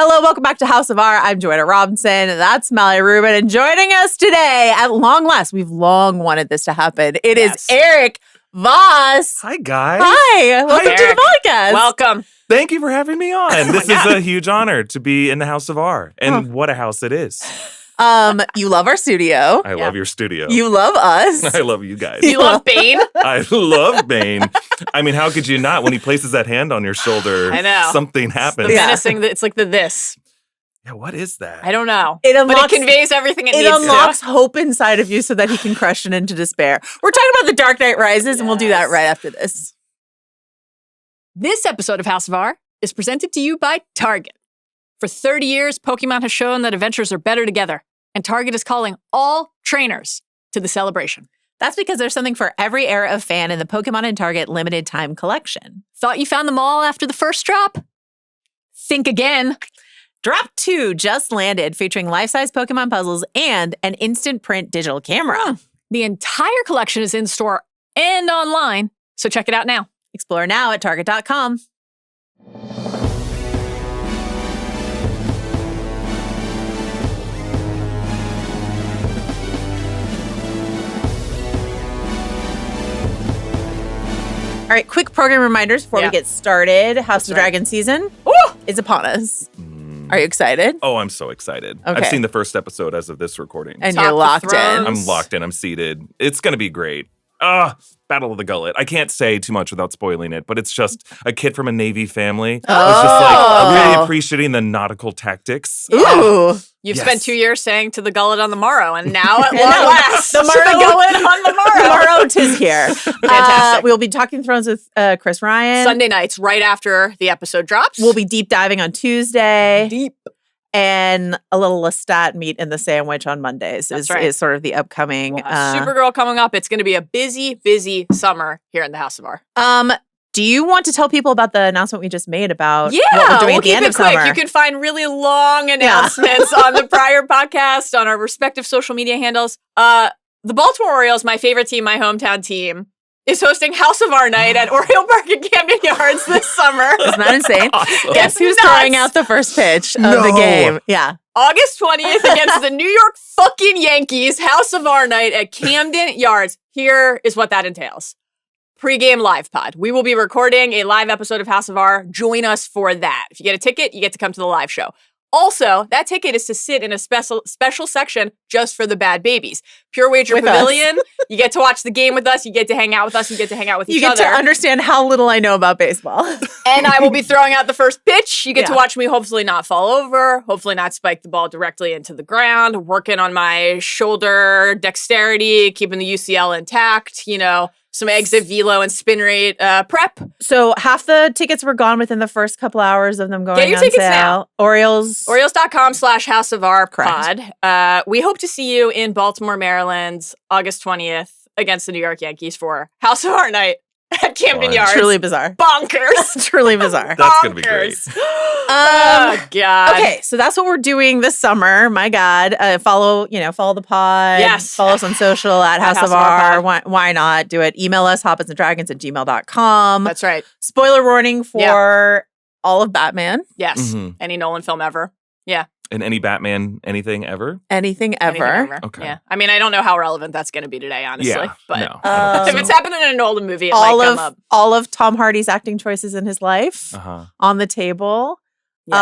Hello, welcome back to House of R. I'm Joanna Robinson. That's Mallory Rubin. And joining us today, at long last, we've long wanted this to happen. It is Erik Voss. Hi, guys. Hi. Welcome to the podcast. Welcome. Thank you for having me on. This is a huge honor to be in the House of R. And what a house it is. You love our studio. I love your studio. You love us. I love you guys. You love Bane? I love Bane. I mean, how could you not? When he places that hand on your shoulder, I know. Something happens. The menacing, it's like the this. Yeah, what is that? I don't know. But it conveys everything it needs It unlocks hope inside of you so that he can crush it into despair. We're talking about The Dark Knight Rises, and we'll do that right after this. This episode of House of R is presented to you by Target. For 30 years, Pokemon has shown that adventures are better together, and Target is calling all trainers to the celebration. That's because there's something for every era of fan in the Pokemon and Target limited time collection. Thought you found them all after the first drop? Think again. Drop 2 just landed, featuring life-size Pokemon puzzles and an instant print digital camera. The entire collection is in store and online, so check it out now. Explore now at Target.com. All right, quick program reminders before we get started. House of the Dragon season is upon us. Are you excited? Oh, I'm so excited. Okay. I've seen the first episode as of this recording. And you're locked in. I'm locked in. I'm seated. It's going to be great. Battle of the Gullet. I can't say too much without spoiling it, but it's just a kid from a Navy family. It's just like really appreciating the nautical tactics. Ooh. You've spent 2 years saying to the gullet on the morrow, and now at long No, last, the to the gullet on the morrow. Tomorrow 'tis here. Fantastic. We'll be talking Thrones with Chris Ryan. Sunday nights, right after the episode drops. We'll be deep diving on Tuesday. deep. And a little Lestat meat in the sandwich on Mondays is sort of the upcoming. Supergirl coming up. It's going to be a busy, busy summer here in the House of R. Do you want to tell people about the announcement we just made about Yeah, what we're doing we'll at the keep end it of quick. summer? You can find really long announcements on the prior podcast, on our respective social media handles. The Baltimore Orioles, my favorite team, my hometown team, is hosting House of R Night at Oriole Park and Camden Yards this summer. Isn't that insane? Awesome. Guess who's nuts. throwing out the first pitch of the game? Yeah. August 20th against the New York fucking Yankees, House of R Night at Camden Yards. Here is what that entails. Pre-game live pod. We will be recording a live episode of House of R. Join us for that. If you get a ticket, you get to come to the live show. Also, that ticket is to sit in a special section just for the bad babies. Pure Wager With Pavilion. You get to watch the game with us. You get to hang out with us. You get to hang out with each other. You get to understand how little I know about baseball. And I will be throwing out the first pitch. You get to Yeah. watch me hopefully not fall over, hopefully not spike the ball directly into the ground, working on my shoulder dexterity, keeping the UCL intact, some exit velo and spin rate prep. So half the tickets were gone within the first couple hours of them going Get your on tickets sale. now. Orioles.com/House of R pod. We hope to see you in Baltimore, Maryland, August 20th against the New York Yankees for House of R Night at Camden Yards. Truly bizarre. Bonkers. Truly bizarre. That's going to be great. Oh, God. Okay, so that's what we're doing this summer. My God, follow the pod. Yes. Follow us on social at House of House of R R. Why not do it? Email us, hoppinsanddragons@gmail.com. That's right. Spoiler warning for all of Batman. Yes. Mhm. Any Nolan film ever. Yeah. And any Batman, anything ever? Anything ever. Anything ever. Okay. Yeah. I mean, I don't know how relevant that's going to be today, honestly. Yeah. But No, I don't if think it's so. happening in a Nolan movie, it might come up. All of Tom Hardy's acting choices in his life on the table. Yes.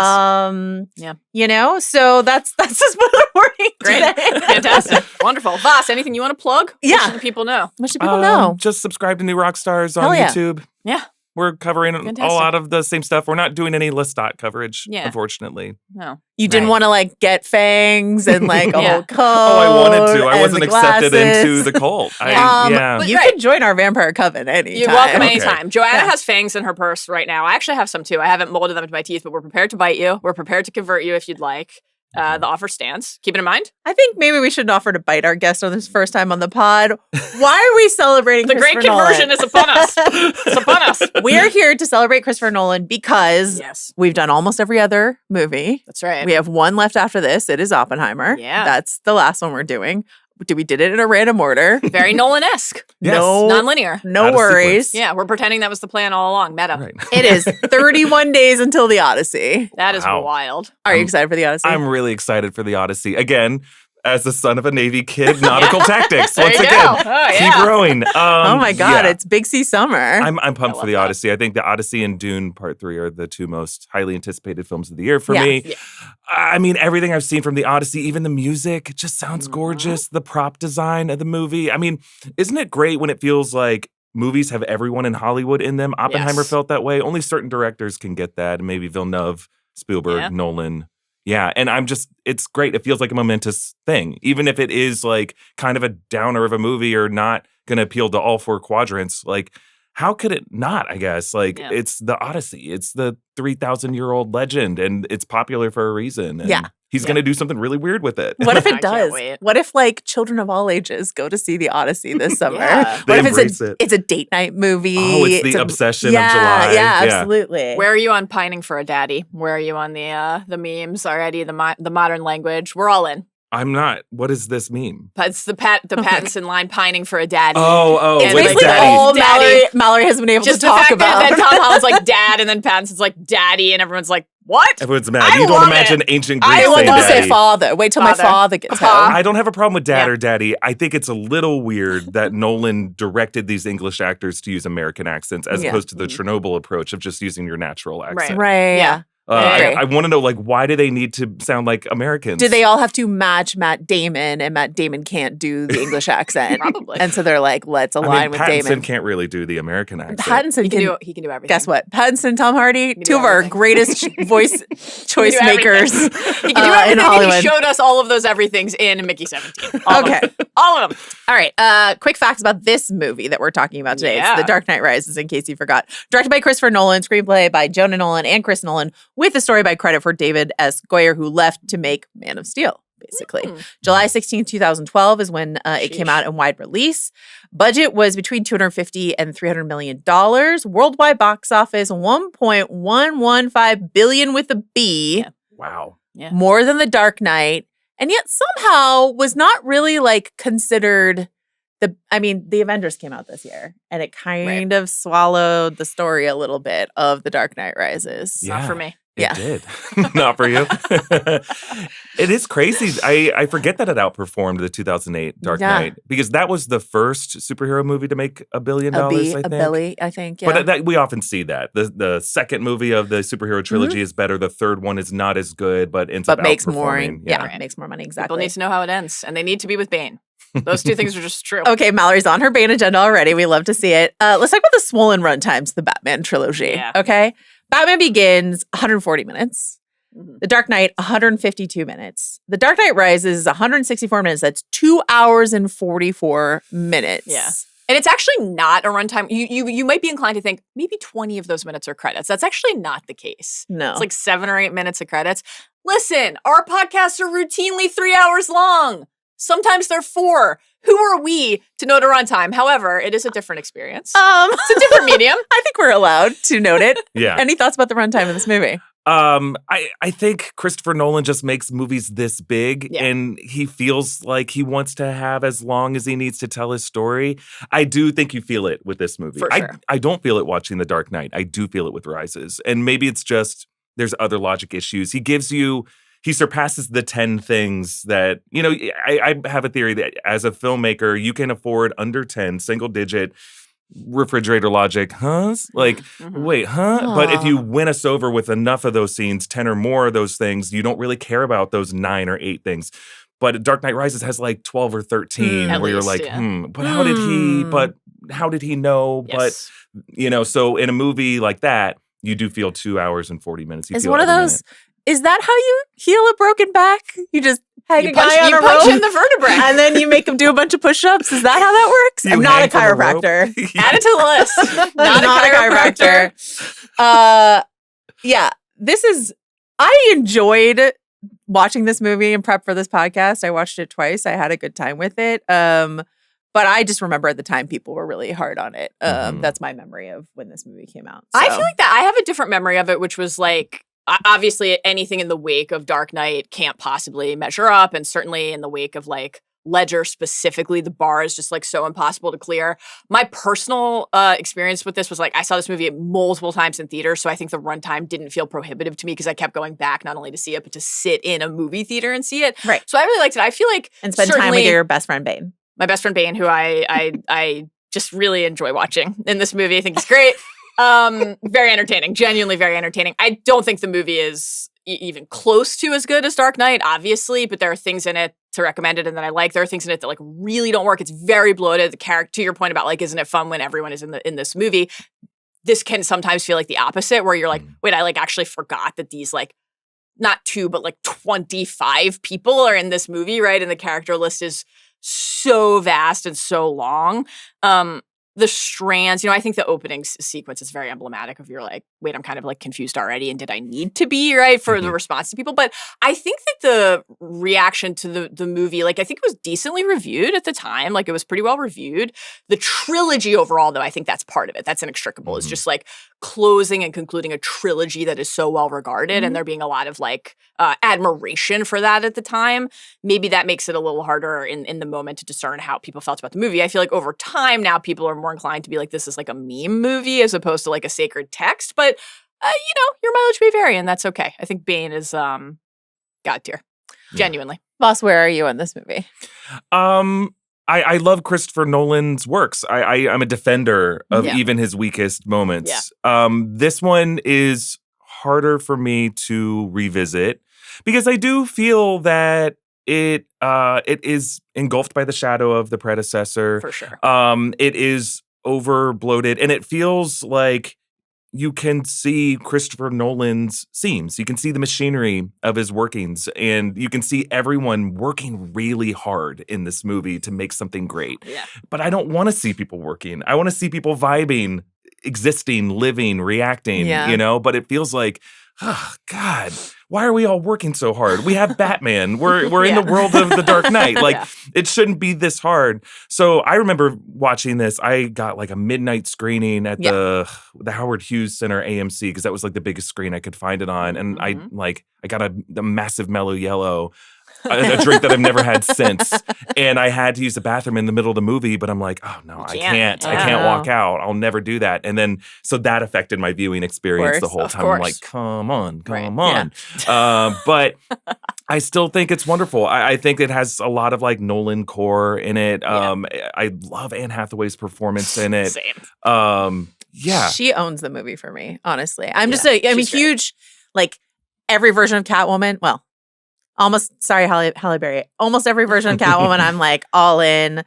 So that's the spoiler warning Great. today. Fantastic. Wonderful. Voss, anything you want to plug? Yeah. What should the people know? What should people know? Just subscribe to New Rockstars on Hell yeah. YouTube. Yeah. We're covering Fantastic. a lot of the same stuff. We're not doing any Lestat coverage, Yeah. unfortunately. No. You didn't Right. want to get fangs and a Yeah. whole coat. Oh, I wanted to. I and wasn't the accepted glasses. into the cult. But You right. can join our vampire coven anytime. You're welcome Okay. anytime. Joanna Yeah. has fangs in her purse right now. I actually have some too. I haven't molded them into my teeth, but we're prepared to bite you. We're prepared to convert you if you'd like. The offer stands. Keep it in mind. I think maybe we shouldn't offer to bite our guest on his first time on the pod. Why are we celebrating The great Christopher conversion Nolan? is upon us. It's upon us. We're here to celebrate Christopher Nolan because Yes. we've done almost every other movie. That's right. We have one left after this. It is Oppenheimer. Yeah. That's the last one we're doing. we did it in a random order. Very Nolan-esque. Yes. No, Non-linear. no Out of worries. sequence. Yeah, we're pretending that was the plan all along. Meta. Right. It is 31 days until the Odyssey. That is Wow. wild. Are you excited for the Odyssey? I'm really excited for the Odyssey. Again, as the son of a Navy kid, nautical tactics. There Once you again, go. Oh, keep yeah. growing. oh my God, yeah. it's Big C summer. I'm pumped I for love the that. Odyssey. I think the Odyssey and Dune Part 3 are the two most highly anticipated films of the year for Yeah. me. Yeah. I mean, everything I've seen from the Odyssey, even the music, it just sounds Mhm. gorgeous. The prop design of the movie. I mean, isn't it great when it feels like movies have everyone in Hollywood in them? Oppenheimer Yes. felt that way. Only certain directors can get that. And maybe Villeneuve, Spielberg, Yeah. Nolan. Yeah, and it's great. It feels like a momentous thing, even if it is like kind of a downer of a movie or not going to appeal to all four quadrants. Like, how could it not, I guess? Like, Yeah. it's the Odyssey. It's the 3,000-year-old legend, and it's popular for a reason. And Yeah. he's going to do something really weird with it. What if I it can't does? wait. What if like children of all ages go to see the Odyssey this summer? Yeah. They What if embrace it. it's a date night movie? Oh, it's the obsession of July. Yeah, Yeah. absolutely. Where are you on pining for a daddy? Where are you on the memes already? The modern language. We're all in. I'm not. What does this mean? But it's the Pattinson line, pining for a daddy. Oh, it's with basically daddy. all Daddy. Mallory has been able Just to the talk fact about. that Tom Holland's like dad, and then Pattinson's like daddy, and everyone's like, what? Everyone's mad. I You don't love imagine it. ancient I Greeks love saying Don't it. say daddy. father. Wait till my Father. father gets Papa. home. I don't have a problem with dad Yeah. or daddy. I think it's a little weird that Nolan directed these English actors to use American accents as Yeah. opposed to the Chernobyl approach of just using your natural accent. Right. Yeah. I agree. I want to know, like, why do they need to sound like Americans? Do they all have to match Matt Damon, and Matt Damon can't do the English accent? Probably. And so they're like, let's I align mean, with Pattinson Damon. can't really do the American accent. Pattinson He can can do everything. Guess what? Pattinson, Tom Hardy, can do two of our everything. greatest voice choice He can do makers everything. He can do in everything. And Hollywood. he showed us all of those everythings in Mickey 17. All of Okay. them. All of them. All right. Quick facts about this movie that we're talking about today. Yeah. It's The Dark Knight Rises, in case you forgot. Directed by Christopher Nolan, screenplay by Joanna Nolan and Chris Nolan, with the story by credit for David S. Goyer, who left to make Man of Steel, basically. July 16, 2012 is when it came Sheesh. out in wide release. Budget was between $250 and $300 million. Worldwide box office, $1.115 billion with a B. Yeah. Wow. Yeah. More than The Dark Knight, and yet somehow was not really like considered the Avengers came out this year, and it kind of swallowed the story a little bit of The Dark Knight Rises. Yeah. Not for me. It Yeah. did. Not for you. It is crazy. I forget that it outperformed the 2008 Dark Yeah. Knight because that was the first superhero movie to make $1 billion, I think. Billy, I think. Yeah. But that, we often see that. The second movie of the superhero trilogy is better. The third one is not as good, but ends up makes more. outperforming. Yeah, Right. makes more money. People Exactly. need to know how it ends, and they need to be with Bane. Those two things are just true. Okay, Mallory's on her Bane agenda already. We love to see it. Let's talk about the swollen run times, the Batman trilogy. Yeah. Okay. Batman Begins, 140 minutes. Mhm. The Dark Knight, 152 minutes. The Dark Knight Rises, 164 minutes. That's 2 hours and 44 minutes. Yeah. And it's actually not a runtime. You might be inclined to think maybe 20 of those minutes are credits. That's actually not the case. No. It's like 7 or 8 minutes of credits. Listen, our podcasts are routinely 3 hours long. Sometimes they're 4. Who are we to note a runtime? However, it is a different experience. It's a different medium. I think we're allowed to note it. Yeah. Any thoughts about the runtime of this movie? I think Christopher Nolan just makes movies this big Yeah. and he feels like he wants to have as long as he needs to tell his story. I do think you feel it with this movie. For sure. I don't feel it watching The Dark Knight. I do feel it with Rises. And maybe it's just there's other logic issues. He surpasses the 10 things that, I have a theory that as a filmmaker, you can afford under 10 single digit refrigerator logic, Like, Mhm. wait, But if you win us over with enough of those scenes, 10 or more of those things, you don't really care about those 9 or 8 things. But Dark Knight Rises has like 12 or 13 At where you're least, like, yeah. but how did he, but how did he know? Yes. But, so in a movie like that, you do feel 2 hours and 40 minutes. You It's feel one of every those. minute. Is that how you heal a broken back? You just hang You a punch, guy on you a punch rope in the vertebrae. and then you make him do a bunch of push-ups. Is that how that works? You I'm not a hang from rope. chiropractor. Add it to the list. Not a chiropractor. Yeah, I enjoyed watching this movie and prep for this podcast. I watched it twice. I had a good time with it. But I just remember at the time people were really hard on it. Mhm. That's my memory of when this movie came out. I So. feel like that I have a different memory of it, which was like, obviously anything in the wake of Dark Knight can't possibly measure up. And certainly in the wake of like Ledger specifically, the bar is just like so impossible to clear. My personal experience with this was like I saw this movie multiple times in theaters, so I think the runtime didn't feel prohibitive to me because I kept going back not only to see it but to sit in a movie theater and see it. Right. So I really liked it. I feel like and spend time with your best friend Bane. My best friend Bane, who I just really enjoy watching in this movie. I think he's great. Very entertaining, genuinely very entertaining. I don't think the movie is even close to as good as Dark Knight, obviously, but there are things in it to recommend it and that I like. There are things in it that like really don't work. It's very bloated. The character, to your point about like, isn't it fun when everyone is in this movie? This can sometimes feel like the opposite, where you're like, wait, I like actually forgot that these like not 2, but like 25 people are in this movie, right? And the character list is so vast and so long. The strands, I think the opening sequence is very emblematic of you're like, wait, I'm kind of like confused already. And did I need to be, right, for the response to people? But I think that the reaction to the movie, like I think it was decently reviewed at the time. Like it was pretty well reviewed. The trilogy overall, though, I think that's part of it. That's inextricable. It's just like closing and concluding a trilogy that is so well regarded and there being a lot of like admiration for that at the time. Maybe that makes it a little harder in the moment to discern how people felt about the movie. I feel like over time now people are more inclined to be like, this is like a meme movie as opposed to like a sacred text. But, your mileage may vary and that's okay. I think Bane is God tier. Genuinely. Voss, where are you in this movie? I love Christopher Nolan's works. I'm a defender of even his weakest moments. Yeah. This one is harder for me to revisit because I do feel that it is engulfed by the shadow of the predecessor. For sure. It is over bloated and it feels like you can see Christopher Nolan's seams. You can see the machinery of his workings and you can see everyone working really hard in this movie to make something great. Yeah. But I don't want to see people working. I want to see people vibing, existing, living, reacting, but it feels like, oh, God, why are we all working so hard? We have Batman. We're in the world of the Dark Knight. Like, it shouldn't be this hard. So I remember watching this. I got like a midnight screening at the Howard Hughes Center AMC because that was like the biggest screen I could find it on. And I got a massive Mellow Yellow, a drink that I've never had since. And I had to use the bathroom in the middle of the movie, but I'm like, oh no, I can't walk out. I'll never do that. And then, so that affected my viewing experience the whole time. I'm like, come on. But I still think it's wonderful. I think it has a lot of like Nolan core in it. I love Anne Hathaway's performance in it. Same. She owns the movie for me, honestly. I'm just I'm a huge, like every version of Catwoman, well, almost, sorry, Halle Berry. Almost every version of Catwoman, I'm like all in.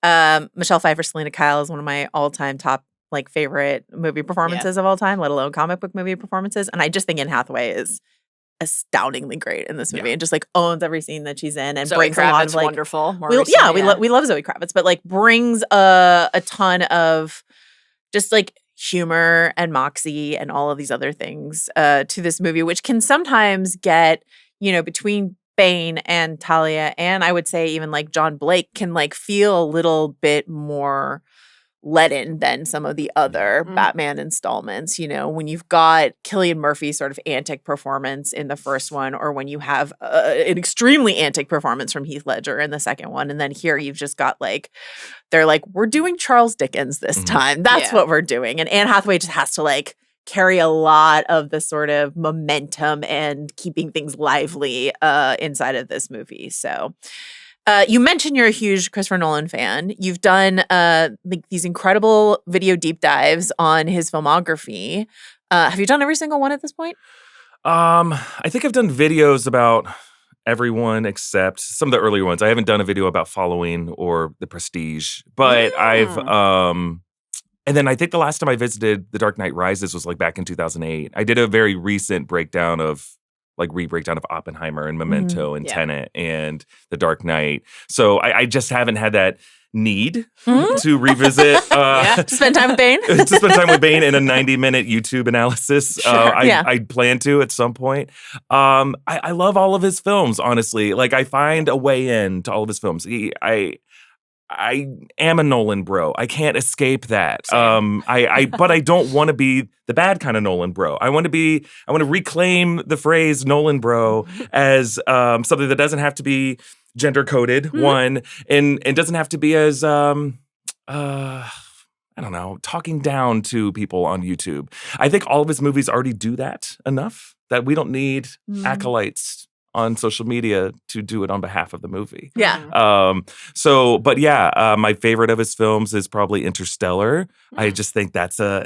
Michelle Pfeiffer, Selena Kyle is one of my all-time top like favorite movie performances of all time, let alone comic book movie performances. And I just think Anne Hathaway is astoundingly great in this movie and just like owns every scene that she's in and Zoe brings Kravitz, a lot of like wonderful. We love Zoe Kravitz, but like brings a ton of just like humor and moxie and all of these other things to this movie, which can sometimes get, between Bane and Talia, and I would say even like John Blake can like feel a little bit more leaden than some of the other Batman installments, when you've got Cillian Murphy's sort of antic performance in the first one, or when you have an extremely antic performance from Heath Ledger in the second one. And then here you've just got like, they're like, we're doing Charles Dickens this time. That's what we're doing. And Anne Hathaway just has to like carry a lot of the sort of momentum and keeping things lively inside of this movie. So you mentioned you're a huge Christopher Nolan fan. You've done like these incredible video deep dives on his filmography. Have you done every single one at this point? I think I've done videos about everyone except some of the earlier ones. I haven't done a video about Following or The Prestige, but I've and then I think the last time I visited The Dark Knight Rises was like back in 2008. I did a very recent breakdown of re-breakdown of Oppenheimer and Memento and Tenet and The Dark Knight. So I just haven't had that need to revisit. To spend time with Bane? To spend time with Bane in a 90-minute YouTube analysis. I plan to at some point. I love all of his films, honestly. Like, I find a way in to all of his films. I am a Nolan bro. I can't escape that. But I don't want to be the bad kind of Nolan bro. I want to reclaim the phrase Nolan bro as something that doesn't have to be gender coded one, and doesn't have to be as I don't know, talking down to people on YouTube. I think all of his movies already do that enough that we don't need acolytes on social media to do it on behalf of the movie. Yeah. But yeah, my favorite of his films is probably Interstellar. I just think that's a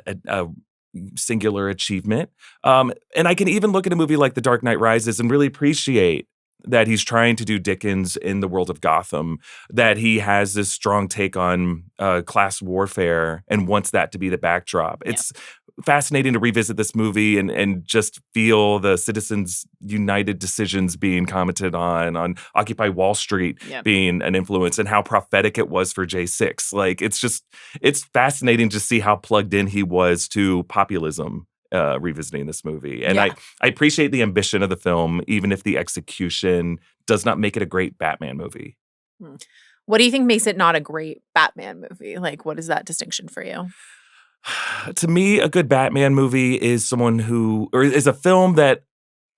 singular achievement. And I can even look at a movie like The Dark Knight Rises and really appreciate that he's trying to do Dickens in the world of Gotham, that he has this strong take on class warfare and wants that to be the backdrop. It's fascinating to revisit this movie and just feel the Citizens United decisions being commented on Occupy Wall Street being an influence, and how prophetic it was for J6. Like, it's fascinating to see how plugged in he was to populism. Revisiting this movie. And I appreciate the ambition of the film, even if the execution does not make it a great Batman movie. What do you think makes it not a great Batman movie? Like, what is that distinction for you? To me, a good Batman movie is is a film that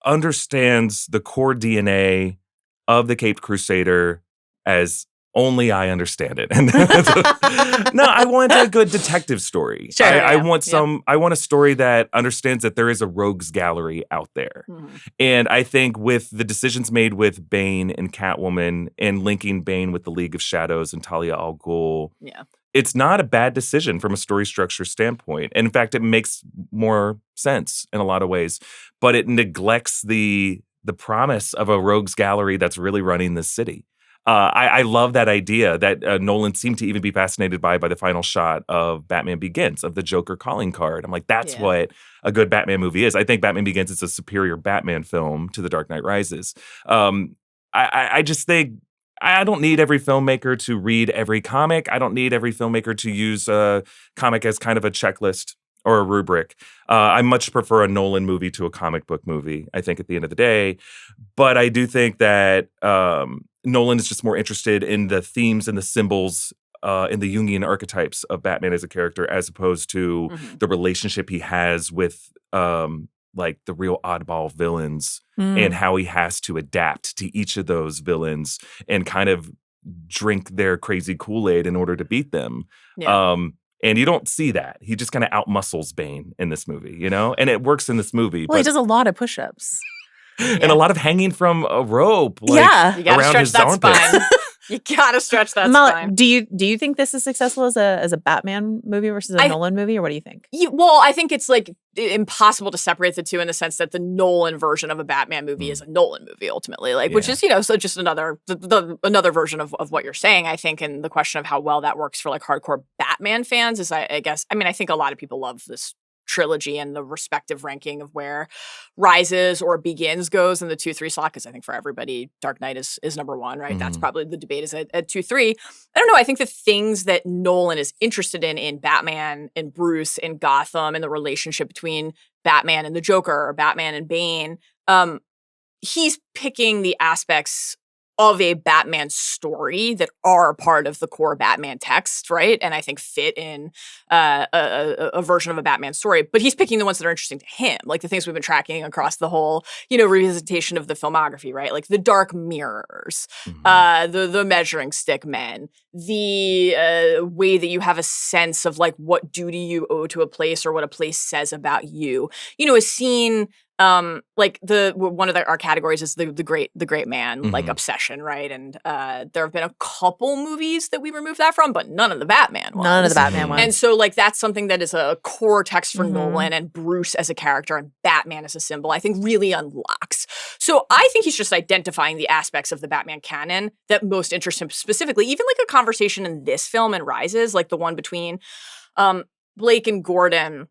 understands the core DNA of the Caped Crusader as only I understand it. And no, I want a good detective story. Sure, I want I want a story that understands that there is a rogues gallery out there. And I think with the decisions made with Bane and Catwoman and linking Bane with the League of Shadows and Talia al Ghul, it's not a bad decision from a story structure standpoint. And in fact, it makes more sense in a lot of ways, but it neglects the promise of a rogues gallery that's really running this city. I love that idea that Nolan seemed to even be fascinated by the final shot of Batman Begins, of the Joker calling card. I'm like, that's what a good Batman movie is. I think Batman Begins is a superior Batman film to The Dark Knight Rises. I just think I don't need every filmmaker to read every comic. I don't need every filmmaker to use a comic as kind of a checklist or a rubric. I much prefer a Nolan movie to a comic book movie, I think, at the end of the day. But I do think that Nolan is just more interested in the themes and the symbols in the Jungian archetypes of Batman as a character, as opposed to the relationship he has with like the real oddball villains and how he has to adapt to each of those villains and kind of drink their crazy Kool-Aid in order to beat them. And you don't see that. He just kind of outmuscles Bane in this movie, you know? And it works in this movie. Well, he does a lot of push-ups. And a lot of hanging from a rope, like, you gotta around stretch his that armpits. spine. You gotta stretch that spine. Do you think this is successful as a Batman movie versus a Nolan movie, or what do you think? Well, I think it's like impossible to separate the two in the sense that the Nolan version of a Batman movie is a Nolan movie ultimately, like which is so just another another version of what you're saying. I think, and the question of how well that works for like hardcore Batman fans is, I guess, I mean, I think a lot of people love this trilogy and the respective ranking of where Rises or Begins goes in the 2-3 slot, because I think for everybody Dark Knight is number one, right? That's probably the debate is at 2-3. I don't know. I think the things that Nolan is interested in Batman and Bruce and Gotham and the relationship between Batman and the Joker or Batman and Bane, he's picking the aspects of a Batman story that are part of the core Batman text, right? And I think fit in a version of a Batman story. But he's picking the ones that are interesting to him, like the things we've been tracking across the whole, revisitation of the filmography, right? Like the Dark Mirrors, the Measuring Stick Men, the way that you have a sense of like what duty you owe to a place or what a place says about you. A scene. Like one of our categories is the great man, like obsession, right? And there have been a couple movies that we removed that from, but none of the Batman ones. None of the Batman ones. And so like that's something that is a core text for Nolan, and Bruce as a character and Batman as a symbol, I think really unlocks. So I think he's just identifying the aspects of the Batman canon that most interest him specifically. Even like a conversation in this film and Rises, like the one between Blake and Gordon.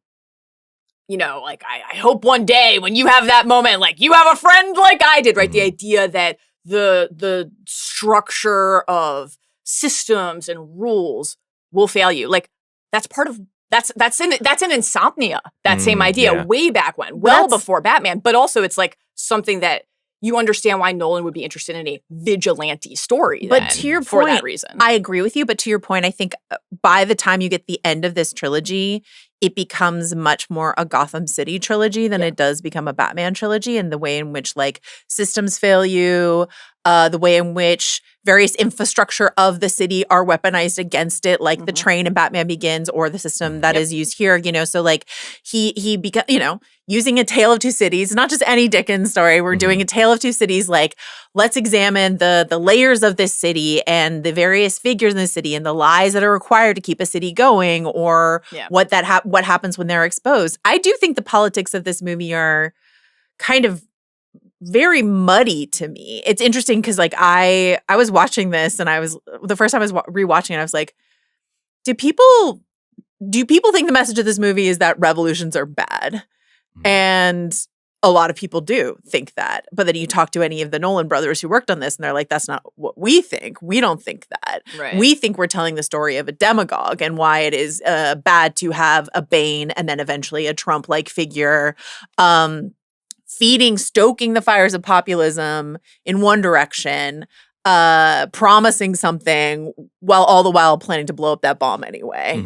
Like I hope one day when you have that moment, like you have a friend like I did, right? The idea that the structure of systems and rules will fail you. Like that's part of that's in Insomnia. That same idea way back when, well before Batman. But also it's like something that you understand why Nolan would be interested in a vigilante story. But to your point, for that reason, I agree with you. But to your point, I think by the time you get the end of this trilogy, it becomes much more a Gotham City trilogy than it does become a Batman trilogy, and the way in which like systems fail you, the way in which various infrastructure of the city are weaponized against it, like the train in Batman Begins or the system that is used here, so like he began, using A Tale of Two Cities, not just any Dickens story. We're doing A Tale of Two Cities, like let's examine the layers of this city and the various figures in the city and the lies that are required to keep a city going, or what happens when they're exposed. I do think the politics of this movie are kind of very muddy to me. It's interesting because like I was watching this and the first time I was rewatching it, I was like, do people think the message of this movie is that revolutions are bad? And a lot of people do think that. But then you talk to any of the Nolan brothers who worked on this and they're like, that's not what we think. We don't think that. Right. We think we're telling the story of a demagogue and why it is bad to have a Bane and then eventually a Trump-like figure stoking the fires of populism in one direction, promising something while all the while planning to blow up that bomb anyway,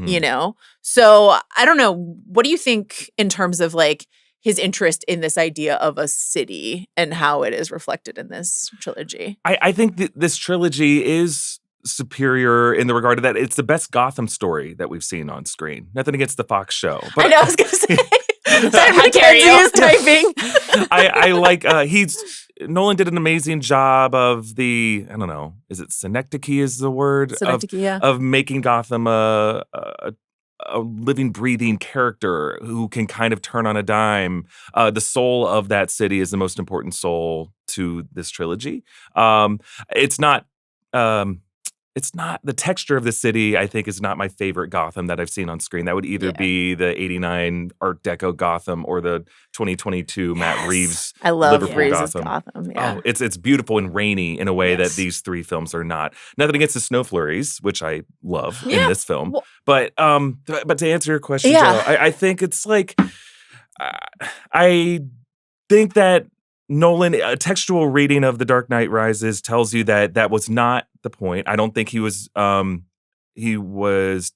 So I don't know. What do you think in terms of like his interest in this idea of a city and how it is reflected in this trilogy? I think that this trilogy is superior in the regard of that it's the best Gotham story that we've seen on screen. Nothing against the Fox show. But I know, I was going to say. Mackenzie is typing. I like Nolan did an amazing job of the, I don't know, is it synecdoche is the word? Synecdoche, of making Gotham a living, breathing character who can kind of turn on a dime. The soul of that city is the most important soul to this trilogy. It's not the texture of the city, I think, is not my favorite Gotham that I've seen on screen. That would either be the 89 Art Deco Gotham or the 2022 Matt Reeves I love Liverpool Reeves' Gotham. Yeah. Oh, it's beautiful and rainy in a way that these three films are not. Nothing against the snow flurries, which I love in this film. Well, but to answer your question, Joe, I think it's like I think that Nolan, a textual reading of The Dark Knight Rises tells you that was not the point. I don't think he was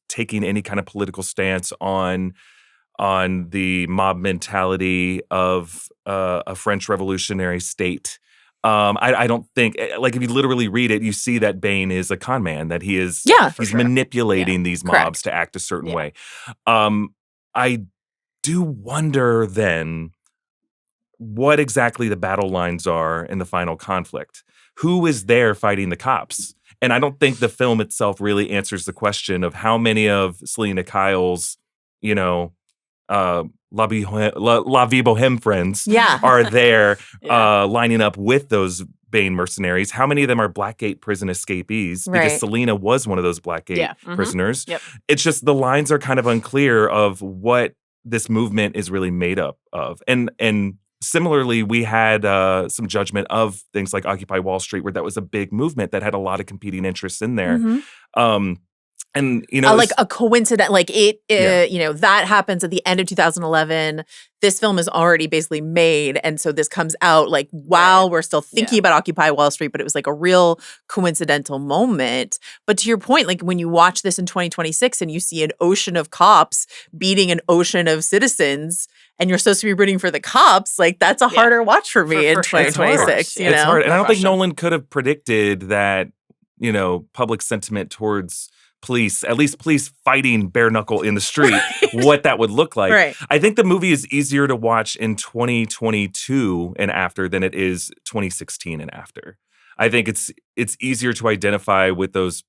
taking any kind of political stance on the mob mentality of a French revolutionary state. I don't think, like, if you literally read it, you see that Bane is a con man, that he's manipulating these mobs to act a certain way. I do wonder then what exactly the battle lines are in the final conflict. Who is there fighting the cops? And I don't think the film itself really answers the question of how many of Selena Kyle's, La Vie Boheme friends are there lining up with those Bane mercenaries. How many of them are Blackgate prison escapees? Because Selena was one of those Blackgate prisoners. Yep. It's just the lines are kind of unclear of what this movement is really made up of. And similarly, we had some judgment of things like Occupy Wall Street, where that was a big movement that had a lot of competing interests in there. And like a coincidence, like that happens at the end of 2011. This film is already basically made, and so this comes out like while we're still thinking about Occupy Wall Street, but it was like a real coincidental moment. But to your point, like when you watch this in 2026 and you see an ocean of cops beating an ocean of citizens, and you're supposed to be rooting for the cops, like that's a harder watch for me in 2026. It's hard, and I don't think Nolan could have predicted that. Public sentiment towards police, at least police fighting bare knuckle in the street, what that would look like. Right. I think the movie is easier to watch in 2022 and after than it is 2016 and after. I think it's easier to identify with those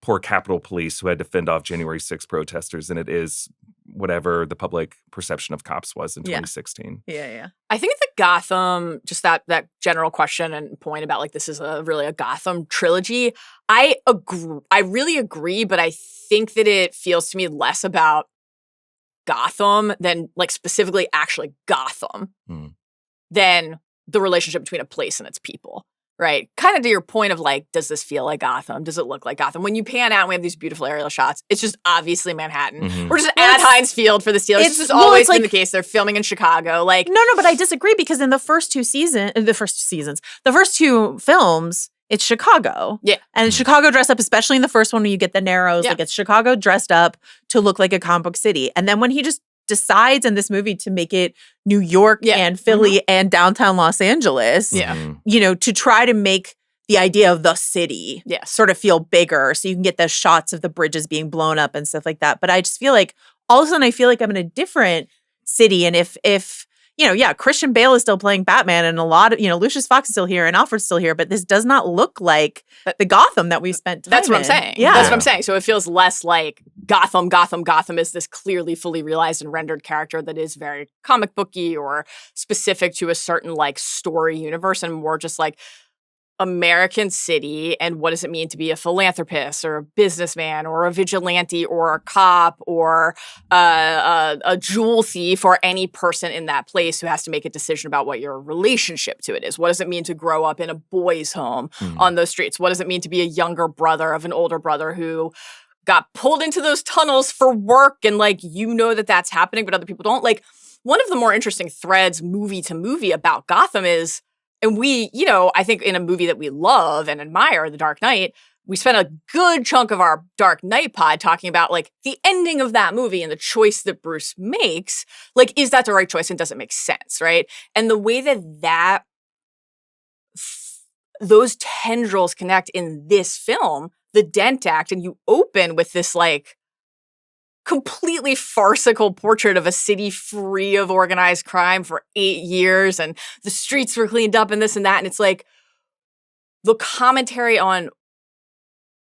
poor Capitol Police who had to fend off January 6th protesters than it is whatever the public perception of cops was in 2016. Yeah. I think the Gotham, just that general question and point about like this is really a Gotham trilogy. I really agree, but I think that it feels to me less about Gotham than like specifically actually Gotham than the relationship between a place and its people. Right. Kind of to your point of like, does this feel like Gotham? Does it look like Gotham? When you pan out and we have these beautiful aerial shots, it's just obviously Manhattan. We're just at Heinz Field for the Steelers. It's just always been the case. They're filming in Chicago. Like, no, but I disagree because in the first two films, it's Chicago. Yeah. And Chicago dressed up, especially in the first one when you get the Narrows, like it's Chicago dressed up to look like a comic book city. And then when he just decides in this movie to make it New York and Philly and downtown Los Angeles, to try to make the idea of the city Yes. sort of feel bigger. So you can get the shots of the bridges being blown up and stuff like that. But I just feel like all of a sudden I feel like I'm in a different city. And if Christian Bale is still playing Batman and a lot of, Lucius Fox is still here and Alfred's still here, but this does not look like the Gotham that we spent time That's what in. I'm saying. Yeah. That's what I'm saying. So it feels less like Gotham is this clearly fully realized and rendered character that is very comic booky or specific to a certain like story universe, and more just like American city and what does it mean to be a philanthropist or a businessman or a vigilante or a cop or a jewel thief or any person in that place who has to make a decision about what your relationship to it is. What does it mean to grow up in a boys' home on those streets? What does it mean to be a younger brother of an older brother who got pulled into those tunnels for work and like that that's happening but other people don't? Like, one of the more interesting threads movie to movie about Gotham is, and we, I think in a movie that we love and admire, The Dark Knight, we spent a good chunk of our Dark Knight pod talking about like the ending of that movie and the choice that Bruce makes. Like, is that the right choice and does it make sense, right? And the way that those tendrils connect in this film, the Dent Act, and you open with this like completely farcical portrait of a city free of organized crime for 8 years and the streets were cleaned up and this and that. And it's like the commentary on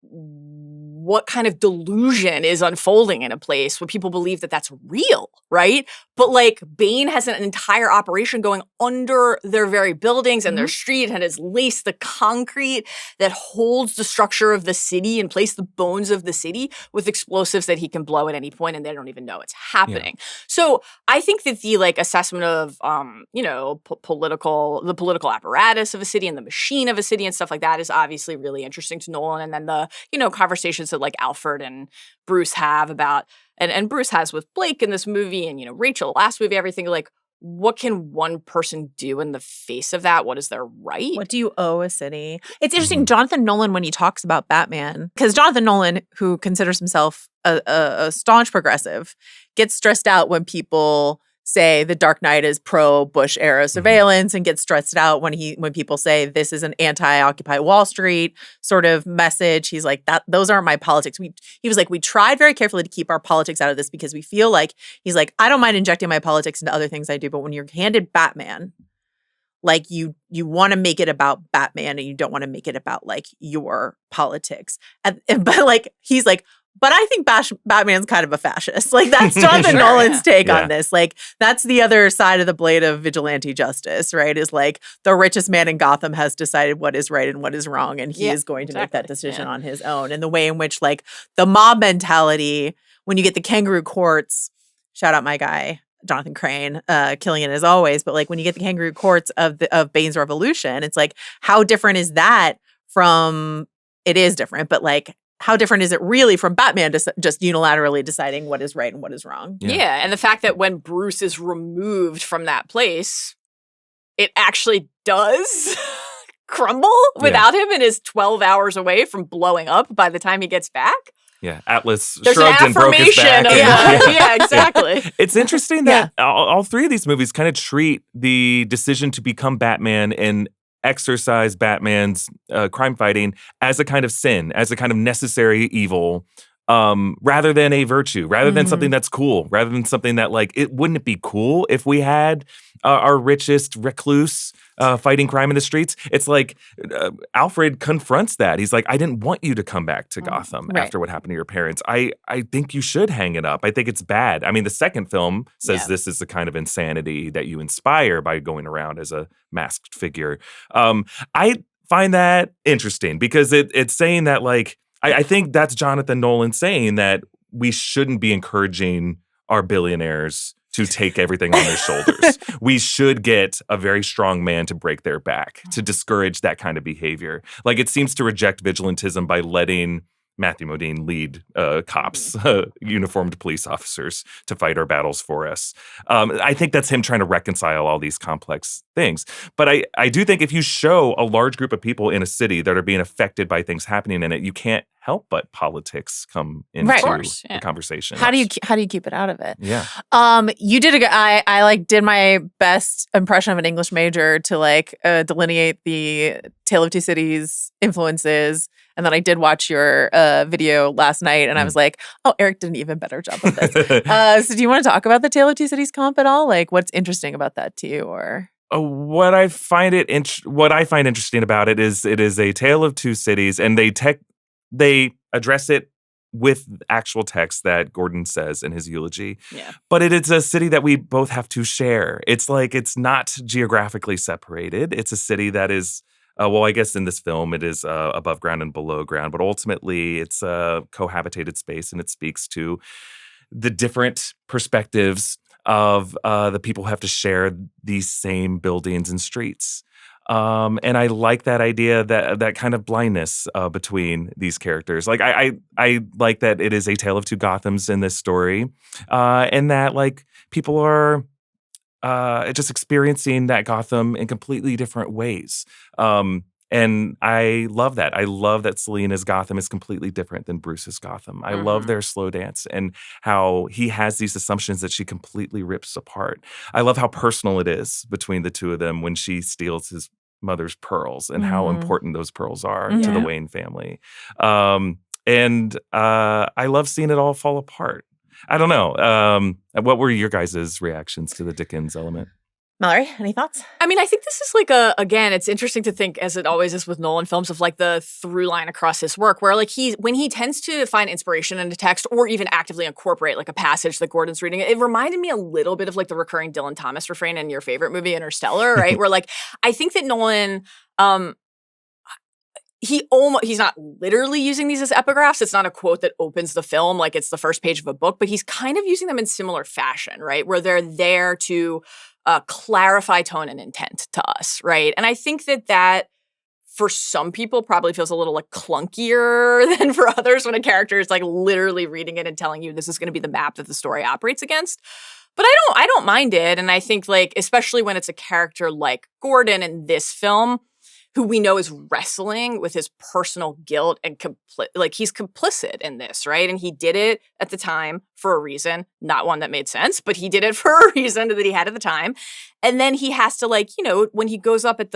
what kind of delusion is unfolding in a place where people believe that that's real, right? But like Bane has an entire operation going under their very buildings and their street and has laced the concrete that holds the structure of the city and placed the bones of the city with explosives that he can blow at any point and they don't even know it's happening. Yeah. So I think that the like assessment of, the political apparatus of a city and the machine of a city and stuff like that is obviously really interesting to Nolan. And then the, conversations that like Alfred and Bruce have about, and Bruce has with Blake in this movie and, Rachel, last movie, everything, like, what can one person do in the face of that? What is their right? What do you owe a city? It's interesting, Jonathan Nolan, when he talks about Batman, because Jonathan Nolan, who considers himself a staunch progressive, gets stressed out when people say the Dark Knight is pro-Bush era surveillance and gets stressed out when people say this is an anti-Occupy Wall Street sort of message. He's like, those aren't my politics. He was like, we tried very carefully to keep our politics out of this because we feel like, he's like, I don't mind injecting my politics into other things I do, but when you're handed Batman, like you want to make it about Batman and you don't want to make it about like your politics. But like, he's like, but I think Batman's kind of a fascist. Like, that's Jonathan Nolan's take on this. Like, that's the other side of the blade of vigilante justice, right? Is like the richest man in Gotham has decided what is right and what is wrong. And he is going to make that decision on his own. And the way in which, like, the mob mentality, when you get the kangaroo courts, shout out my guy, Jonathan Crane, killing it as always. But like, when you get the kangaroo courts of Bane's Revolution, it's like, how different is that from, it is different, but like, how different is it really from Batman just unilaterally deciding what is right and what is wrong? Yeah, and the fact that when Bruce is removed from that place, it actually does crumble without him and is 12 hours away from blowing up by the time he gets back. Yeah, Atlas There's shrugged and broke his back. Yeah, exactly. It's interesting that all three of these movies kind of treat the decision to become Batman and exercise Batman's crime fighting as a kind of sin, as a kind of necessary evil, rather than a virtue, rather than something that's cool, rather than something that like, wouldn't it be cool if we had our richest recluse fighting crime in the streets? It's like Alfred confronts that. He's like, I didn't want you to come back to Gotham after what happened to your parents. I think you should hang it up. I think it's bad. I mean, the second film says this is the kind of insanity that you inspire by going around as a masked figure. I find that interesting because it's saying that like, I think that's Jonathan Nolan saying that we shouldn't be encouraging our billionaires to take everything on their shoulders. We should get a very strong man to break their back, to discourage that kind of behavior. Like, it seems to reject vigilantism by letting Matthew Modine lead cops, uniformed police officers to fight our battles for us. I think that's him trying to reconcile all these complex things. But I do think if you show a large group of people in a city that are being affected by things happening in it, you can't help but politics come into the conversation. How do you keep it out of it? Yeah. You did I like did my best impression of an English major to like delineate the Tale of Two Cities influences. And then I did watch your video last night, and I was like, "Oh, Erik did an even better job of this." So, do you want to talk about the Tale of Two Cities comp at all? Like, what's interesting about that to you, or what I find interesting about it is a tale of two cities, and they address it with actual text that Gordon says in his eulogy. Yeah. But it is a city that we both have to share. It's like it's not geographically separated. It's a city that is. I guess in this film it is above ground and below ground, but ultimately it's a cohabitated space, and it speaks to the different perspectives of the people who have to share these same buildings and streets. And I like that idea, that kind of blindness between these characters. Like I like that it is a tale of two Gothams in this story, and that like people are just experiencing that Gotham in completely different ways. And I love that. I love that Selina's Gotham is completely different than Bruce's Gotham. I love their slow dance and how he has these assumptions that she completely rips apart. I love how personal it is between the two of them when she steals his mother's pearls and how important those pearls are to the Wayne family. And I love seeing it all fall apart. I don't know. What were your guys' reactions to the Dickens element? Mallory, any thoughts? I mean, I think this is like again, it's interesting to think, as it always is with Nolan films, of like the through line across his work, where like when he tends to find inspiration in a text or even actively incorporate like a passage that Gordon's reading, it reminded me a little bit of like the recurring Dylan Thomas refrain in your favorite movie, Interstellar, right? Where like, I think that Nolan, he's not literally using these as epigraphs. It's not a quote that opens the film like it's the first page of a book, but he's kind of using them in similar fashion, right? Where they're there to clarify tone and intent to us, right? And I think that for some people probably feels a little like clunkier than for others when a character is like literally reading it and telling you this is going to be the map that the story operates against. But I don't mind it. And I think like, especially when it's a character like Gordon in this film, who we know is wrestling with his personal guilt and he's complicit in this, right? And he did it at the time for a reason, not one that made sense, but he did it for a reason that he had at the time. And then he has to like, when he goes up in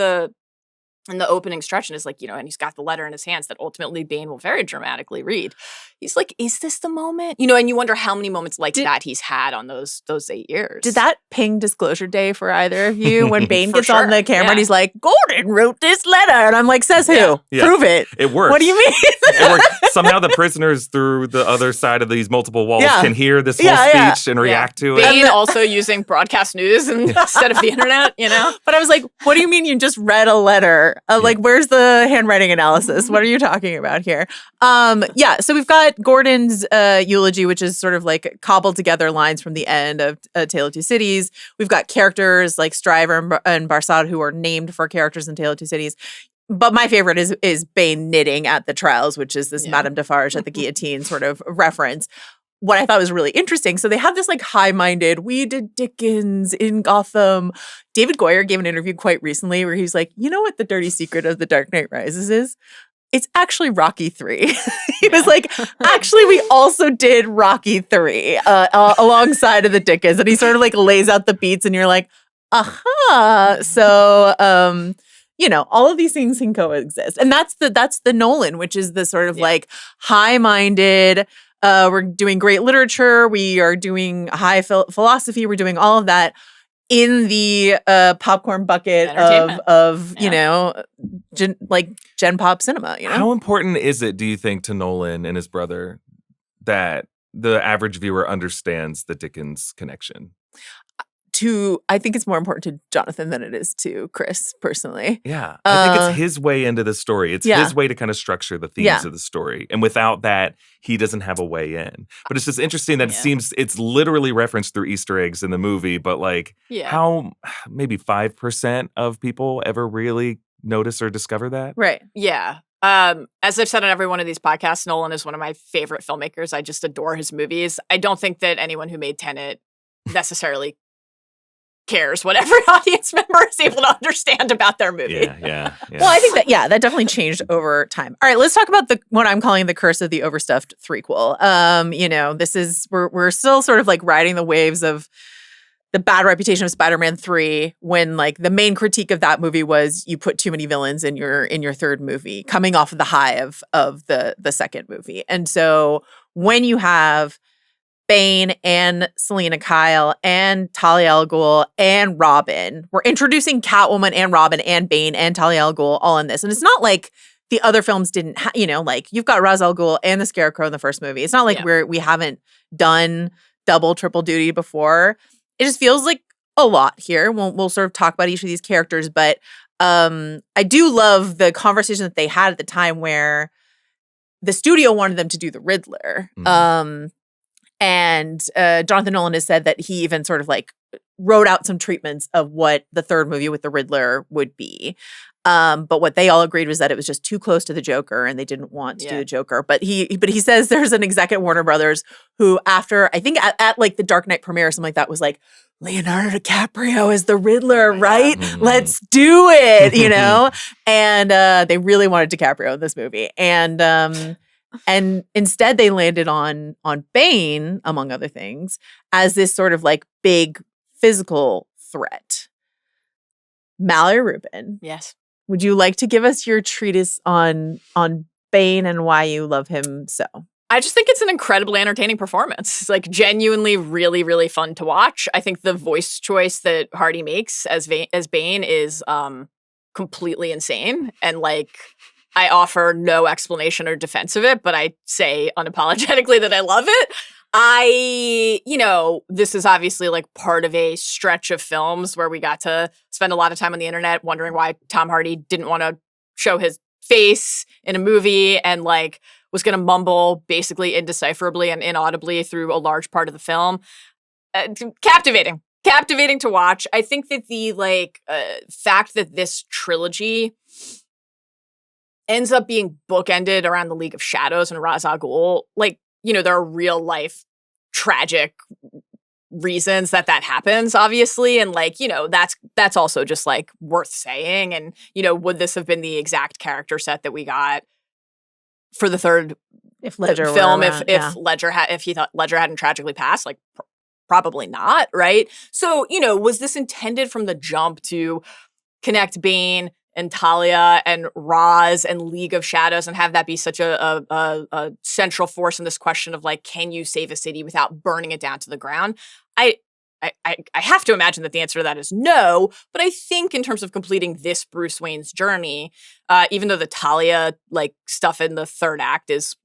the opening stretch and is like, and he's got the letter in his hands that ultimately Bane will very dramatically read. He's like, is this the moment? And you wonder how many moments like that he's had on those 8 years. Did that ping disclosure day for either of you when Bane gets on the camera and he's like, Gordon wrote this letter? And I'm like, says who? Yeah. Prove it. It works. What do you mean? It works. Somehow the prisoners through the other side of these multiple walls can hear this whole speech and react to it. Bane also using broadcast news instead of the internet, But I was like, what do you mean you just read a letter? Like, where's the handwriting analysis? What are you talking about here? So we've got Gordon's eulogy, which is sort of like cobbled together lines from the end of Tale of Two Cities. We've got characters like Stryver and Barsad who are named for characters in Tale of Two Cities. But my favorite is Bane knitting at the trials, which is this Madame Defarge at the guillotine sort of reference. What I thought was really interesting. So they have this like high-minded, we did Dickens in Gotham. David Goyer gave an interview quite recently where he's like, you know what the dirty secret of The Dark Knight Rises is? It's actually Rocky 3. He was like, actually, we also did Rocky 3 alongside of the Dickens. And he sort of like lays out the beats and you're like, aha. So, all of these things can coexist. And that's the Nolan, which is the sort of like high-minded, we're doing great literature. We are doing high philosophy. We're doing all of that in the popcorn bucket of Gen Pop cinema. How important is it, do you think, to Nolan and his brother that the average viewer understands the Dickens connection? I think it's more important to Jonathan than it is to Chris, personally. Yeah. I think it's his way into the story. It's his way to kind of structure the themes of the story. And without that, he doesn't have a way in. But it's just interesting that it seems it's literally referenced through Easter eggs in the movie, but how maybe 5% of people ever really notice or discover that? Right. Yeah. As I've said on every one of these podcasts, Nolan is one of my favorite filmmakers. I just adore his movies. I don't think that anyone who made Tenet necessarily cares what every audience member is able to understand about their movie. Yeah. Well, I think that that definitely changed over time. All right, let's talk about what I'm calling the curse of the overstuffed threequel. This is we're still sort of like riding the waves of the bad reputation of Spider-Man 3, when like the main critique of that movie was you put too many villains in your third movie, coming off of the high of the second movie. And so when you have Bane and Selena Kyle and Talia al Ghul and Robin, we're introducing Catwoman and Robin and Bane and Talia al Ghul all in this. And it's not like the other films didn't like you've got Ra's al Ghul and the Scarecrow in the first movie. It's not like we haven't done double, triple duty before. It just feels like a lot here. We'll sort of talk about each of these characters, but I do love the conversation that they had at the time where the studio wanted them to do the Riddler. Mm-hmm. And Jonathan Nolan has said that he even sort of like wrote out some treatments of what the third movie with the Riddler would be. But what they all agreed was that it was just too close to the Joker and they didn't want to do the Joker. But he says there's an exec at Warner Brothers who, after I think at like the Dark Knight premiere or something like that, was like, Leonardo DiCaprio is the Riddler, right? Mm-hmm. Let's do it, And they really wanted DiCaprio in this movie. And instead they landed on Bane, among other things, as this sort of like big physical threat. Mallory Rubin. Yes. Would you like to give us your treatise on Bane and why you love him so? I just think it's an incredibly entertaining performance. It's like genuinely really, really fun to watch. I think the voice choice that Hardy makes as Bane is completely insane. And like, I offer no explanation or defense of it, but I say unapologetically that I love it. This is obviously like part of a stretch of films where we got to spend a lot of time on the internet wondering why Tom Hardy didn't want to show his face in a movie and like was going to mumble basically indecipherably and inaudibly through a large part of the film. Captivating to watch. I think that the fact that this trilogy ends up being bookended around the League of Shadows and Ra's al Ghul, there are real life tragic reasons that happens, obviously. And that's also just like worth saying. And, would this have been the exact character set that we got for the third Ledger film if Ledger hadn't tragically passed? Like probably not, right? So, was this intended from the jump to connect Bane and Talia and Ra's and League of Shadows and have that be such a central force in this question of like, can you save a city without burning it down to the ground? I have to imagine that the answer to that is no, but I think in terms of completing this Bruce Wayne's journey, even though the Talia stuff in the third act is,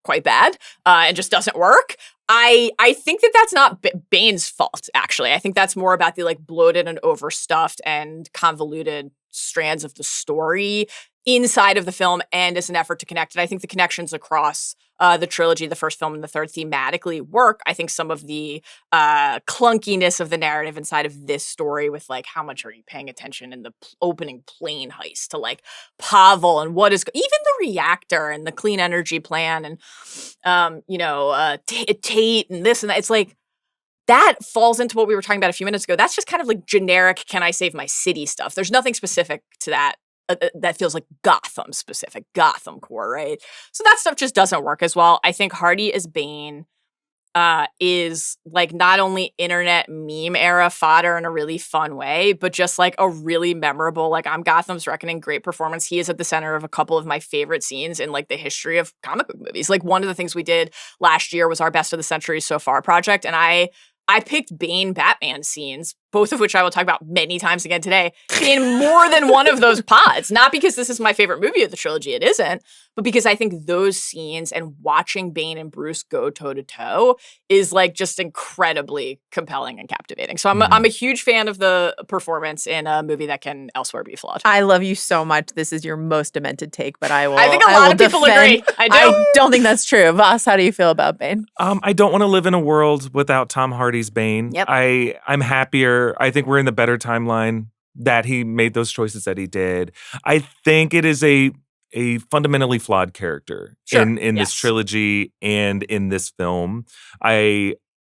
quite bad and just doesn't work, I think that that's not Bane's fault, actually. I think that's more about the bloated and overstuffed and convoluted strands of the story inside of the film and as an effort to connect. And I think the connections across the trilogy, the first film and the third, thematically work. I think some of the clunkiness of the narrative inside of this story with how much are you paying attention in the opening plane heist to Pavel and what is even the reactor and the clean energy plan and Tate and this and that. It's that falls into what we were talking about a few minutes ago. That's just kind of generic, can I save my city stuff. There's nothing specific to that. That feels like Gotham specific, Gotham core, right? So that stuff just doesn't work as well. I think Hardy as Bane is not only internet meme era fodder in a really fun way, but just a really memorable, I'm Gotham's Reckoning, great performance. He is at the center of a couple of my favorite scenes in the history of comic book movies. One of the things we did last year was our Best of the Century So Far project, and I picked Bane Batman scenes, both of which I will talk about many times again today, in more than one of those pods. Not because this is my favorite movie of the trilogy, it isn't, but because I think those scenes and watching Bane and Bruce go toe-to-toe is just incredibly compelling and captivating. So I'm a huge fan of the performance in a movie that can elsewhere be flawed. I love you so much. This is your most demented take, but I think a lot of people agree. I don't think that's true. Voss, how do you feel about Bane? I don't want to live in a world without Tom Hardy's Bane. Yep. I'm happier. I think we're in the better timeline that he made those choices that he did. I think it is a a fundamentally flawed character in this trilogy and in this film.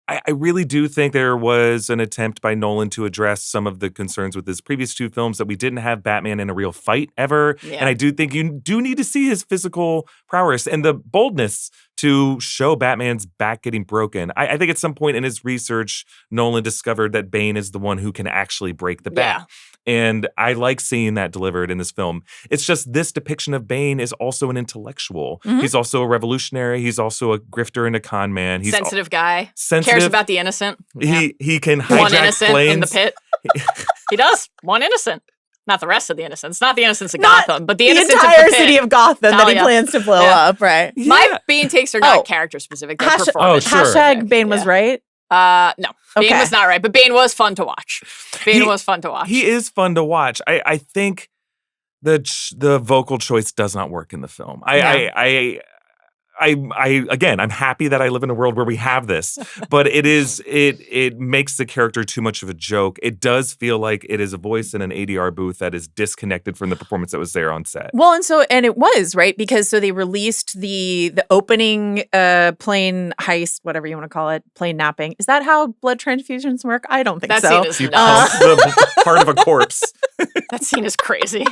I really do think there was an attempt by Nolan to address some of the concerns with his previous two films that we didn't have Batman in a real fight ever. Yeah. And I do think you do need to see his physical prowess and the boldness to show Batman's back getting broken. I think at some point in his research, Nolan discovered that Bane is the one who can actually break the bat. Yeah. And I like seeing that delivered in this film. It's just this depiction of Bane is also an intellectual. Mm-hmm. He's also a revolutionary. He's also a grifter and a con man. He's sensitive guy. Cares about the innocent. He can hijack one innocent planes. In the pit. He does. One innocent. Not the rest of the innocents. Not the innocents of Gotham, but the innocents entire of the city of Gotham that he plans to blow up, right? Yeah. My Bane takes are not character specific. They're performance. Sure. Hashtag Bane was right. No. Bane was not right, but Bane was fun to watch. Bane was fun to watch. He is fun to watch. I think the vocal choice does not work in the film. Again, I'm happy that I live in a world where we have this, but it makes the character too much of a joke. It does feel like it is a voice in an ADR booth that is disconnected from the performance that was there on set. Well, and it was, right? Because they released the opening plane heist, whatever you want to call it, plane napping. Is that how blood transfusions work? I don't think that so. Scene is the part of a corpse. That scene is crazy.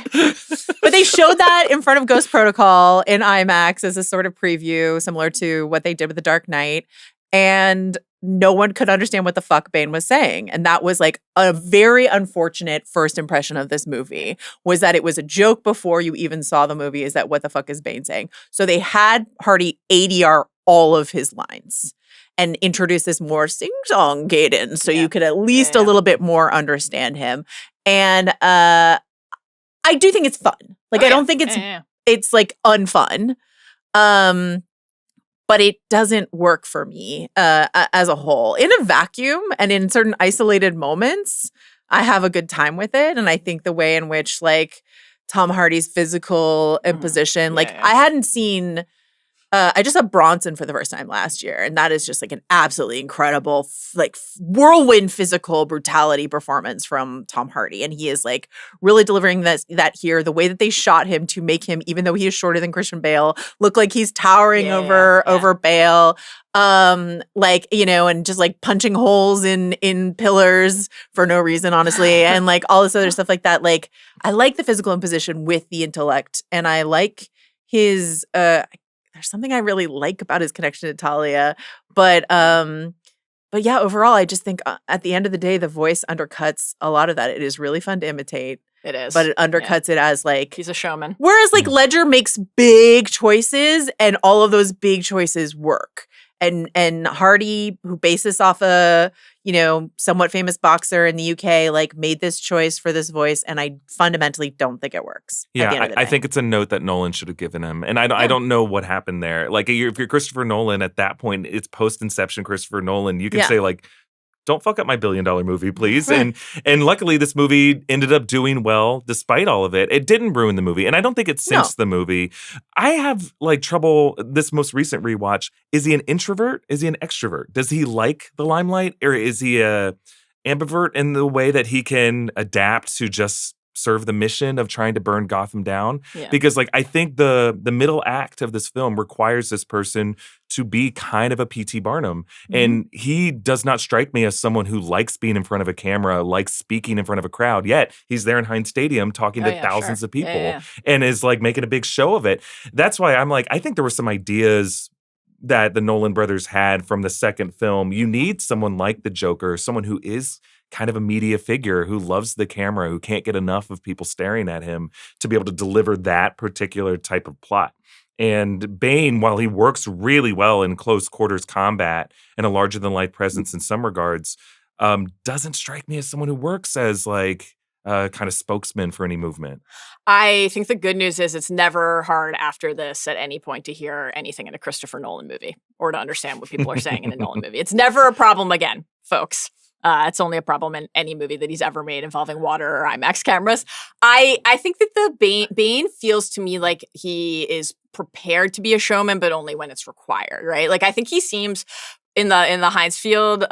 But they showed that in front of Ghost Protocol in IMAX as a sort of preview, similar to what they did with The Dark Knight. And no one could understand what the fuck Bane was saying. And that was like a very unfortunate first impression of this movie, was that it was a joke before you even saw the movie, is that what the fuck is Bane saying? So they had Hardy ADR all of his lines and introduce this more sing-song cadence so you could at least a little bit more understand him. And I do think it's fun. Like, I don't think it's like unfun. But it doesn't work for me as a whole. In a vacuum and in certain isolated moments, I have a good time with it. And I think the way in which, like, Tom Hardy's physical imposition, I hadn't seen... I just saw Bronson for the first time last year, and that is just like an absolutely incredible, whirlwind physical brutality performance from Tom Hardy, and he is like really delivering that here. The way that they shot him to make him, even though he is shorter than Christian Bale, look like he's towering over Bale, and just like punching holes in pillars for no reason, honestly, and like all this other stuff like that. Like, I like the physical imposition with the intellect, and I like his. There's something I really like about his connection to Talia, but yeah, overall, I just think at the end of the day, the voice undercuts a lot of that. It is really fun to imitate. It is, but it undercuts it as like he's a showman. Whereas like Ledger makes big choices, and all of those big choices work. And Hardy, who based this off a somewhat famous boxer in the UK, like made this choice for this voice, and I fundamentally don't think it works. Yeah, I think it's a note that Nolan should have given him, and I don't know what happened there. Like, if you're Christopher Nolan at that point, it's post-Inception Christopher Nolan. You can say like, don't fuck up my $1 billion movie, please. And luckily, this movie ended up doing well despite all of it. It didn't ruin the movie, and I don't think it sinks the movie. I have like trouble this most recent rewatch. Is he an introvert? Is he an extrovert? Does he like the limelight, or is he a ambivert in the way that he can adapt to just serve the mission of trying to burn Gotham down? Because like, I think the middle act of this film requires this person to be kind of a P.T. Barnum. And he does not strike me as someone who likes being in front of a camera, likes speaking in front of a crowd, yet he's there in Heinz Stadium talking to thousands of people and is like making a big show of it. That's why I'm like, I think there were some ideas that the Nolan brothers had from the second film. You need someone like the Joker, someone who is kind of a media figure, who loves the camera, who can't get enough of people staring at him, to be able to deliver that particular type of plot. And Bane, while he works really well in close quarters combat and a larger-than-life presence in some regards, doesn't strike me as someone who works as like kind of spokesman for any movement. I think the good news is it's never hard after this at any point to hear anything in a Christopher Nolan movie or to understand what people are saying in a Nolan movie. It's never a problem again, folks. It's only a problem in any movie that he's ever made involving water or IMAX cameras. I think that the Bane feels to me like he is prepared to be a showman, but only when it's required, right? Like, I think he seems in the Heinz Field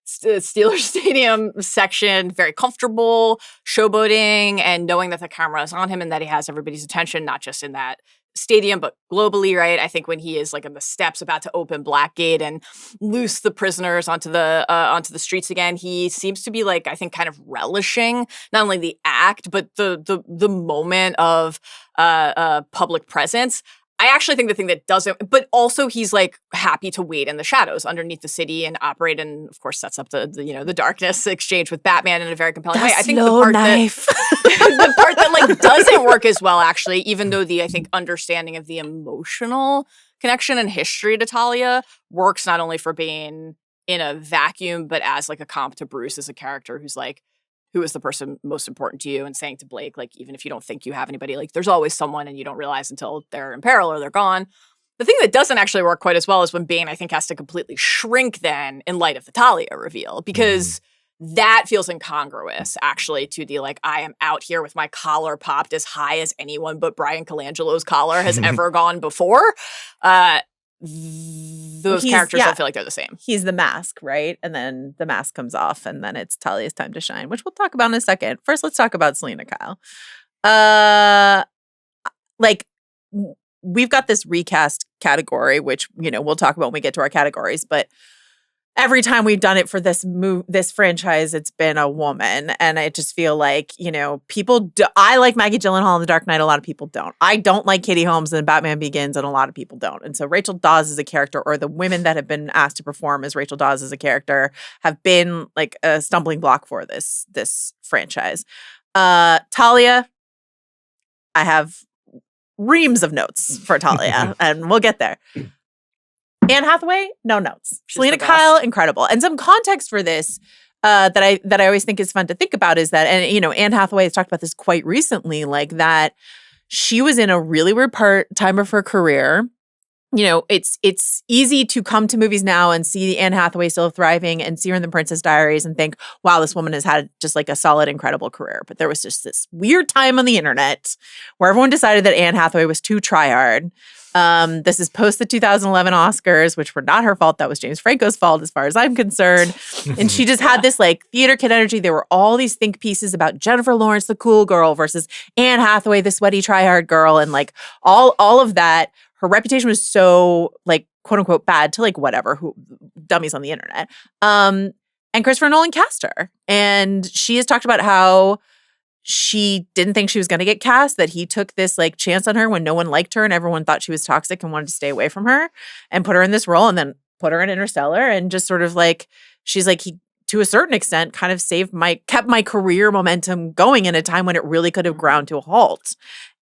Steelers Stadium section, very comfortable, showboating, and knowing that the camera is on him and that he has everybody's attention, not just in that stadium, but globally, right? I think when he is like on the steps about to open Blackgate and loose the prisoners onto the streets again, he seems to be like, I think, kind of relishing not only the act, but the moment of public presence. I actually think the thing that doesn't, but also he's like happy to wait in the shadows underneath the city and operate, and of course sets up the darkness exchange with Batman in a very compelling way. I think the part the part that like doesn't work as well, actually, even though I think understanding of the emotional connection and history to Talia works not only for Bane in a vacuum, but as like a comp to Bruce as a character who's like, who is the person most important to you, and saying to Blake, like, even if you don't think you have anybody, like, there's always someone and you don't realize until they're in peril or they're gone. The thing that doesn't actually work quite as well is when Bane, I think, has to completely shrink then in light of the Talia reveal, because that feels incongruous, actually, to the, like, I am out here with my collar popped as high as anyone but Brian Colangelo's collar has ever gone before. Those characters don't feel like they're the same. He's the mask, right? And then the mask comes off, and then it's Talia's time to shine, which we'll talk about in a second. First, let's talk about Selina Kyle. Like, we've got this recast category, which, we'll talk about when we get to our categories, but every time we've done it for this franchise, it's been a woman. And I just feel like, people I like Maggie Gyllenhaal in The Dark Knight. A lot of people don't. I don't like Katie Holmes in Batman Begins, and a lot of people don't. And so Rachel Dawes as a character, or the women that have been asked to perform as Rachel Dawes as a character, have been like a stumbling block for this franchise. Talia, I have reams of notes for Talia, and we'll get there. Anne Hathaway, no notes. Selina Kyle, incredible. And some context for this that I always think is fun to think about is that, and Anne Hathaway has talked about this quite recently, like that she was in a really weird time of her career. It's easy to come to movies now and see Anne Hathaway still thriving and see her in The Princess Diaries and think, wow, this woman has had just like a solid, incredible career. But there was just this weird time on the internet where everyone decided that Anne Hathaway was too try-hard. This is post the 2011 Oscars, which were not her fault. That was James Franco's fault, as far as I'm concerned. And she just had this like theater kid energy. There were all these think pieces about Jennifer Lawrence, the cool girl, versus Anne Hathaway, the sweaty try-hard girl, and like all of that. Her reputation was so like quote unquote bad to like whatever who dummies on the internet. And Christopher Nolan cast her, and she has talked about how she didn't think she was going to get cast, that he took this like chance on her when no one liked her and everyone thought she was toxic and wanted to stay away from her, and put her in this role, and then put her in Interstellar, and just sort of like, she's like, he, to a certain extent, kind of kept my career momentum going in a time when it really could have ground to a halt.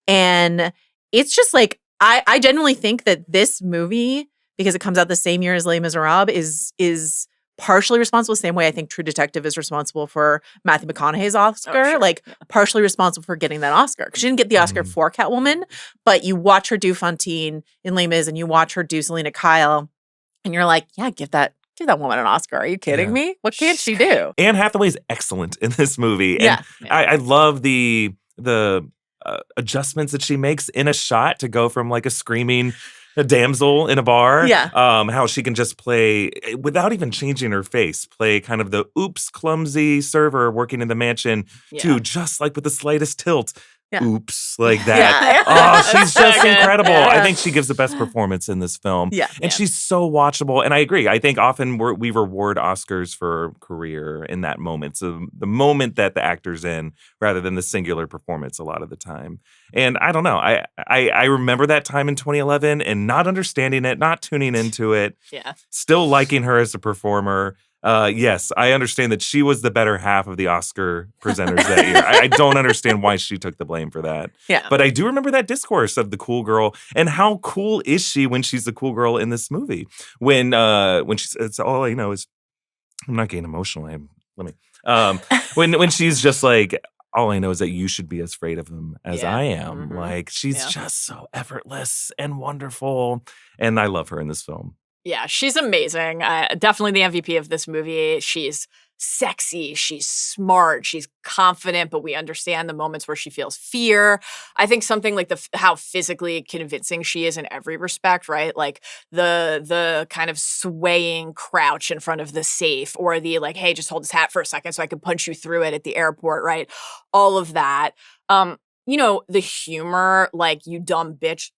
And it's just like, I genuinely think that this movie, because it comes out the same year as Les Miserables, is partially responsible the same way I think True Detective is responsible for Matthew McConaughey's Oscar, partially responsible for getting that Oscar. Because she didn't get the Oscar for Catwoman, but you watch her do Fantine in Les Mis and you watch her do Selina Kyle, and you're like, yeah, give that woman an Oscar. Are you kidding me? What can't she do? Anne Hathaway's excellent in this movie. And I love the adjustments that she makes in a shot to go from like a screaming damsel in a bar. How she can just play, without even changing her face, play kind of the oops, clumsy server working in the mansion to just like with the slightest tilt. Oops, like that. Oh, she's just incredible. I think she gives the best performance in this film. And she's so watchable. And I agree. I think often we reward Oscars for career in that moment. So the moment that the actor's in, rather than the singular performance a lot of the time. And I don't know. I remember that time in 2011 and not understanding it, not tuning into it. Still liking her as a performer. Yes, I understand that she was the better half of the Oscar presenters that year. I don't understand why she took the blame for that. But I do remember that discourse of the cool girl, and how cool is she when she's the cool girl in this movie? When she's, it's all I know is, I'm not getting emotional. When she's just like, all I know is that you should be as afraid of him as I am. Like, she's just so effortless and wonderful, and I love her in this film. Yeah, she's amazing. Definitely the MVP of this movie. She's sexy, she's smart, she's confident, but we understand the moments where she feels fear. I think something like how physically convincing she is in every respect, right? Like the kind of swaying crouch in front of the safe, or the like, hey, just hold this hat for a second so I can punch you through it at the airport, right? All of that. The humor, like, you dumb bitch.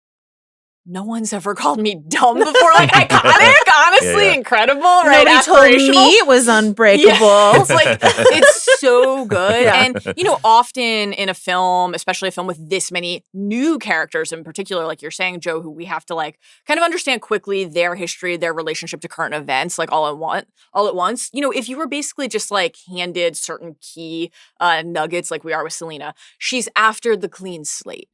No one's ever called me dumb before. Like, iconic, honestly, incredible, right? Nobody told me it was unbreakable. Yeah, it's like, it's so good. Yeah. And, often in a film, especially a film with this many new characters in particular, like you're saying, Joe, who we have to like kind of understand quickly their history, their relationship to current events, like all at once. If you were basically just like handed certain key nuggets like we are with Selena, she's after the clean slate.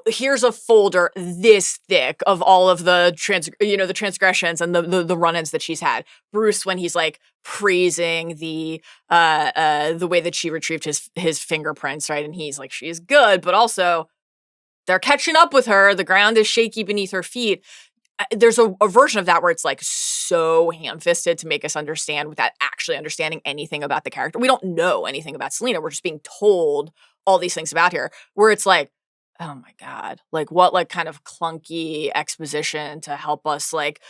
Here's a folder this thick of all of the the transgressions and the run-ins that she's had. Bruce, when he's like praising the way that she retrieved his fingerprints, right? And he's like, she's good, but also they're catching up with her. The ground is shaky beneath her feet. There's a version of that where it's like so ham-fisted to make us understand without actually understanding anything about the character. We don't know anything about Selena. We're just being told all these things about her, where it's like, oh my God, like what like kind of clunky exposition to help us like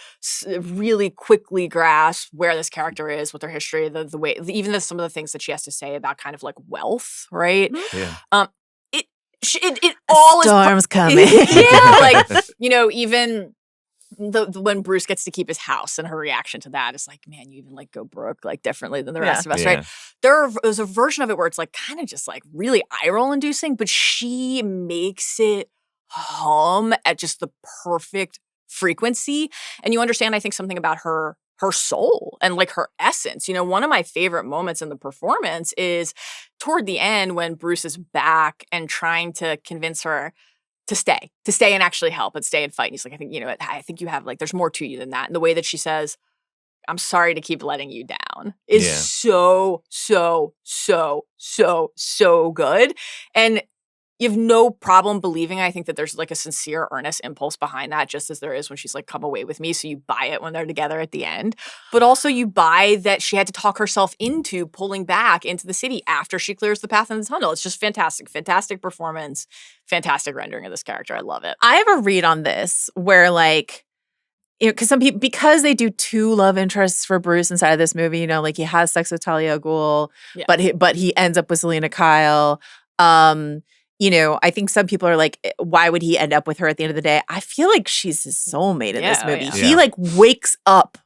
really quickly grasp where this character is with her history, the way, even some of the things that she has to say about kind of like wealth, right? Yeah. It all storm's coming. Yeah, like, even when Bruce gets to keep his house and her reaction to that is like, man, you even like go broke like differently than the rest of us, right? There's a version of it where it's like kind of just like really eye roll inducing, but she makes it hum at just the perfect frequency. And you understand, I think, something about her soul and like her essence. One of my favorite moments in the performance is toward the end when Bruce is back and trying to convince her to stay and actually help and stay and fight. And he's like, I think you have like, there's more to you than that. And the way that she says, I'm sorry to keep letting you down is so, so, so, so, so good. And you have no problem believing, I think, that there's like a sincere, earnest impulse behind that, just as there is when she's like, come away with me. So you buy it when they're together at the end. But also you buy that she had to talk herself into pulling back into the city after she clears the path in the tunnel. It's just fantastic. Fantastic performance. Fantastic rendering of this character. I love it. I have a read on this where like, because some people, because they do two love interests for Bruce inside of this movie, like he has sex with Talia al Ghul, but he ends up with Selena Kyle. I think some people are like, why would he end up with her at the end of the day? I feel like she's his soulmate in this movie. He like wakes up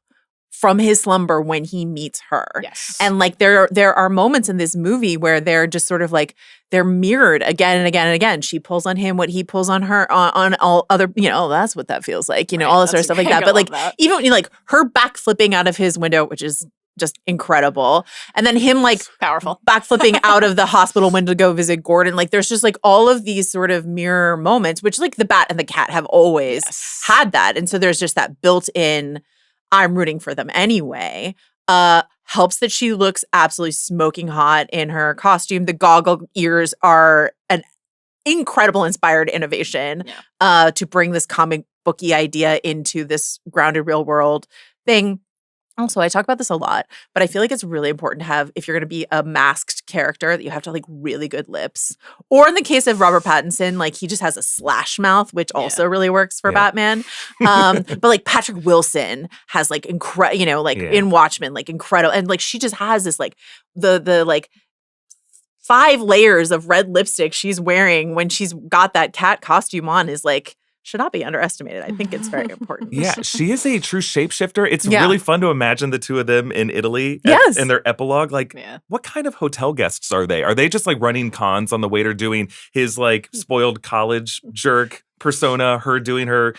from his slumber when he meets her. Yes. And like there are moments in this movie where they're just sort of like, they're mirrored again and again and again. She pulls on him, what he pulls on her, on all other, that's what that feels like, all this sort of stuff like that. But like, even when like her backflipping out of his window, which is just incredible. And then him like powerful backflipping out of the hospital window to go visit Gordon. Like there's just like all of these sort of mirror moments, which like the bat and the cat have always had that. And so there's just that built in, I'm rooting for them anyway. Helps that she looks absolutely smoking hot in her costume. The goggle ears are an incredible inspired innovation to bring this comic booky idea into this grounded real world thing. Also, I talk about this a lot, but I feel like it's really important to have, if you're going to be a masked character, that you have to have like really good lips. Or in the case of Robert Pattinson, like he just has a slash mouth, which also really works for Batman. But like Patrick Wilson has like in Watchmen, like incredible. And like she just has this like the like 5 layers of red lipstick she's wearing when she's got that cat costume on is like, should not be underestimated. I think it's very important. Yeah, she is a true shapeshifter. It's really fun to imagine the two of them in Italy in their epilogue. Like, what kind of hotel guests are they? Are they just like running cons on the waiter doing his like spoiled college jerk persona, her doing her,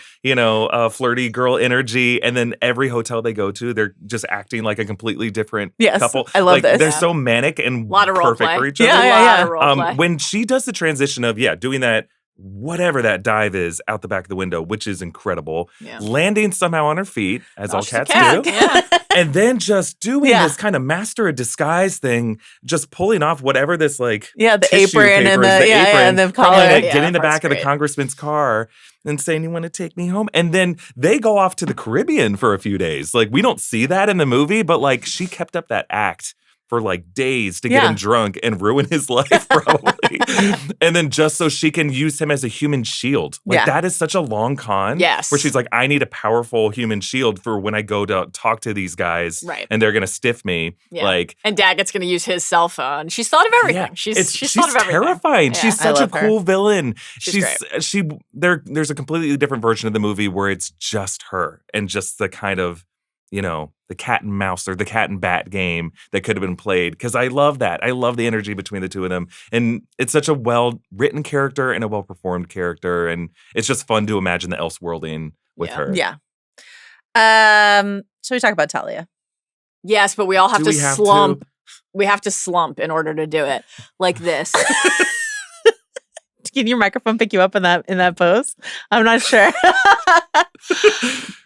flirty girl energy, and then every hotel they go to, they're just acting like a completely different couple. I love this. They're so manic and lot of perfect role for each play. other. When she does the transition of, doing that, whatever that dive is out the back of the window, which is incredible, landing somehow on her feet, as all cats do, and then just doing this kind of master of disguise thing, just pulling off whatever this like the apron and the apron, and the collar, getting the back of the congressman's car and saying, you want to take me home? And then they go off to the Caribbean for a few days. Like, we don't see that in the movie, but like she kept up that act for like days to get him drunk and ruin his life probably. And then just so she can use him as a human shield. Like that is such a long con. Yes. Where she's like, I need a powerful human shield for when I go to talk to these guys and they're going to stiff me. Yeah. Like, and Daggett's going to use his cell phone. She's thought of everything. Yeah. She's She's thought of everything. terrifying. Yeah. She's such a cool villain. There's a completely different version of the movie where it's just her and just the kind of, you know, the cat and mouse or the cat and bat game that could have been played. Because I love that. I love the energy between the two of them. And it's such a well-written character and a well-performed character. And it's just fun to imagine the Elseworlding with her. Yeah. So we talk about Talia. Yes, but we all have to slump. We have to slump in order to do it. Like this. Can your microphone pick you up in that pose? I'm not sure.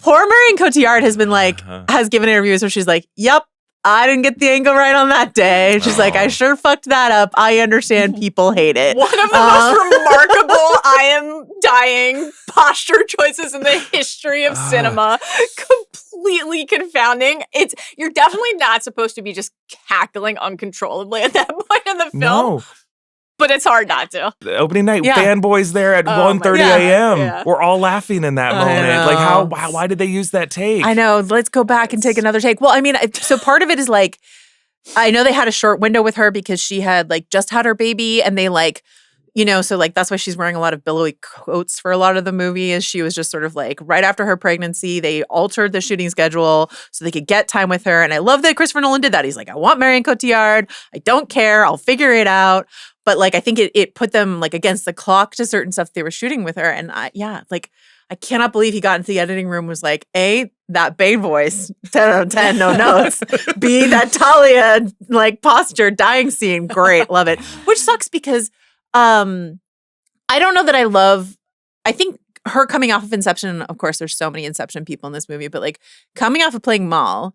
Poor Marion Cotillard has been like, has given interviews where she's like, yep, I didn't get the angle right on that day. And she's like, I sure fucked that up. I understand people hate it. One of the most remarkable I am dying posture choices in the history of cinema. Completely confounding. You're definitely not supposed to be just cackling uncontrollably at that point in the film. No. But it's hard not to. The opening night, fanboys there at 1:30 a.m. Yeah. We're all laughing in that moment. Like, why did they use that take? I know. Let's go back and take another take. Well, I mean, so part of it is like, I know they had a short window with her because she had like just had her baby and they like, you know, so like that's why she's wearing a lot of billowy coats for a lot of the movie is she was just sort of like right after her pregnancy, they altered the shooting schedule so they could get time with her. And I love that Christopher Nolan did that. He's like, I want Marion Cotillard. I don't care. I'll figure it out. But like, I think it put them like against the clock to certain stuff they were shooting with her. And I cannot believe he got into the editing room was like, A, that Bane voice, 10 out of 10, no notes. B, that Talia like posture dying scene. Great. Love it. Which sucks because I don't know that I think her coming off of Inception, of course, there's so many Inception people in this movie, but like coming off of playing Mal,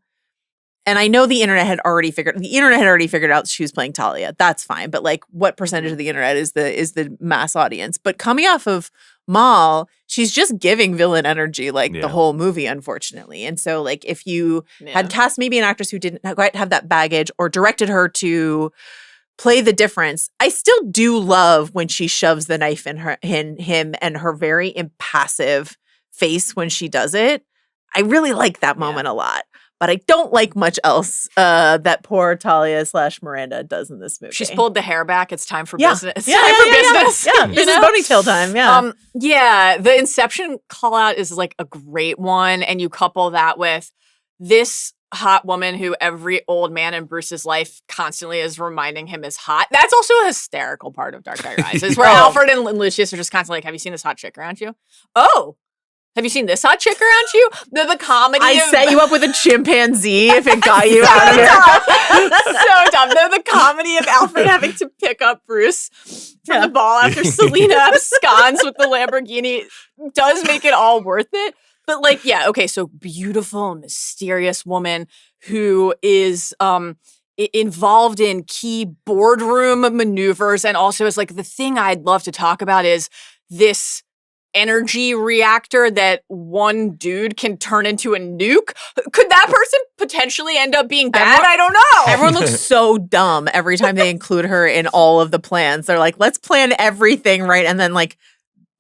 and I know the internet had already figured out she was playing Talia. That's fine. But like what percentage of the internet is the mass audience? But coming off of Mal, she's just giving villain energy like the whole movie, unfortunately. And so like if you had cast maybe an actress who didn't quite have that baggage or directed her to play the difference, I still do love when she shoves the knife in him and her very impassive face when she does it. I really like that moment a lot. But I don't like much else that poor Talia / Miranda does in this movie. She's pulled the hair back. It's time for business. It's time for business. Yeah, this is ponytail time. Yeah. The Inception call out is like a great one. And you couple that with this hot woman who every old man in Bruce's life constantly is reminding him is hot. That's also a hysterical part of Dark Knight Rises, where Alfred and Lucius are just constantly like, have you seen this hot chick around you? Oh, have you seen this hot chick around you? The comedy I set you up with a chimpanzee if it got you out of here. So dumb. The comedy of Alfred having to pick up Bruce from the ball after Selena absconds with the Lamborghini does make it all worth it. But like, so beautiful, mysterious woman who is involved in key boardroom maneuvers and also is like the thing I'd love to talk about is this energy reactor that one dude can turn into a nuke. Could that person potentially end up being bad? I don't know. Everyone looks so dumb every time they include her in all of the plans. They're like, let's plan everything right. And then like,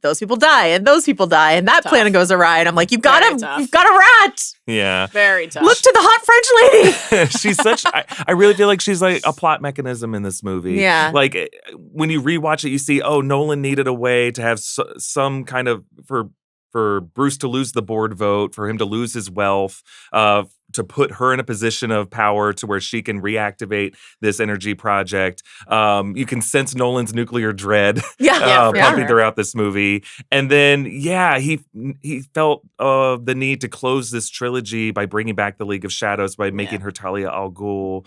those people die and those people die and that plan goes awry. And I'm like, you've got a rat. Yeah. Very tough. Look to the hot French lady. She's such, I really feel like she's like a plot mechanism in this movie. Yeah. Like when you rewatch it, you see, Nolan needed a way to have some kind of, for Bruce to lose the board vote, for him to lose his wealth, to put her in a position of power to where she can reactivate this energy project. You can sense Nolan's nuclear dread pumping throughout this movie. And then, he felt the need to close this trilogy by bringing back the League of Shadows, by making her Talia al Ghul.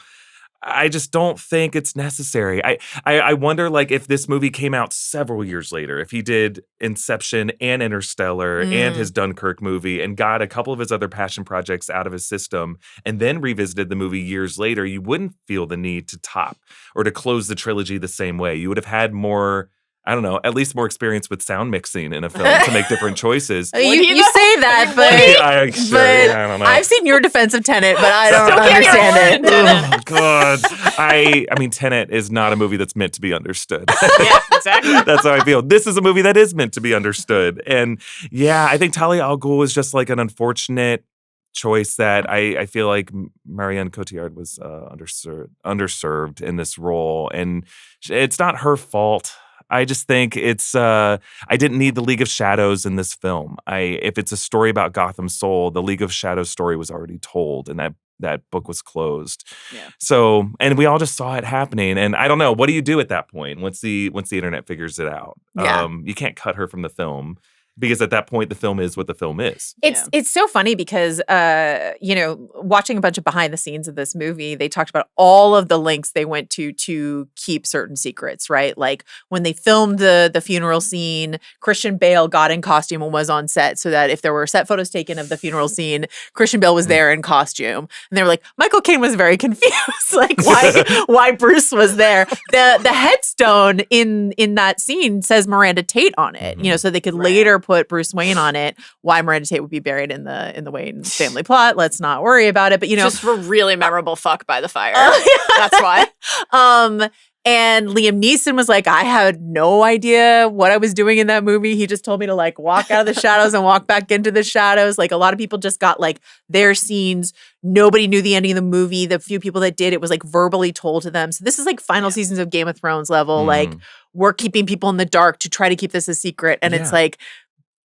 I just don't think it's necessary. I wonder, like, if this movie came out several years later, if he did Inception and Interstellar and his Dunkirk movie and got a couple of his other passion projects out of his system and then revisited the movie years later, you wouldn't feel the need to top or to close the trilogy the same way. You would have had more, I don't know, at least more experience with sound mixing in a film to make different choices. You say that, but, I don't know. I've seen your defense of Tenet, but I don't Still can't hear understand it. Oh God! I mean, Tenet is not a movie that's meant to be understood. Yeah, exactly. That's how I feel. This is a movie that is meant to be understood, and yeah, I think Talia al Ghul is just like an unfortunate choice that I feel like Marianne Cotillard was underserved in this role, and it's not her fault. I just think it's I didn't need the League of Shadows in this film. If it's a story about Gotham Soul, the League of Shadows story was already told, and that book was closed. Yeah. So, and we all just saw it happening. And I don't know, what do you do at that point once the internet figures it out? Yeah. You can't cut her from the film. Because at that point, the film is what the film is. It's so funny because, watching a bunch of behind the scenes of this movie, they talked about all of the lengths they went to keep certain secrets, right? Like when they filmed the funeral scene, Christian Bale got in costume and was on set so that if there were set photos taken of the funeral scene, Christian Bale was there in costume. And they were like, Michael Caine was very confused, like why Bruce was there. The headstone in that scene says Miranda Tate on it, so they could later put Bruce Wayne on it. Why Miranda Tate would be buried in the Wayne family plot, let's not worry about it. But just for really memorable fuck by the fire. That's why. And Liam Neeson was like, I had no idea what I was doing in that movie. He just told me to like walk out of the shadows and walk back into the shadows. Like a lot of people just got like their scenes. Nobody knew the ending of the movie. The few people that did, it was like verbally told to them. So this is like final seasons of Game of Thrones level. Like we're keeping people in the dark to try to keep this a secret. And it's like,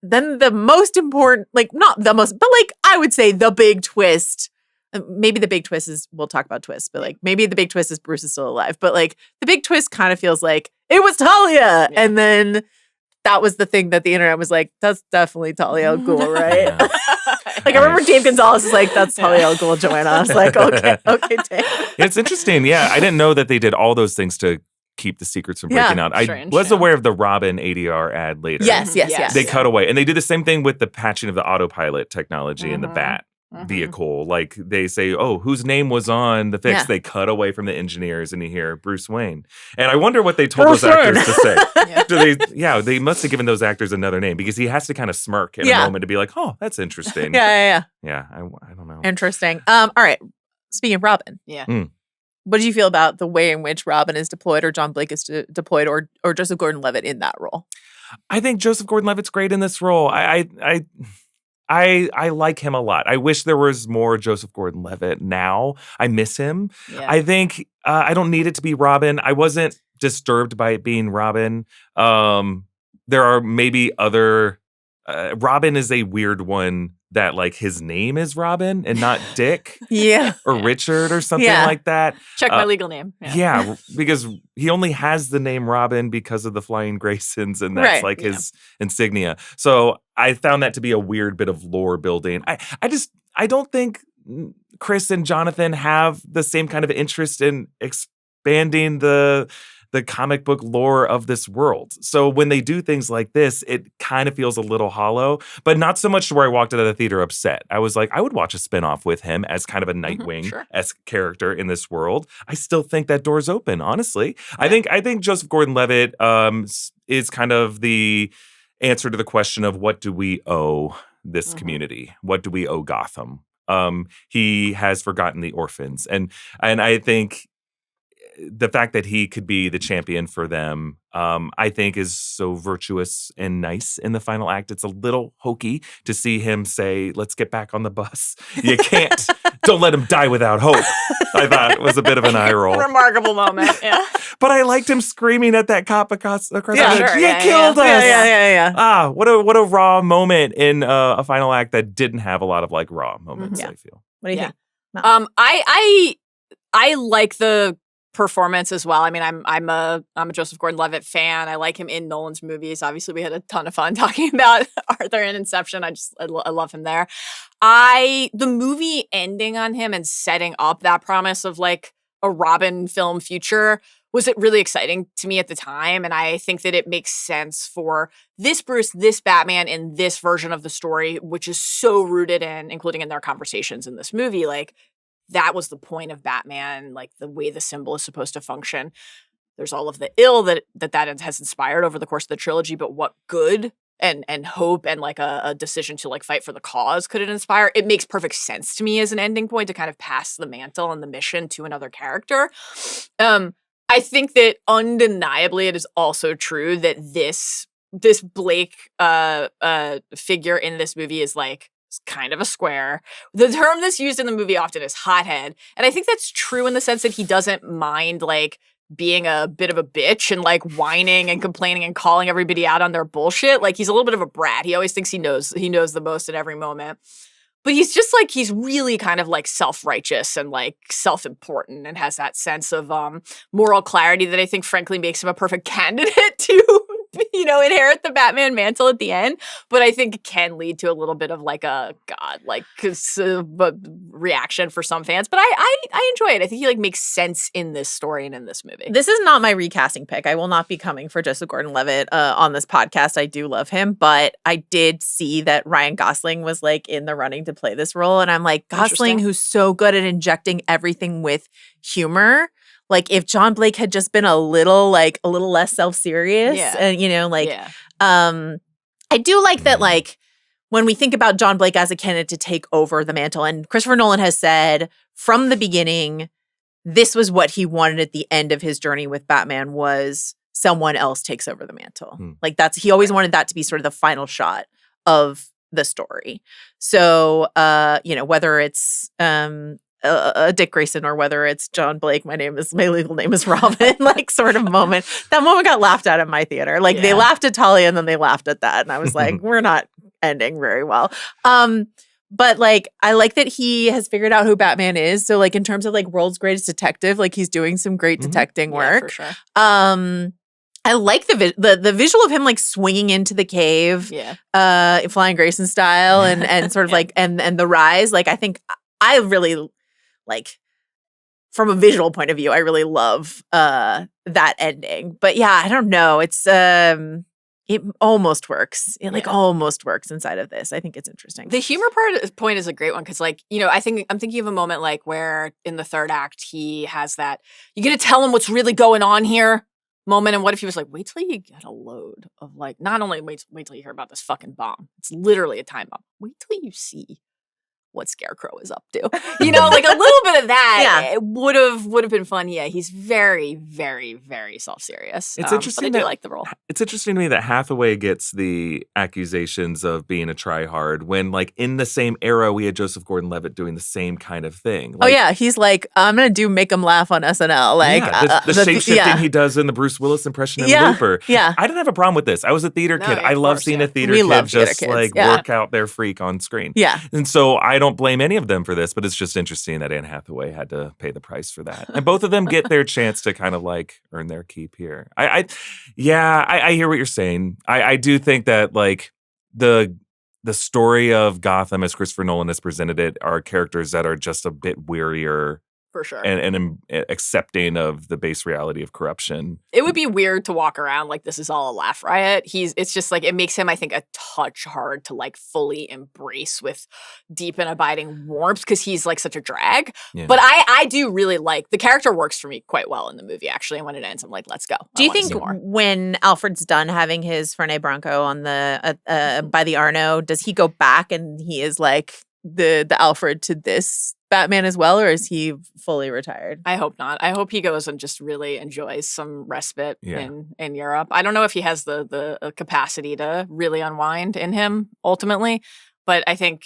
then the most important, like not the most, but like I would say the big twist, maybe the big twist is, we'll talk about twists, but like maybe the big twist is Bruce is still alive. But like the big twist kind of feels like it was Talia. Yeah. And then that was the thing that the internet was like, that's definitely Talia al Ghul, right? Like I remember Dave Gonzalez was like, that's Talia al Ghul, Joanna. I was like, okay, Dave. It's interesting. Yeah, I didn't know that they did all those things to keep the secrets from breaking out. I was aware of the Robin ADR ad later. Yes. They cut away. And they do the same thing with the patching of the autopilot technology in the Bat vehicle. Like they say, oh, whose name was on the fix? They cut away from the engineers and you hear Bruce Wayne. And I wonder what they told those actors to say. They must have given those actors another name because he has to kind of smirk in a moment to be like, oh, that's interesting. Yeah, I don't know. Interesting. All right. Speaking of Robin. Yeah. What did you feel about the way in which Robin is deployed or John Blake is deployed or Joseph Gordon-Levitt in that role? I think Joseph Gordon-Levitt's great in this role. I like him a lot. I wish there was more Joseph Gordon-Levitt now. I miss him. Yeah. I think I don't need it to be Robin. I wasn't disturbed by it being Robin. There are maybe other... Robin is a weird one that like his name is Robin and not Dick or Richard or something like that. Check my legal name. Yeah, because he only has the name Robin because of the Flying Graysons and that's his insignia. So I found that to be a weird bit of lore building. I don't think Chris and Jonathan have the same kind of interest in expanding the comic book lore of this world. So when they do things like this, it kind of feels a little hollow, but not so much to where I walked out of the theater upset. I was like, I would watch a spinoff with him as kind of a Nightwing-esque character in this world. I still think that door's open, honestly. Yeah. I think Joseph Gordon-Levitt is kind of the answer to the question of what do we owe this community? What do we owe Gotham? He has forgotten the orphans. And I think the fact that he could be the champion for them, I think is so virtuous and nice in the final act. It's a little hokey to see him say, let's get back on the bus. You can't. Don't let him die without hope. I thought it was a bit of an eye roll. Remarkable moment, yeah. But I liked him screaming at that cop across the sure, you killed us. Yeah. What a raw moment in a final act that didn't have a lot of like raw moments, I feel. What do you think? I like the performance as well. I mean, I'm a Joseph Gordon-Levitt fan. I like him in Nolan's movies. Obviously, we had a ton of fun talking about Arthur in Inception. I love him there. The movie ending on him and setting up that promise of like a Robin film future was it really exciting to me at the time. And I think that it makes sense for this Bruce, this Batman in this version of the story, which is so rooted in, including in their conversations in this movie, like that was the point of Batman, like the way the symbol is supposed to function. there's all of the ill that has inspired over the course of the trilogy, but what good and hope and like a decision to like fight for the cause could it inspire? It makes perfect sense to me as an ending point to kind of pass the mantle and the mission to another character. I think that undeniably it is also true that this Blake figure in this movie is like kind of a square. The term that's used in the movie often is hothead, and I think that's true in the sense that he doesn't mind like being a bit of a bitch and like whining and complaining and calling everybody out on their bullshit. Like he's a little bit of a brat. He always thinks he knows the most at every moment. But he's just like, he's really kind of like self-righteous and like self-important and has that sense of moral clarity that I think frankly makes him a perfect candidate to, you know, inherit the Batman mantle at the end. But I think it can lead to a little bit of like a reaction for some fans. But I enjoy it. I think he like makes sense in this story and in this movie. This is not my recasting pick. I will not be coming for Joseph Gordon-Levitt on this podcast. I do love him, but I did see that Ryan Gosling was like in the running to play this role, and I'm like, Gosling, who's so good at injecting everything with humor. Like if John Blake had just been a little less self-serious, and you know, like, I do like that. Like when we think about John Blake as a candidate to take over the mantle, and Christopher Nolan has said from the beginning, this was what he wanted at the end of his journey with Batman was someone else takes over the mantle. Like he always wanted that to be sort of the final shot of the story. So, you know, whether it's a Dick Grayson or whether it's John Blake, my legal name is Robin, like sort of moment. That moment got laughed at in my theater. Like they laughed at Talia and then they laughed at that. And I was like, we're not ending very well. But like, I like that he has figured out who Batman is. So like in terms of like world's greatest detective, like he's doing some great detecting work. Yeah, for sure. I like the visual of him like swinging into the cave, Flying Grayson style, and sort of like and the rise. Like I think I really like from a visual point of view, I really love that ending. But yeah, I don't know. It's it almost works. It like almost works inside of this. I think it's interesting. The humor point is a great one because, like, you know, I'm thinking of a moment like where in the third act he has that you get to tell him what's really going on here moment. And what if he was like, wait till you get a load of like, not only wait till you hear about this fucking bomb. It's literally a time bomb. Wait till you see what Scarecrow is up to. You know, like a little bit of that would have been fun. Yeah, he's very, very, very self-serious. It's interesting but I do like the role. It's interesting to me that Hathaway gets the accusations of being a tryhard when, like, in the same era, we had Joseph Gordon-Levitt doing the same kind of thing. Like, he's like, I'm gonna do Make 'Em Laugh on SNL. Like the shape-shifting he does in the Bruce Willis impression in Looper. Yeah, I didn't have a problem with this. I was a theater kid. I love seeing a theater kid just like work out their freak on screen. Yeah, and so I don't blame any of them for this, but it's just interesting that Anne Hathaway had to pay the price for that. And both of them get their chance to kind of like earn their keep here. I hear what you're saying. I do think that like the story of Gotham as Christopher Nolan has presented it are characters that are just a bit wearier. For sure. And accepting of the base reality of corruption. It would be weird to walk around like this is all a laugh riot. It's just like, it makes him, I think, a touch hard to like fully embrace with deep and abiding warmth because he's like such a drag. Yeah. But I do really like, the character works for me quite well in the movie, actually. And when it ends, I'm like, let's go. Do you think when Alfred's done having his Fernet Branco on the, by the Arno, does he go back and he is like the Alfred to this Batman as well, or is he fully retired? I hope not. I hope he goes and just really enjoys some respite in Europe. I don't know if he has the capacity to really unwind in him ultimately, but I think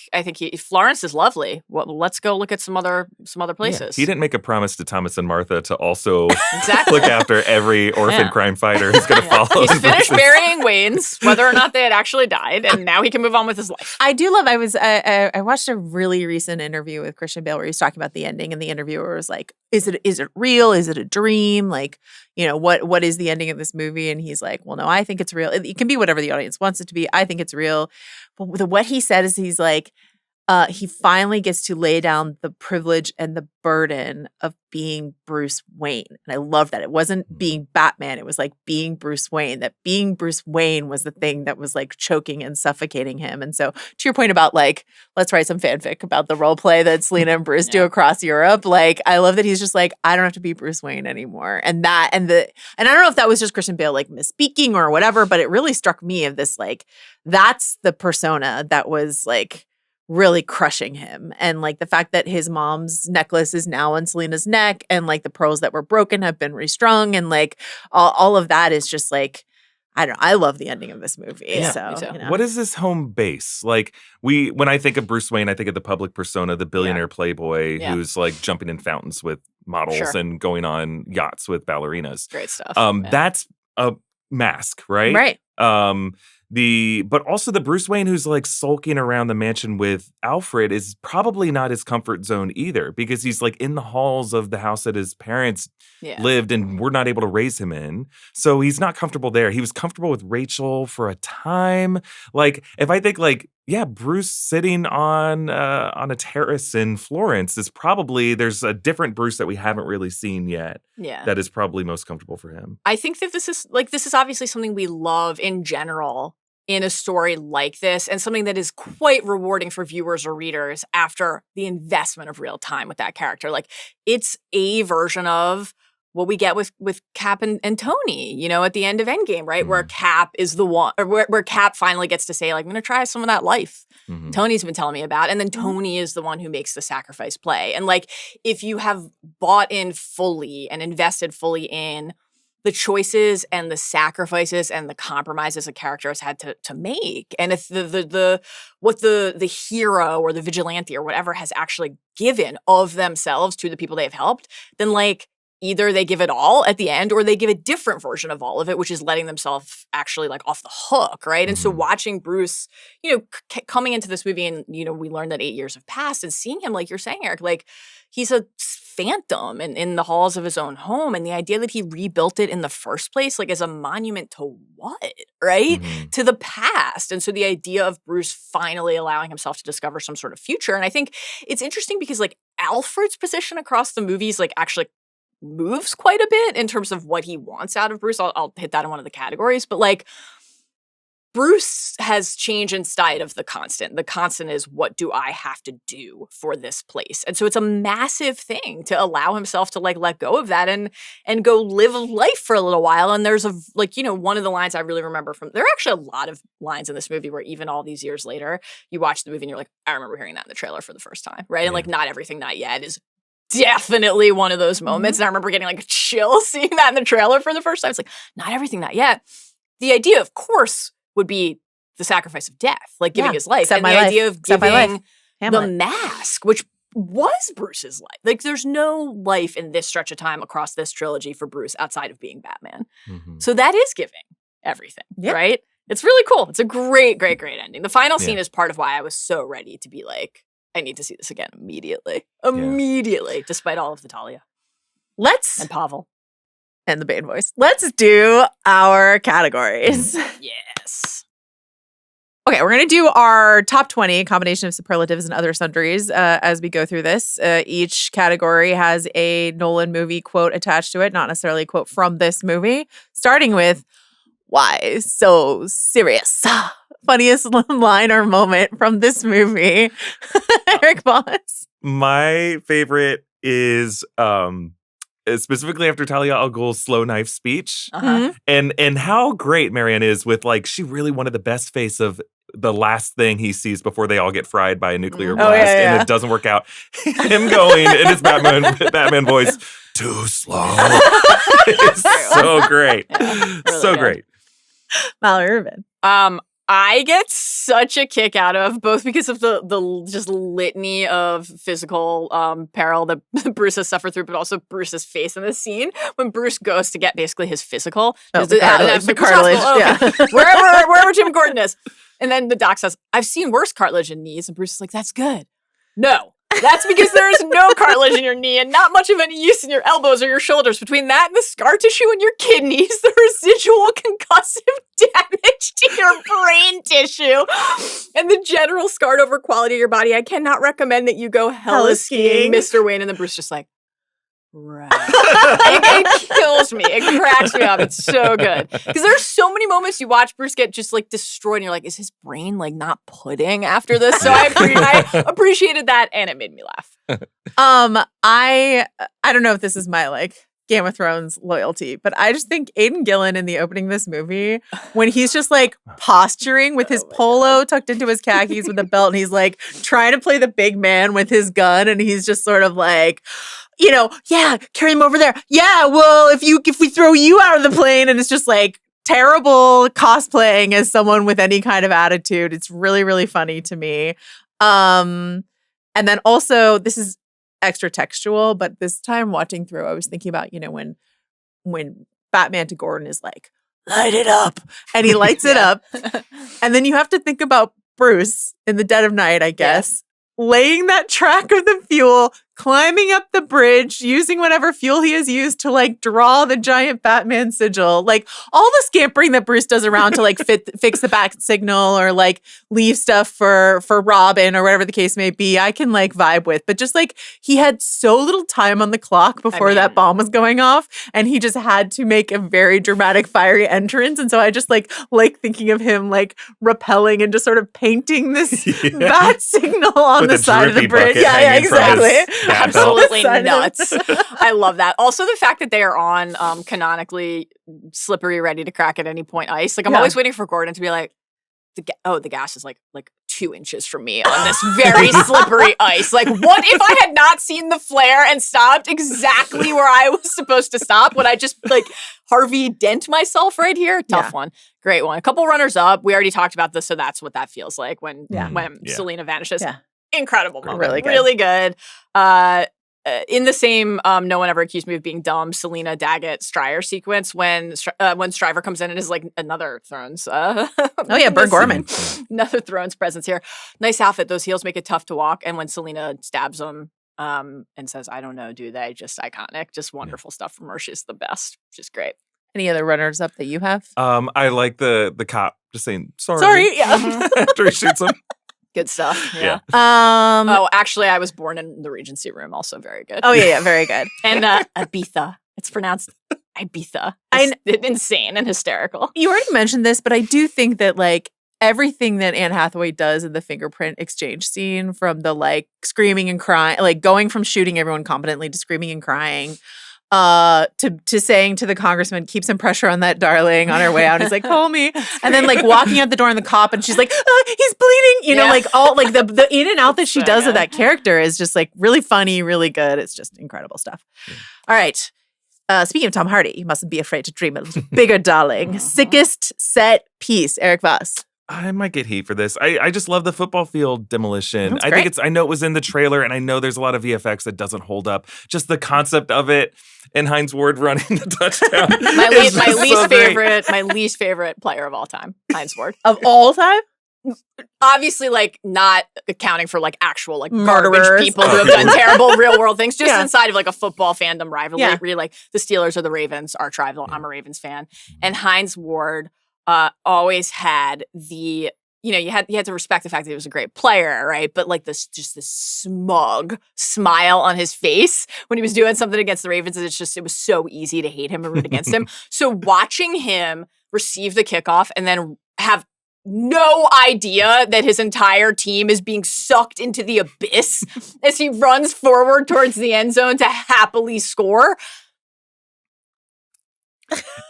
Florence is lovely. Well, let's go look at some other places. Yeah. He didn't make a promise to Thomas and Martha to also look after every orphan crime fighter who's going to follow. He's finished burying Waynes, whether or not they had actually died, and now he can move on with his life. I do love. I watched a really recent interview with Christian Bale where he was talking about the ending, and the interviewer was like, "Is it real? Is it a dream? Like, you know, what is the ending of this movie?" And he's like, "Well, no, I think it's real. It can be whatever the audience wants it to be. I think it's real." But what he said is he's like, he finally gets to lay down the privilege and the burden of being Bruce Wayne. And I love that. It wasn't being Batman. It was like being Bruce Wayne, that being Bruce Wayne was the thing that was like choking and suffocating him. And so to your point about like, let's write some fanfic about the role play that Selena and Bruce do across Europe. Like, I love that he's just like, I don't have to be Bruce Wayne anymore. And I don't know if that was just Christian Bale like misspeaking or whatever, but it really struck me of this, like, that's the persona that was like really crushing him. And like the fact that his mom's necklace is now on Selena's neck and like the pearls that were broken have been restrung and like all of that is just like, I love the ending of this movie. Yeah, so What is this home base? Like when I think of Bruce Wayne, I think of the public persona, the billionaire playboy who's like jumping in fountains with models and going on yachts with ballerinas. Great stuff. That's a mask, right? Right. But also the Bruce Wayne who's like sulking around the mansion with Alfred is probably not his comfort zone either, because he's like in the halls of the house that his parents lived and were not able to raise him in. So he's not comfortable there. He was comfortable with Rachel for a time. Like if I think like, Bruce sitting on a terrace in Florence is probably, there's a different Bruce that we haven't really seen yet. Yeah. That is probably most comfortable for him. I think that this is obviously something we love in general in a story like this, and something that is quite rewarding for viewers or readers after the investment of real time with that character. Like, it's a version of what we get with Cap and Tony, at the end of Endgame, right? Mm-hmm. Where Cap is the one, or where Cap finally gets to say, like, I'm going to try some of that life Tony's been telling me about. And then Tony is the one who makes the sacrifice play. And like, if you have bought in fully and invested fully in the choices and the sacrifices and the compromises a character has had to make, and if what the hero or the vigilante or whatever has actually given of themselves to the people they have helped, then like either they give it all at the end or they give a different version of all of it, which is letting themselves actually like off the hook, right? And so watching Bruce, coming into this movie and, we learned that 8 years have passed, and seeing him, like you're saying, Eric, like he's a phantom in the halls of his own home. And the idea that he rebuilt it in the first place, like as a monument to what, right? To the past. And so the idea of Bruce finally allowing himself to discover some sort of future. And I think it's interesting because like Alfred's position across the movies, like actually moves quite a bit in terms of what he wants out of Bruce. I'll hit that in one of the categories, but like Bruce has changed instead of the constant. The constant is, what do I have to do for this place? And so it's a massive thing to allow himself to like let go of that and go live life for a little while. And there's one of the lines I really remember there are actually a lot of lines in this movie where even all these years later, you watch the movie and you're like, I remember hearing that in the trailer for the first time, right? And like, Not Everything, Not Yet is definitely one of those moments. And I remember getting like a chill seeing that in the trailer for the first time. It's like, Not Everything, Not Yet. The idea, of course, would be the sacrifice of death, like giving his life. And the idea of giving the mask, which was Bruce's life. Like, there's no life in this stretch of time across this trilogy for Bruce outside of being Batman. So that is giving everything, right? It's really cool. It's a great, great, great ending. The final scene is part of why I was so ready to be like, I need to see this again immediately. Immediately, despite all of the Talia. And Pavel. And the Bane voice. Let's do our categories. Yes. Okay, we're going to do our top 20, combination of superlatives and other sundries as we go through this. Each category has a Nolan movie quote attached to it, not necessarily a quote from this movie. Starting with, why so serious? Funniest line or moment from this movie. Erik Voss. My favorite is specifically after Talia al Ghul's slow knife speech, and how great Marianne is with like, she really wanted the best face of the last thing he sees before they all get fried by a nuclear blast, and it doesn't work out. Him going in his Batman voice, too slow. It's so great, really so good. Mallory, Rubin. I get such a kick out of, both because of the just litany of physical peril that Bruce has suffered through, but also Bruce's face in this scene when Bruce goes to get basically his physical. The cartilage. Wherever Jim Gordon is. And then the doc says, I've seen worse cartilage in knees. And Bruce is like, that's good. No. That's because there is no cartilage in your knee and not much of any use in your elbows or your shoulders. Between that and the scar tissue in your kidneys, the residual concussive damage to your brain tissue, and the general scarred over quality of your body, I cannot recommend that you go hella skiing, Mr. Wayne. And then Bruce just like, right. It kills me. It cracks me up. It's so good. Because there's so many moments you watch Bruce get just like destroyed and you're like, is his brain like not pudding after this? So I appreciated that and it made me laugh. I don't know if this is my like Game of Thrones loyalty, but I just think Aidan Gillen in the opening of this movie, when he's just like posturing with his polo tucked into his khakis with a belt, and he's like trying to play the big man with his gun, and he's just sort of like, you know, yeah, carry him over there. Yeah, well, if we throw you out of the plane, and it's just like terrible cosplaying as someone with any kind of attitude. It's really, really funny to me. And then also, this is extra textual, but this time watching through, I was thinking about, you know, when Batman to Gordon is like, light it up, and he lights it up. And then you have to think about Bruce in the dead of night, I guess, laying that track of the fuel, climbing up the bridge, using whatever fuel he has used to like draw the giant Batman sigil. Like all the scampering that Bruce does around to like fix the bat signal or like leave stuff for Robin or whatever the case may be, I can like vibe with. But just like he had so little time on the clock before that bomb was going off, and he just had to make a very dramatic fiery entrance. And so I just like thinking of him like rappelling and just sort of painting this bat signal on with the side of the bridge. Yeah, exactly. Absolutely nuts. I love that. Also, the fact that they are on canonically slippery, ready to crack at any point ice. Like I'm always waiting for Gordon to be like, the gas is like 2 inches from me on this very slippery ice. Like, what if I had not seen the flare and stopped exactly where I was supposed to stop? Would I just like Harvey Dent myself right here? Tough one. Great one. A couple runners up. We already talked about this, so that's what that feels like when Selena vanishes. Yeah. Incredible moment. Really good. In the same No One Ever Accused Me of Being Dumb, Selena Daggett Stryer sequence when Stryver comes in and is like another Thrones. Burn Gorman. Another Thrones presence here. Nice outfit. Those heels make it tough to walk. And when Selena stabs him and says, I don't know, do they? Just iconic. Just wonderful stuff from her. She's the best. She's great. Any other runners up that you have? I like the cop just saying, sorry. Sorry, yeah. After he shoots him. Good stuff. Yeah. Actually, I was born in the Regency room. Also very good. Oh, yeah, very good. And Ibiza. It's pronounced Ibiza. It's insane and hysterical. You already mentioned this, but I do think that like everything that Anne Hathaway does in the fingerprint exchange scene, from the like screaming and crying, like going from shooting everyone competently to screaming and crying, to saying to the congressman, keep some pressure on that darling on her way out. He's like, call me. And then like walking out the door in the cop and she's like, he's bleeding. You know, like all like the in and out that she does of that character is just like really funny, really good. It's just incredible stuff. Yeah. All right. Speaking of Tom Hardy, you mustn't be afraid to dream a little bigger, darling. Sickest set piece, Erik Voss. I might get heat for this. I just love the football field demolition. I know it was in the trailer, and I know there's a lot of VFX that doesn't hold up. Just the concept of it, and Hines Ward running the touchdown. my least favorite player of all time, Hines Ward. Of all time? Obviously, like not accounting for like actual like garbage people who have done terrible real world things. Just inside of like a football fandom rivalry, where like the Steelers or the Ravens are rival. I'm a Ravens fan, and Hines Ward always had the, you know, you had to respect the fact that he was a great player, right? But like this smug smile on his face when he was doing something against the Ravens, it was so easy to hate him and root against him. So watching him receive the kickoff and then have no idea that his entire team is being sucked into the abyss as he runs forward towards the end zone to happily score.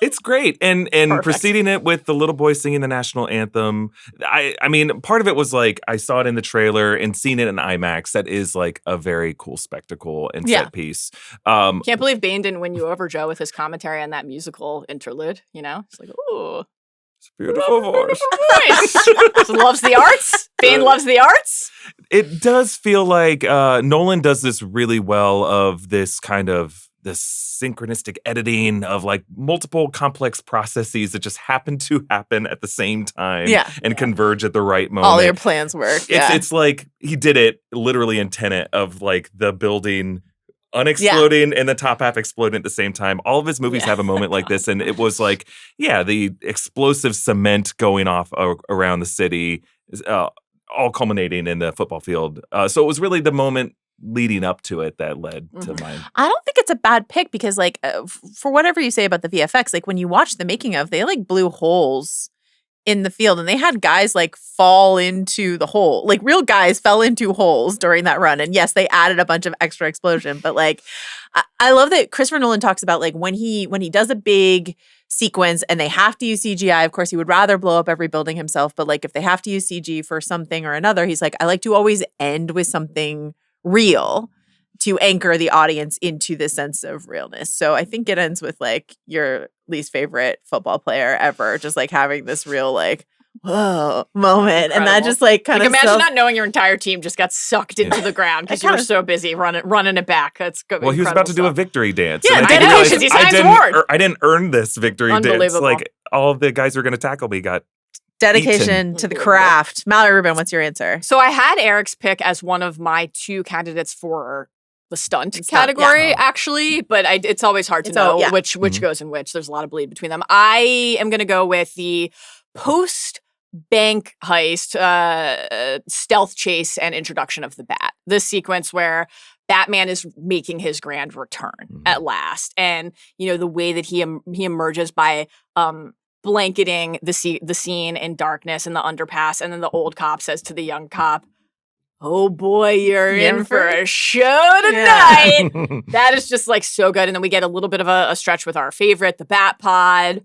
It's great. And preceding it with the little boy singing the national anthem. I mean, part of it was like, I saw it in the trailer and seeing it in IMAX. That is like a very cool spectacle and set piece. Can't believe Bane didn't win you over, Joe, with his commentary on that musical interlude. You know, it's like, ooh. It's a beautiful voice. Loves the arts. Bane loves the arts. It does feel like Nolan does this really well of this kind of synchronistic editing of like multiple complex processes that just happen to happen at the same time and converge at the right moment. All your plans work. It's like he did it literally in Tenet of like the building unexploding and the top half exploding at the same time. All of his movies have a moment like this. And it was like, the explosive cement going off around the city, all culminating in the football field. So it was really the moment leading up to it that led to mine. I don't think it's a bad pick because like for whatever you say about the VFX, like when you watch the making of, they like blew holes in the field and they had guys like fall into the hole. Like real guys fell into holes during that run. And yes, they added a bunch of extra explosion, but like I love that Christopher Nolan talks about like when he does a big sequence and they have to use CGI, of course he would rather blow up every building himself, but like if they have to use CG for something or another, he's like, I like to always end with something real to anchor the audience into this sense of realness. So I think it ends with like your least favorite football player ever, just like having this real like, whoa moment. Incredible. And that just like kind of imagine not knowing your entire team just got sucked into the ground because you were so busy running it back. That's good. Well, he was about to do a victory dance. Yeah, dedication. He signed award. I didn't earn this victory dance. Like all of the guys who were going to tackle me got dedication to the craft. Mallory, Rubin, what's your answer? So I had Erik's pick as one of my two candidates for the stunt category, actually, but it's always hard to know which goes in which. There's a lot of bleed between them. I am going to go with the post-bank heist, stealth chase, and introduction of the Bat. This sequence where Batman is making his grand return at last, and the way that he emerges by blanketing the scene in darkness in the underpass, and then the old cop says to the young cop, "Oh boy, you're in for a show tonight." Yeah. That is just like so good. And then we get a little bit of a stretch with our favorite, the Bat Pod.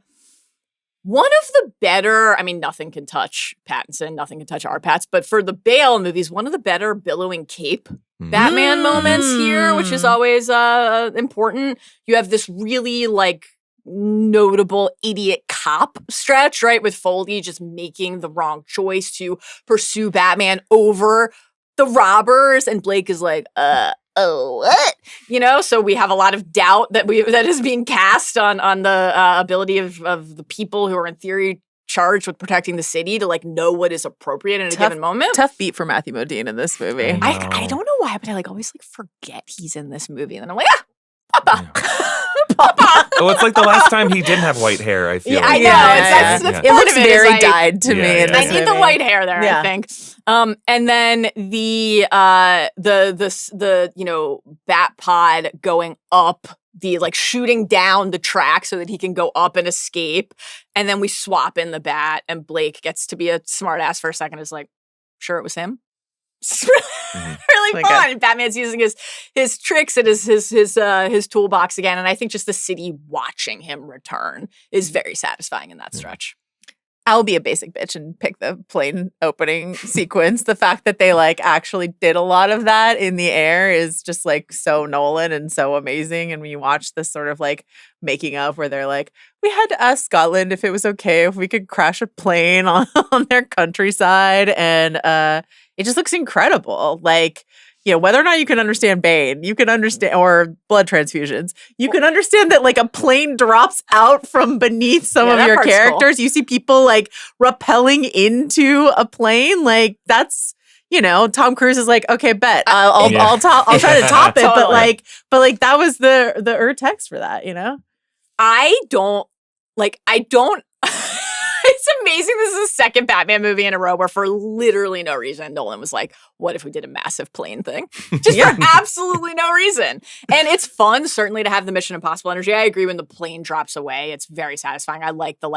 One of the better, I mean, nothing can touch Pattinson, nothing can touch our Pats, but for the Bale movies, one of the better billowing cape Batman moments here, which is always important. You have this really like notable idiot cop stretch, right? With Foley just making the wrong choice to pursue Batman over the robbers, and Blake is like, what? So we have a lot of doubt that is being cast on the ability of the people who are in theory charged with protecting the city to like know what is appropriate in a given moment. Tough beat for Matthew Modine in this movie. I don't know why, but I like always like forget he's in this movie, and then I'm like, Papa. Papa. Oh, it's like the last time he didn't have white hair. I feel. I know. That's it looks very dyed to me. I need the white hair there. I think. And then the Bat Pod going up, the like shooting down the track so that he can go up and escape, and then we swap in the Bat, and Blake gets to be a smart ass for a second. Is like, sure, it was him. It's really fun. And Batman's using his tricks and his toolbox again. And I think just the city watching him return is very satisfying in that stretch. I'll be a basic bitch and pick the plane opening sequence. The fact that they like actually did a lot of that in the air is just like so Nolan and so amazing. And when you watch this sort of like making of where they're like, we had to ask Scotland if it was okay if we could crash a plane on their countryside. And it just looks incredible. Like, whether or not you can understand Bane, you can understand, or blood transfusions, you can understand that like a plane drops out from beneath some of your characters. Cool. You see people like rappelling into a plane. Like that's, Tom Cruise is like, okay, bet I'll try to top it. Totally. But that was the text for that, I don't. It's amazing this is the second Batman movie in a row where for literally no reason, Nolan was like, what if we did a massive plane thing? Just for absolutely no reason. And it's fun, certainly, to have the Mission Impossible energy. I agree when the plane drops away. It's very satisfying. I like the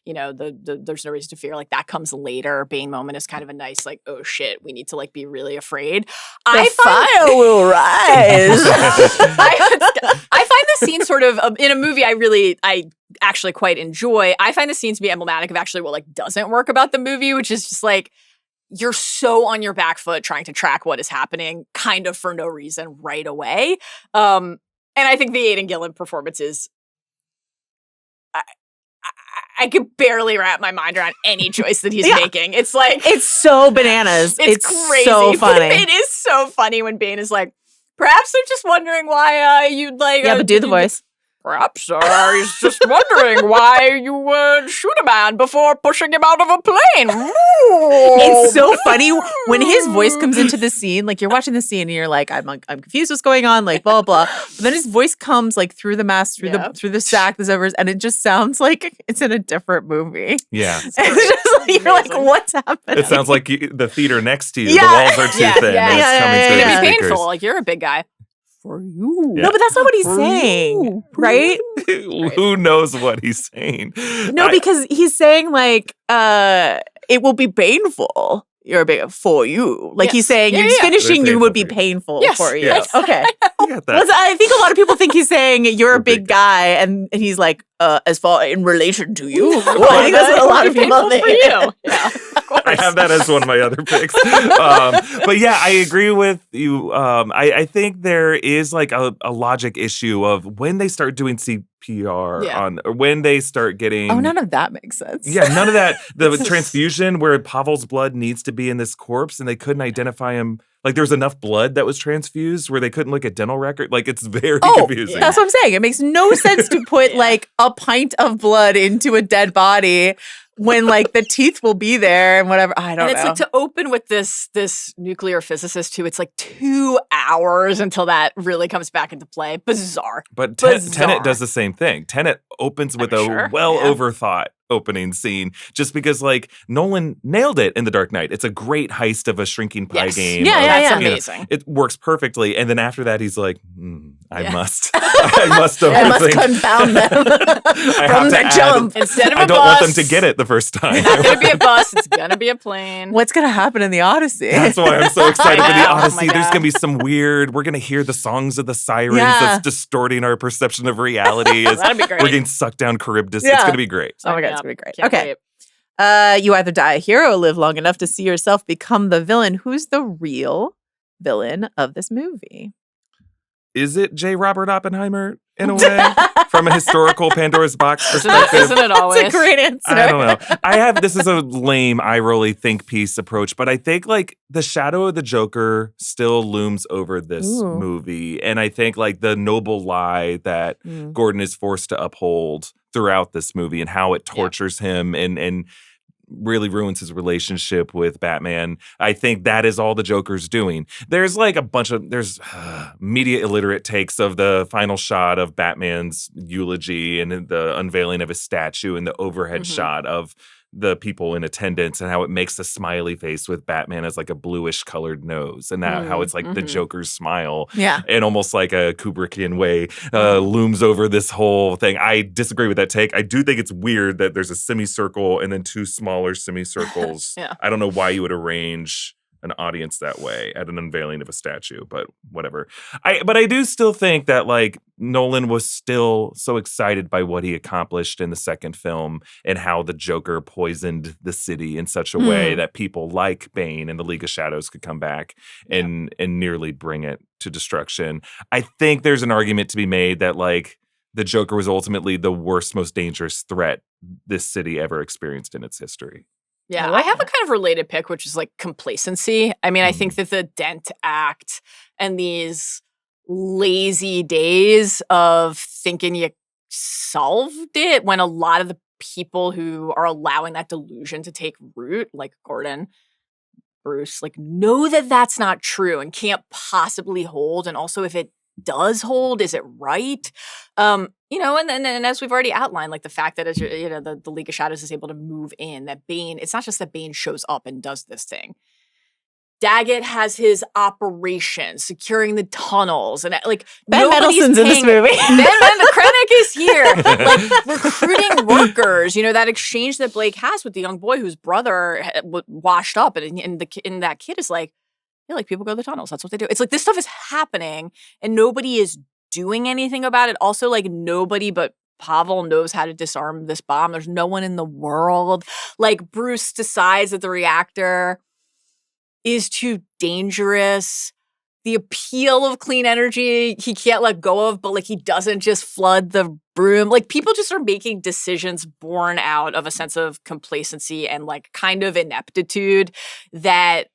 there's no reason to fear. Like, that comes later. Bane moment is kind of a nice, like, oh shit, we need to, like, be really afraid. The fire will rise. I find the scene sort of, in a movie I actually quite enjoy. I find the scene to be emblematic of actually what like doesn't work about the movie, which is just like you're so on your back foot trying to track what is happening kind of for no reason right away. And I think the Aidan Gillen performance is I could barely wrap my mind around any choice that he's making. It's like it's so bananas. It's crazy. So funny. It is so funny when Bane is like, Perhaps I'm just wondering why you'd like. Yeah, but do the voice. Perhaps he's just wondering why you would shoot a man before pushing him out of a plane. It's so funny when his voice comes into the scene. Like you're watching the scene and you're like, I'm confused what's going on. Like blah blah. But then his voice comes like through the mask, through the sack, the zovers, and it just sounds like it's in a different movie. Yeah, It's just like, you're like, what's happening? it sounds like the theater next to you. The walls are too thin. Yeah. It's coming through It'd the be speakers. painful. Like you're a big guy. For you. Yeah. No, but that's not what he's saying, right? Who knows what he's saying? No, because he's saying like, it will be painful. You're a big for you. Like he's saying, finishing you would be painful for you. Yes. Okay. I get that. I think a lot of people think he's saying you're a big guy, and he's like, as far in relation to you. Well, I think that's what a lot of people think. For you. Yeah, of course. I have that as one of my other picks. But yeah, I agree with you. I think there is like a logic issue of when they start doing CPR on, or when they start getting. Oh, none of that makes sense. Yeah, none of that. The transfusion where Pavel's blood needs to be in this corpse, and they couldn't identify him. Like there was enough blood that was transfused where they couldn't look at dental record. Like it's very confusing. That's what I'm saying. It makes no sense to put like a pint of blood into a dead body when like the teeth will be there and whatever. I don't know. And it's like to open with this nuclear physicist too. It's like 2 hours until that really comes back into play. Bizarre. But Tenet does the same thing. Tenet opens with a overthought opening scene just because like Nolan nailed it in The Dark Knight. It's a great heist of a shrinking pie game. That's amazing. It works perfectly. And then after that, he's like, I must confound them from the jump. Instead of I don't want them to get it the first time. It's not going to be a bus. It's going to be a plane. What's going to happen in the Odyssey? That's why I'm so excited for the Oh Odyssey. my There's God. going to be some we're going to hear the songs of the sirens that's distorting our perception of reality. That'd be great. We're getting sucked down Charybdis. It's going to be great. Oh my God, it's going to be great. Can't Okay. wait. You either die a hero or live long enough to see yourself become the villain. Who's the real villain of this movie? Is it J. Robert Oppenheimer in a way? From a historical Pandora's box perspective? Isn't it always? That's a great answer. I don't know. This is a lame, eye-rolly think piece approach, but I think like the shadow of the Joker still looms over this movie. And I think like the noble lie that Gordon is forced to uphold throughout this movie and how it tortures him and really ruins his relationship with Batman. I think that is all the Joker's doing. There's like a bunch of media illiterate takes of the final shot of Batman's eulogy and the unveiling of his statue and the overhead shot of the people in attendance and how it makes a smiley face with Batman as like a bluish colored nose and that how it's like the Joker's smile and almost like a Kubrickian way looms over this whole thing. I disagree with that take. I do think it's weird that there's a semicircle and then two smaller semicircles. I don't know why you would arrange an audience that way at an unveiling of a statue, but whatever. But I do still think that like Nolan was still so excited by what he accomplished in the second film and how the Joker poisoned the city in such a way that people like Bane and the League of Shadows could come back and nearly bring it to destruction. I think there's an argument to be made that like the Joker was ultimately the worst, most dangerous threat this city ever experienced in its history. Yeah, I have a kind of related pick, which is like complacency. I mean, I think that the Dent Act and these lazy days of thinking you solved it when a lot of the people who are allowing that delusion to take root, like Gordon, Bruce, like know that that's not true and can't possibly hold. And also if it does hold, is it right? And as we've already outlined, like the fact that as the League of Shadows is able to move in, that Bane, it's not just that Bane shows up and does this thing. Daggett has his operation, securing the tunnels, and like Ben Mendelsohn's in this movie. The Krennic is here, like recruiting workers. You know that exchange that Blake has with the young boy whose brother washed up, and that kid is like, yeah, like people go to the tunnels. That's what they do. It's like this stuff is happening, and nobody is doing anything about it. Also, like nobody but Pavel knows how to disarm this bomb. There's no one in the world. Like Bruce decides that the reactor is too dangerous. The appeal of clean energy he can't let go of, but like he doesn't just flood the broom. Like people just are making decisions born out of a sense of complacency and like kind of ineptitude that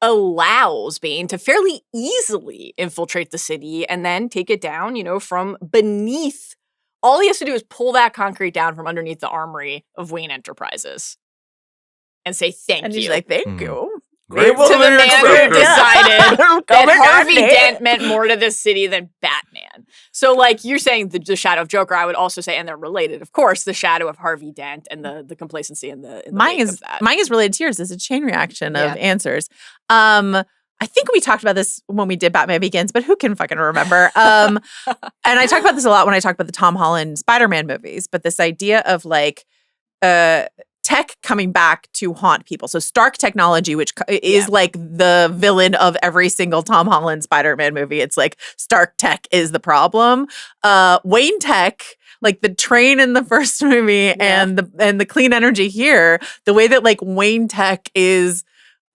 allows Bane to fairly easily infiltrate the city and then take it down, from beneath. All he has to do is pull that concrete down from underneath the armory of Wayne Enterprises and say thank you. And he's like, thank you. Great To the man who decided that Harvey Dent meant more to this city than Batman. So, like, you're saying the shadow of Joker, I would also say, and they're related, of course, the shadow of Harvey Dent and the complacency in the mine wake is of that. mine is related to yours. It's a chain reaction of answers. I think we talked about this when we did Batman Begins, but who can fucking remember? And I talk about this a lot when I talk about the Tom Holland Spider-Man movies, but this idea of like tech coming back to haunt people. So Stark technology, which is like the villain of every single Tom Holland Spider-Man movie. It's like Stark tech is the problem. Wayne tech, like the train in the first movie and the clean energy here, the way that like Wayne tech is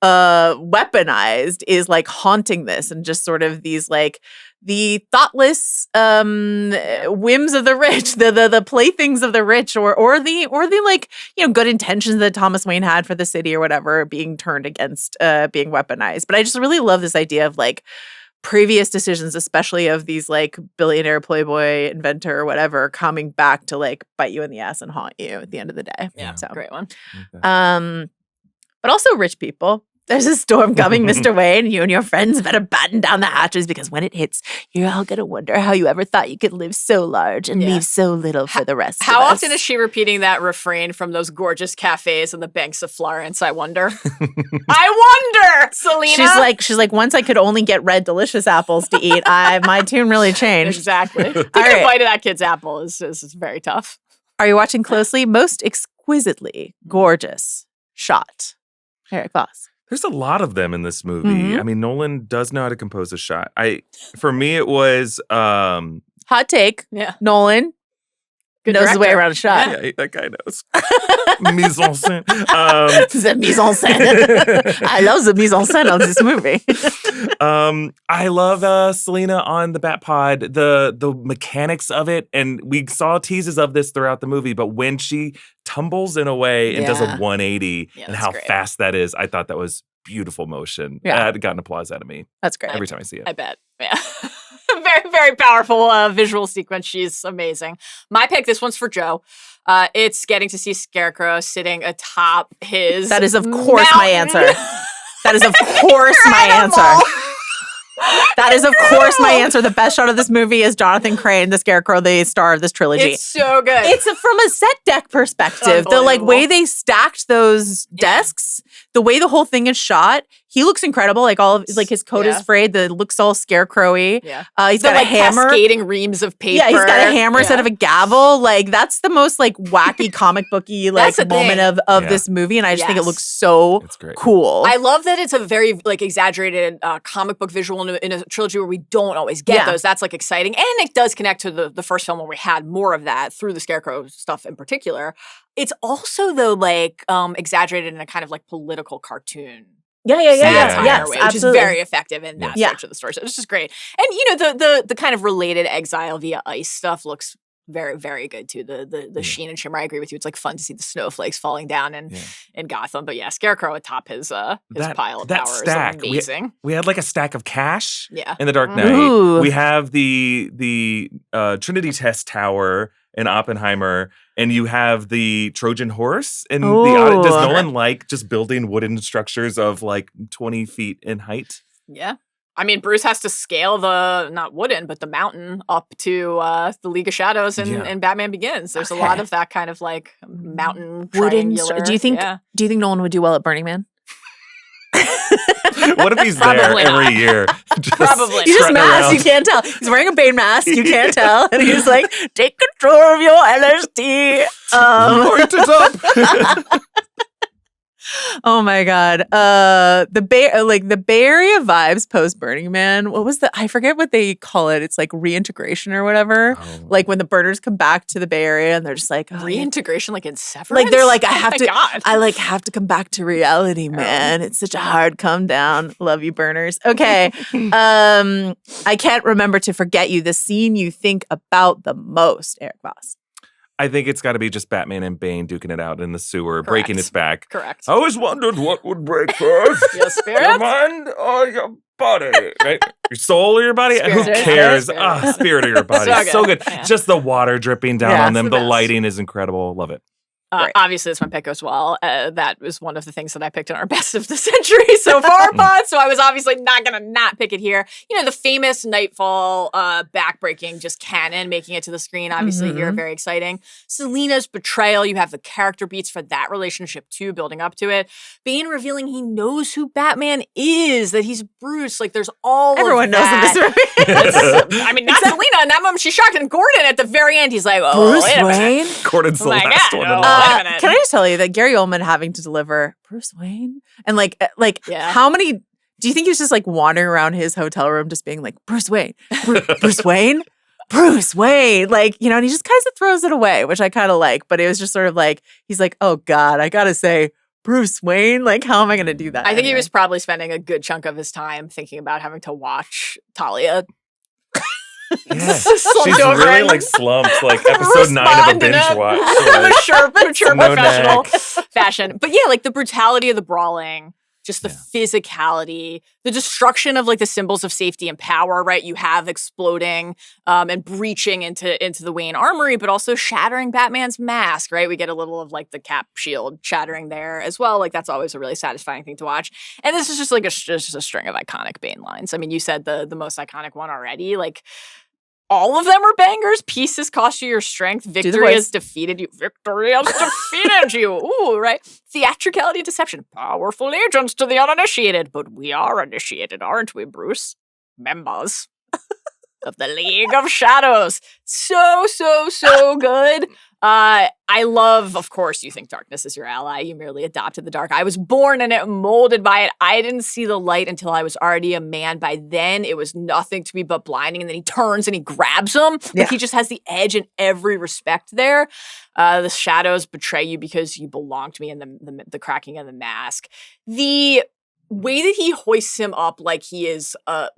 weaponized is like haunting this and just sort of these like the thoughtless whims of the rich, the playthings of the rich, or the like, good intentions that Thomas Wayne had for the city or whatever being turned against being weaponized. But I just really love this idea of like previous decisions, especially of these like billionaire playboy inventor or whatever, coming back to like bite you in the ass and haunt you at the end of the day. Yeah, so great one. But also rich people. There's a storm coming, Mr. Wayne. You and your friends better batten down the hatches because when it hits, you're all going to wonder how you ever thought you could live so large and leave so little for the rest of us. How often is she repeating that refrain from those gorgeous cafes on the banks of Florence? I wonder. I wonder, Selena. She's like, once I could only get red delicious apples to eat, my tune really changed. Exactly. Taking a bite of that kid's apple is very tough. Are you watching closely? Most exquisitely gorgeous shot. Erik Voss. There's a lot of them in this movie. I mean, Nolan does know how to compose a shot. For me, it was hot take. Yeah, Nolan knows his way around a shot. Yeah, that guy knows. Mise en scène. The mise en scène. I love the mise en scène of this movie. I love Selena on the Bat Pod, the mechanics of it, and we saw teases of this throughout the movie. But when she tumbles in a way and does a 180, and how fast that is, I thought that was beautiful motion. Yeah, it got an applause out of me. That's great every time I see it. I bet. Yeah. Very, very powerful visual sequence. She's amazing. My pick, this one's for Joe. It's getting to see Scarecrow sitting atop his That is, of course, mountain. my answer. That is, of course, my answer. That is, of course, my answer. The best shot of this movie is Jonathan Crane, the Scarecrow, the star of this trilogy. It's so good. It's from a set deck perspective. The like way they stacked those desks, the way the whole thing is shot. He looks incredible. Like all of like his coat is frayed. The looks all scarecrowy. Yeah, he's got like a hammer, cascading reams of paper. Yeah, he's got a hammer instead of a gavel. Like that's the most like wacky comic booky like moment of this movie, and I just think it looks so cool. I love that it's a very like exaggerated comic book visual in a trilogy where we don't always get those. That's like exciting, and it does connect to the first film where we had more of that through the Scarecrow stuff in particular. It's also though like exaggerated in a kind of like political cartoon. Yes, way, absolutely. Which is very effective in that section of the story. So it's just great. And the kind of related exile via ice stuff looks very, very good too. The sheen and shimmer. I agree with you. It's like fun to see the snowflakes falling down in Gotham. But yeah, Scarecrow atop his pile of power stack, is amazing. We had like a stack of cash in the Dark Knight. Ooh. We have the Trinity Test Tower in Oppenheimer, and you have the Trojan horse. And does Nolan like just building wooden structures of like 20 feet in height? Yeah. I mean, Bruce has to scale not wooden, but the mountain up to the League of Shadows in Batman Begins. There's a lot of that kind of like mountain wooden. triangular. Do you think Nolan would do well at Burning Man? What if he's there every year? Probably. He's just masked. You can't tell. He's wearing a Bane mask. You can't tell. And he's like, take control of your LSD. Point it up. Oh my God. The Bay Area vibes post Burning Man. What was I forget what they call it. It's like reintegration or whatever. Oh. Like when the burners come back to the Bay Area and they're just like reintegration, like in Severance. Like they're like, I have to come back to reality, man. It's such a hard come down. Love you, burners. Okay. I can't remember to forget you. The scene you think about the most, Erik Voss. I think it's got to be just Batman and Bane duking it out in the sewer, Correct. breaking his back. Correct. I always wondered what would break first. Your spirit? Your mind or your body? Right? Your soul or your body? Spirit. Who cares? Spirit. Spirit of your body. So good. So good. Yeah. Just the water dripping down Yeah, on them. it's the The best. lighting is incredible. Love it. Obviously, this one pick goes well. That was one of the things that I picked in our best of the century so far pod. So I was obviously not going to not pick it here. You know, the famous Nightfall backbreaking just canon, making it to the screen. Obviously, here, very exciting. Selina's betrayal. You have the character beats for that relationship too, building up to it. Bane revealing he knows who Batman is, that he's Bruce. Like, there's all Everyone of knows in this that. movie. I mean, not Selina. In that moment, she's shocked. And Gordon at the very end, he's like, oh, Bruce wait a minute. Wayne? Gordon's the Oh my last God, one no. in line. Wait a minute. Can I just tell you that Gary Oldman having to deliver Bruce Wayne and Yeah. how many? Do you think he was just like wandering around his hotel room, just being like Bruce Wayne, Bruce Wayne, Bruce Wayne, like, you know, and he just kind of throws it away, which I kind of like. But it was just sort of like he's like, oh God, I gotta say Bruce Wayne. Like, how am I gonna do that? I think he anyway? was probably spending a good chunk of his time thinking about having to watch Talia. Yeah. Slumped She's over really and like slumped, like episode 9 of a respond in binge watch. mature No professional neck. fashion. But yeah, like the brutality of the brawling, just the physicality, the destruction of like the symbols of safety and power, right? You have exploding and breaching into the Wayne armory, but also shattering Batman's mask, right? We get a little of like the cap shield shattering there as well. Like, that's always a really satisfying thing to watch. And this is just like just a string of iconic Bane lines. I mean, you said the most iconic one already. Like, all of them are bangers. Pieces cost you your strength. Victory has defeated you. Victory has defeated you. Ooh, right? Theatricality and deception. Powerful agents to the uninitiated. But we are initiated, aren't we, Bruce? Members of the League of Shadows. So good. I love, of course, you think darkness is your ally. You merely adopted the dark. I was born in it, molded by it. I didn't see the light until I was already a man. By then, it was nothing to me but blinding. And then he turns and he grabs him. Yeah. Like, he just has the edge in every respect there. The shadows betray you because you belong to me, and the cracking of the mask. The way that he hoists him up like he is a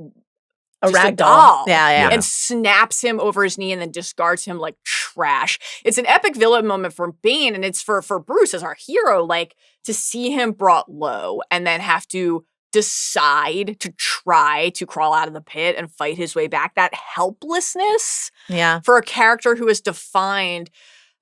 rag doll. Yeah. And snaps him over his knee and then discards him like trash. It's an epic villain moment for Bane, and it's for Bruce as our hero, like, to see him brought low and then have to decide to try to crawl out of the pit and fight his way back. That helplessness Yeah. for a character who is defined.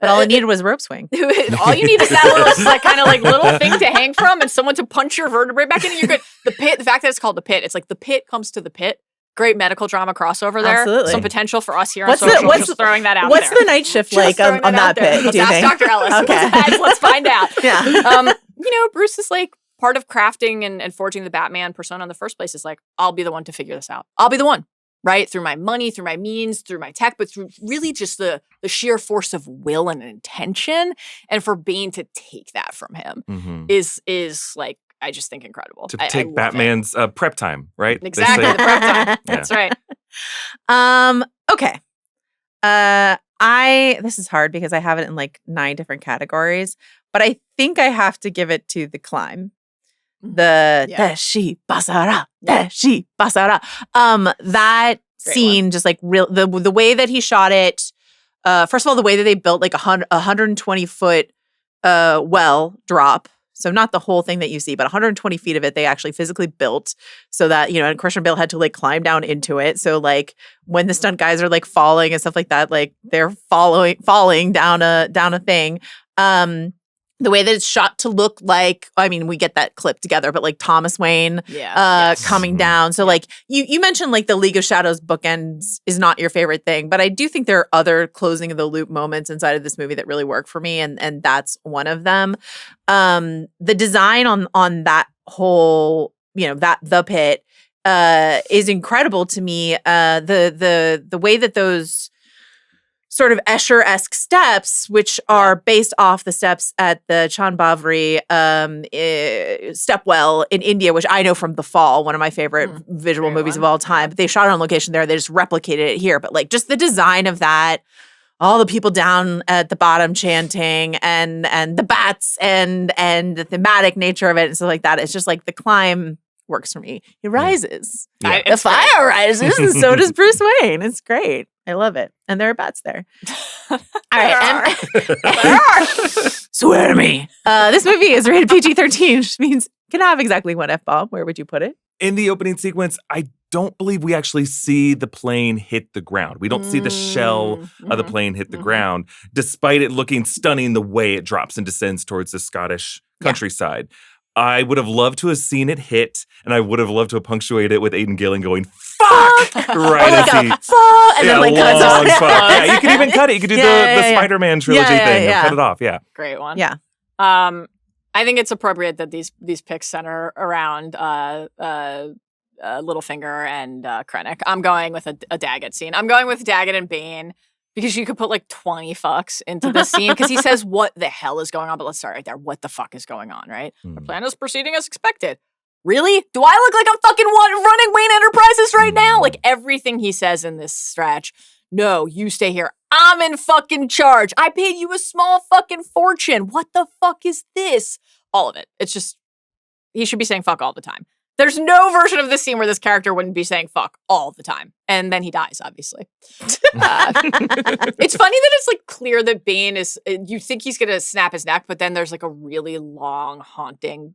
But all he needed was a rope swing. All you need is that little, like, kind of like little thing to hang from and someone to punch your vertebrae back in, and you're good. The pit, the fact that it's called the pit, it's like the pit comes to the pit. Great medical drama crossover there. Absolutely. Some potential for us here on What's social. what's just throwing that out What's there. the night shift Just like throwing on that out there. pit? Let's do you ask think? Dr. Ellis. Okay. Let's find out. Yeah. You know, Bruce is like part of crafting and forging the Batman persona in the first place is like, I'll be the one to figure this out. I'll be the one, right? Through my money, through my means, through my tech, but through really just the sheer force of will and intention. And for Bane to take that from him is like, I just think incredible. To I take love Batman's prep time, right? They Exactly, say. the prep time. That's right. Okay. This is hard because I have it in like 9 different categories, but I think I have to give it to The Climb. The Deshi Basara. Deshi Basara. That Great scene, just like the way that he shot it. First of all, the way that they built like a 120-foot well drop. So not the whole thing that you see, but 120 feet of it, they actually physically built so that, you know, and Christian Bale had to like climb down into it. So like when the stunt guys are like falling and stuff like that, like they're falling down a thing. The way that it's shot to look like, I mean, we get that clip together, but like Thomas Wayne coming down. So like you mentioned like the League of Shadows bookends is not your favorite thing, but I do think there are other closing of the loop moments inside of this movie that really work for me, and that's one of them. The design on that whole, you know, that the pit is incredible to me. The way that those sort of Escher-esque steps, which are based off the steps at the Chanbavri stepwell in India, which I know from The Fall, one of my favorite visual movies of all time. But they shot it on location there. They just replicated it here. But like just the design of that, all the people down at the bottom chanting and the bats and the thematic nature of it and stuff like that. It's just like The Climb works for me. He rises. Yeah. The fire rises and so does Bruce Wayne. It's great. I love it. And there are bats there. All There right. are. Swear to me. This movie is rated PG-13, which means can have exactly one F-bomb. Where would you put it? In the opening sequence, I don't believe we actually see the plane hit the ground. We don't see the shell of the plane hit the ground, despite it looking stunning the way it drops and descends towards the Scottish countryside. I would have loved to have seen it hit, and I would have loved to have punctuated it with Aidan Gillen going, fuck! Right as he... Fuck! And then like cuts long off. fuck. Yeah, you could even cut it. You could do the Spider-Man trilogy thing and cut it off. Yeah. Great one. Yeah. I think it's appropriate that these picks center around Littlefinger and Krennic. I'm going with a Daggett scene. I'm going with Daggett and Bane because you could put like 20 fucks into this scene because he says, what the hell is going on? But let's start right there. What the fuck is going on, right? The plan is proceeding as expected. Really? Do I look like I'm fucking running Wayne Enterprises right now? Like everything he says in this stretch. No, you stay here. I'm in fucking charge. I paid you a small fucking fortune. What the fuck is this? All of it. It's just, he should be saying fuck all the time. There's no version of this scene where this character wouldn't be saying fuck all the time. And then he dies, obviously. It's funny that it's like clear that Bane is, you think he's going to snap his neck, but then there's like a really long, haunting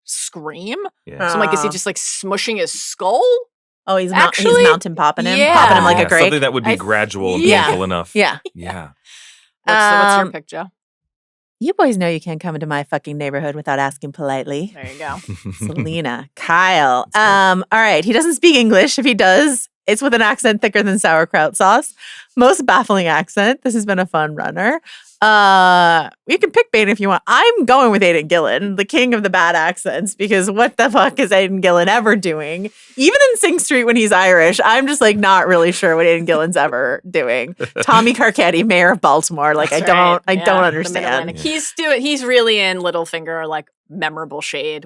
scream. Yeah. So I'm like, is he just like smushing his skull? Oh, he's Actually, mountain popping him. yeah. Popping him like a grape. Something that would be gradual and yeah. painful enough. Yeah. Yeah. What's your pick, Joe? You boys know you can't come into my fucking neighborhood without asking politely. There you go. Selena, Kyle. All right. He doesn't speak English. If he does, it's with an accent thicker than sauerkraut sauce. Most baffling accent. This has been a fun runner. You can pick Bane if you want. I'm going with Aidan Gillen, the king of the bad accents, because what the fuck is Aidan Gillen ever doing? Even in Sing Street when he's Irish, I'm just like not really sure what Aidan Gillen's ever doing. Tommy Carcetti, mayor of Baltimore. Like I don't understand. He's really in Littlefinger, like memorable shade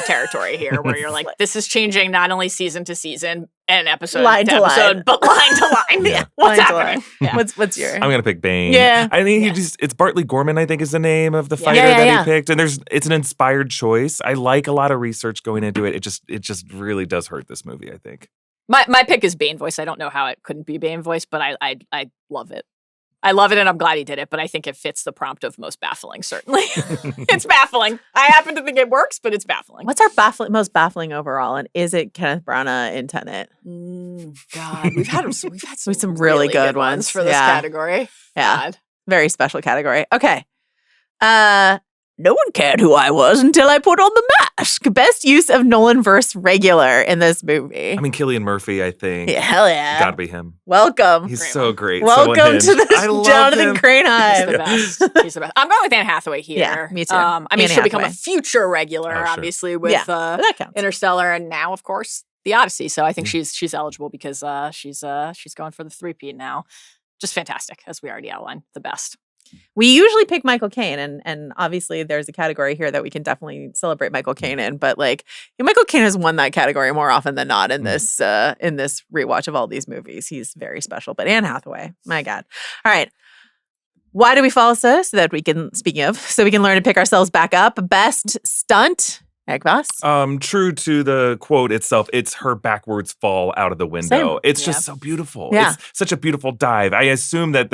territory here, where you're like, this is changing not only season to season and episode line to episode, but line to line. Yeah. What's Line to happening? line. Yeah. What's your? I'm gonna pick Bane. Yeah. I think it's Bartley Gorman, I think is the name of the fighter that he picked. And it's an inspired choice. I like a lot of research going into it. It just really does hurt this movie, I think. My pick is Bane voice. I don't know how it couldn't be Bane voice, but I love it. I love it, and I'm glad he did it, but I think it fits the prompt of most baffling, certainly. It's baffling. I happen to think it works, but it's baffling. What's our most baffling overall? And is it Kenneth Branagh in Tenet? God, we've had some really good ones for this category. Yeah. God. Very special category. Okay. No one cared who I was until I put on the mask. Best use of Nolan verse regular in this movie. I mean, Cillian Murphy, I think. Yeah, hell yeah. Gotta be him. Welcome. He's so great. Welcome so to this Jonathan Craneheim. He's the best. He's the best. I'm going with Anne Hathaway here. Yeah, me too. I mean, Anne she'll become a Hathaway. future regular, Oh, sure. obviously, with that counts. Interstellar, and now, of course, the Odyssey. So I think she's eligible because she's going for the three-peat now. Just fantastic, as we already outlined. The best. We usually pick Michael Caine, and obviously there's a category here that we can definitely celebrate Michael Caine in. But like Michael Caine has won that category more often than not in this rewatch of all these movies. He's very special. But Anne Hathaway, my God. All right. Why do we follow so that we can, speaking of, so we can learn to pick ourselves back up? Best stunt, Erik Voss? True to the quote itself, it's her backwards fall out of the window. Same. It's just so beautiful. Yeah. It's such a beautiful dive. I assume that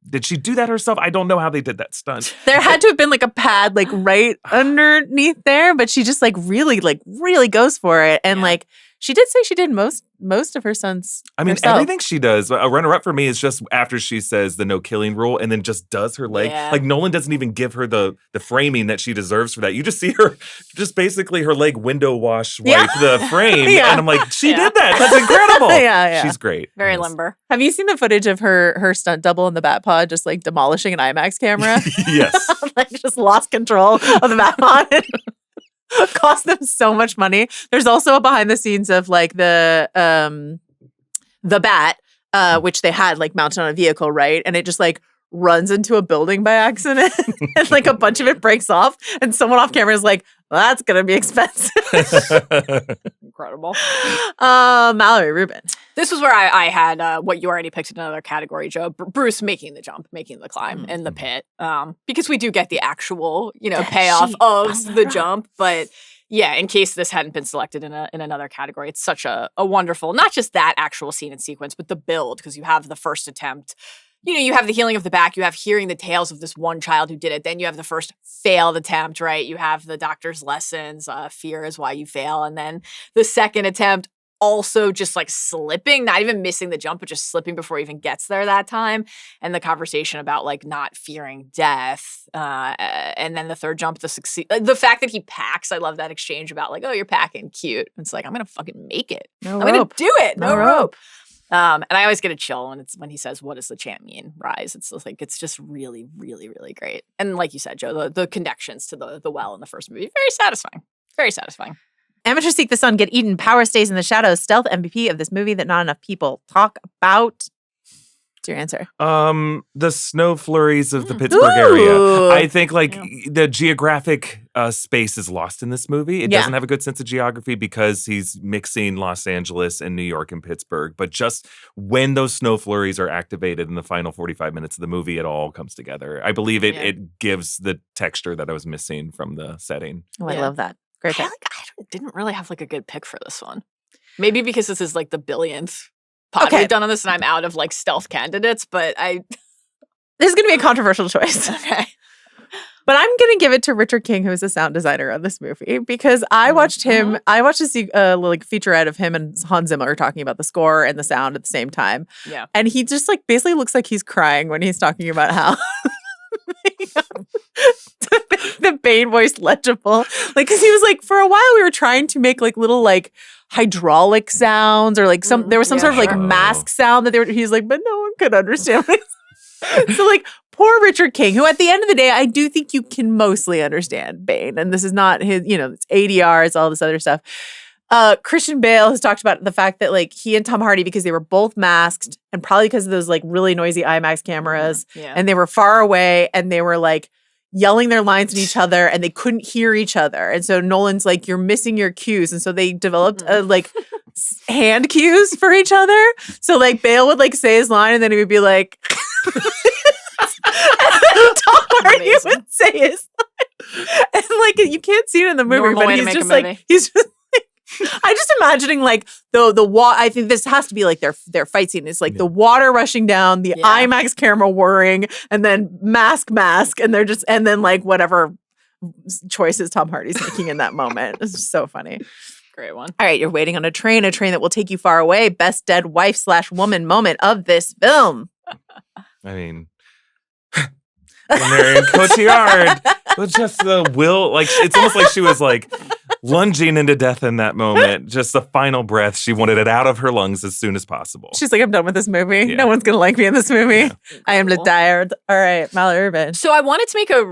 did she do that herself? I don't know how they did that stunt. There had to have been like a pad like right underneath there, but she just like really goes for it. And like she did say she did most of her stunts. I mean, herself. everything she does. A runner-up for me is just after she says the no killing rule and then just does her leg. Yeah. Like Nolan doesn't even give her the framing that she deserves for that. You just see her, just basically her leg window wash wipe the frame. Yeah. And I'm like, she did that. That's incredible. Yeah. She's great. Very Yes. limber. Have you seen the footage of her stunt double in the Bat Pod just like demolishing an IMAX camera? Yes. Like just lost control of the Bat Pod. Cost them so much money. There's also a behind the scenes of like the Bat, which they had like mounted on a vehicle, right? And it just like runs into a building by accident and like a bunch of it breaks off. And someone off camera is like, well, that's gonna be expensive. Incredible. Mallory, Rubin. This was where I had what you already picked in another category, Joe. Bruce making the jump, making the climb in the pit. Because we do get the actual, payoff of the jump. But Yeah, in case this hadn't been selected in another category, it's such a wonderful, not just that actual scene and sequence, but the build, because you have the first attempt. You have the healing of the back, you have hearing the tales of this one child who did it, then you have the first failed attempt, right? You have the doctor's lessons, fear is why you fail, and then the second attempt also just like slipping, not even missing the jump, but just slipping before he even gets there that time, and the conversation about like not fearing death, and then the third jump to succeed. The fact that he packs, I love that exchange about like, oh, you're packing, cute. It's like, I'm gonna fucking make it. I'm gonna do it. No rope. And I always get a chill when he says, "What does the chant mean? Rise." It's just really, really, really great. And like you said, Joe, the connections to the well in the first movie, very satisfying. Very satisfying. Amateurs Seek the Sun, Get Eaten, Power Stays in the Shadows, stealth MVP of this movie that not enough people talk about. What's your answer? The snow flurries of the Pittsburgh area. I think the geographic space is lost in this movie. It doesn't have a good sense of geography because he's mixing Los Angeles and New York and Pittsburgh. But just when those snow flurries are activated in the final 45 minutes of the movie, it all comes together. I believe it gives the texture that I was missing from the setting. Oh, I love that. Great pick. I didn't really have like a good pick for this one. Maybe because this is like the billionth pod we've done on this and I'm out of like stealth candidates, but this is going to be a controversial choice. Okay. But I'm going to give it to Richard King, who is the sound designer on this movie, because I watched him, I watched a featurette of him and Hans Zimmer talking about the score and the sound at the same time. Yeah. And he just like basically looks like he's crying when he's talking about how the Bane voice legible. Like, because he was like, for a while we were trying to make like little like hydraulic sounds or like there was some sort of like mask sound that he's like, but no one could understand. So like poor Richard King, who at the end of the day, I do think you can mostly understand Bane. And this is not his, it's ADR, it's all this other stuff. Christian Bale has talked about the fact that like he and Tom Hardy, because they were both masked and probably because of those like really noisy IMAX cameras and they were far away and they were like yelling their lines at each other and they couldn't hear each other. And so Nolan's like, you're missing your cues. And so they developed like hand cues for each other. So like Bale would like say his line and then he would be like, and then Tom Hardy would say his line. And like, you can't see it in the movie, but he's just like, he's just I'm just imagining like the water. I think this has to be like their fight scene. It's like the water rushing down, the IMAX camera whirring, and then mask, and they're just and then like whatever choices Tom Hardy's making in that moment. It's just so funny. Great one. All right, you're waiting on a train that will take you far away. Best dead wife / woman moment of this film. I mean, Marion Cotillard with just the will, like it's almost like she was like lunging into death in that moment. Just the final breath. She wanted it out of her lungs as soon as possible. She's like, I'm done with this movie. Yeah. No one's going to like me in this movie. Yeah. I am tired. All right, Mallory Rubin. So I wanted to make a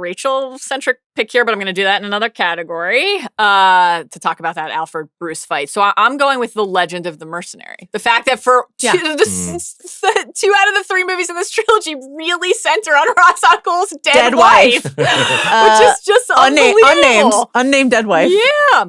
Rachel-centric pick here, but I'm going to do that in another category to talk about that Alfred Bruce fight. So I'm going with The Legend of the Mercenary. The fact that for 2 out of the 3 movies in this trilogy really center on Ra's al Ghul's dead wife. Which is just unbelievable. Unnamed dead wife.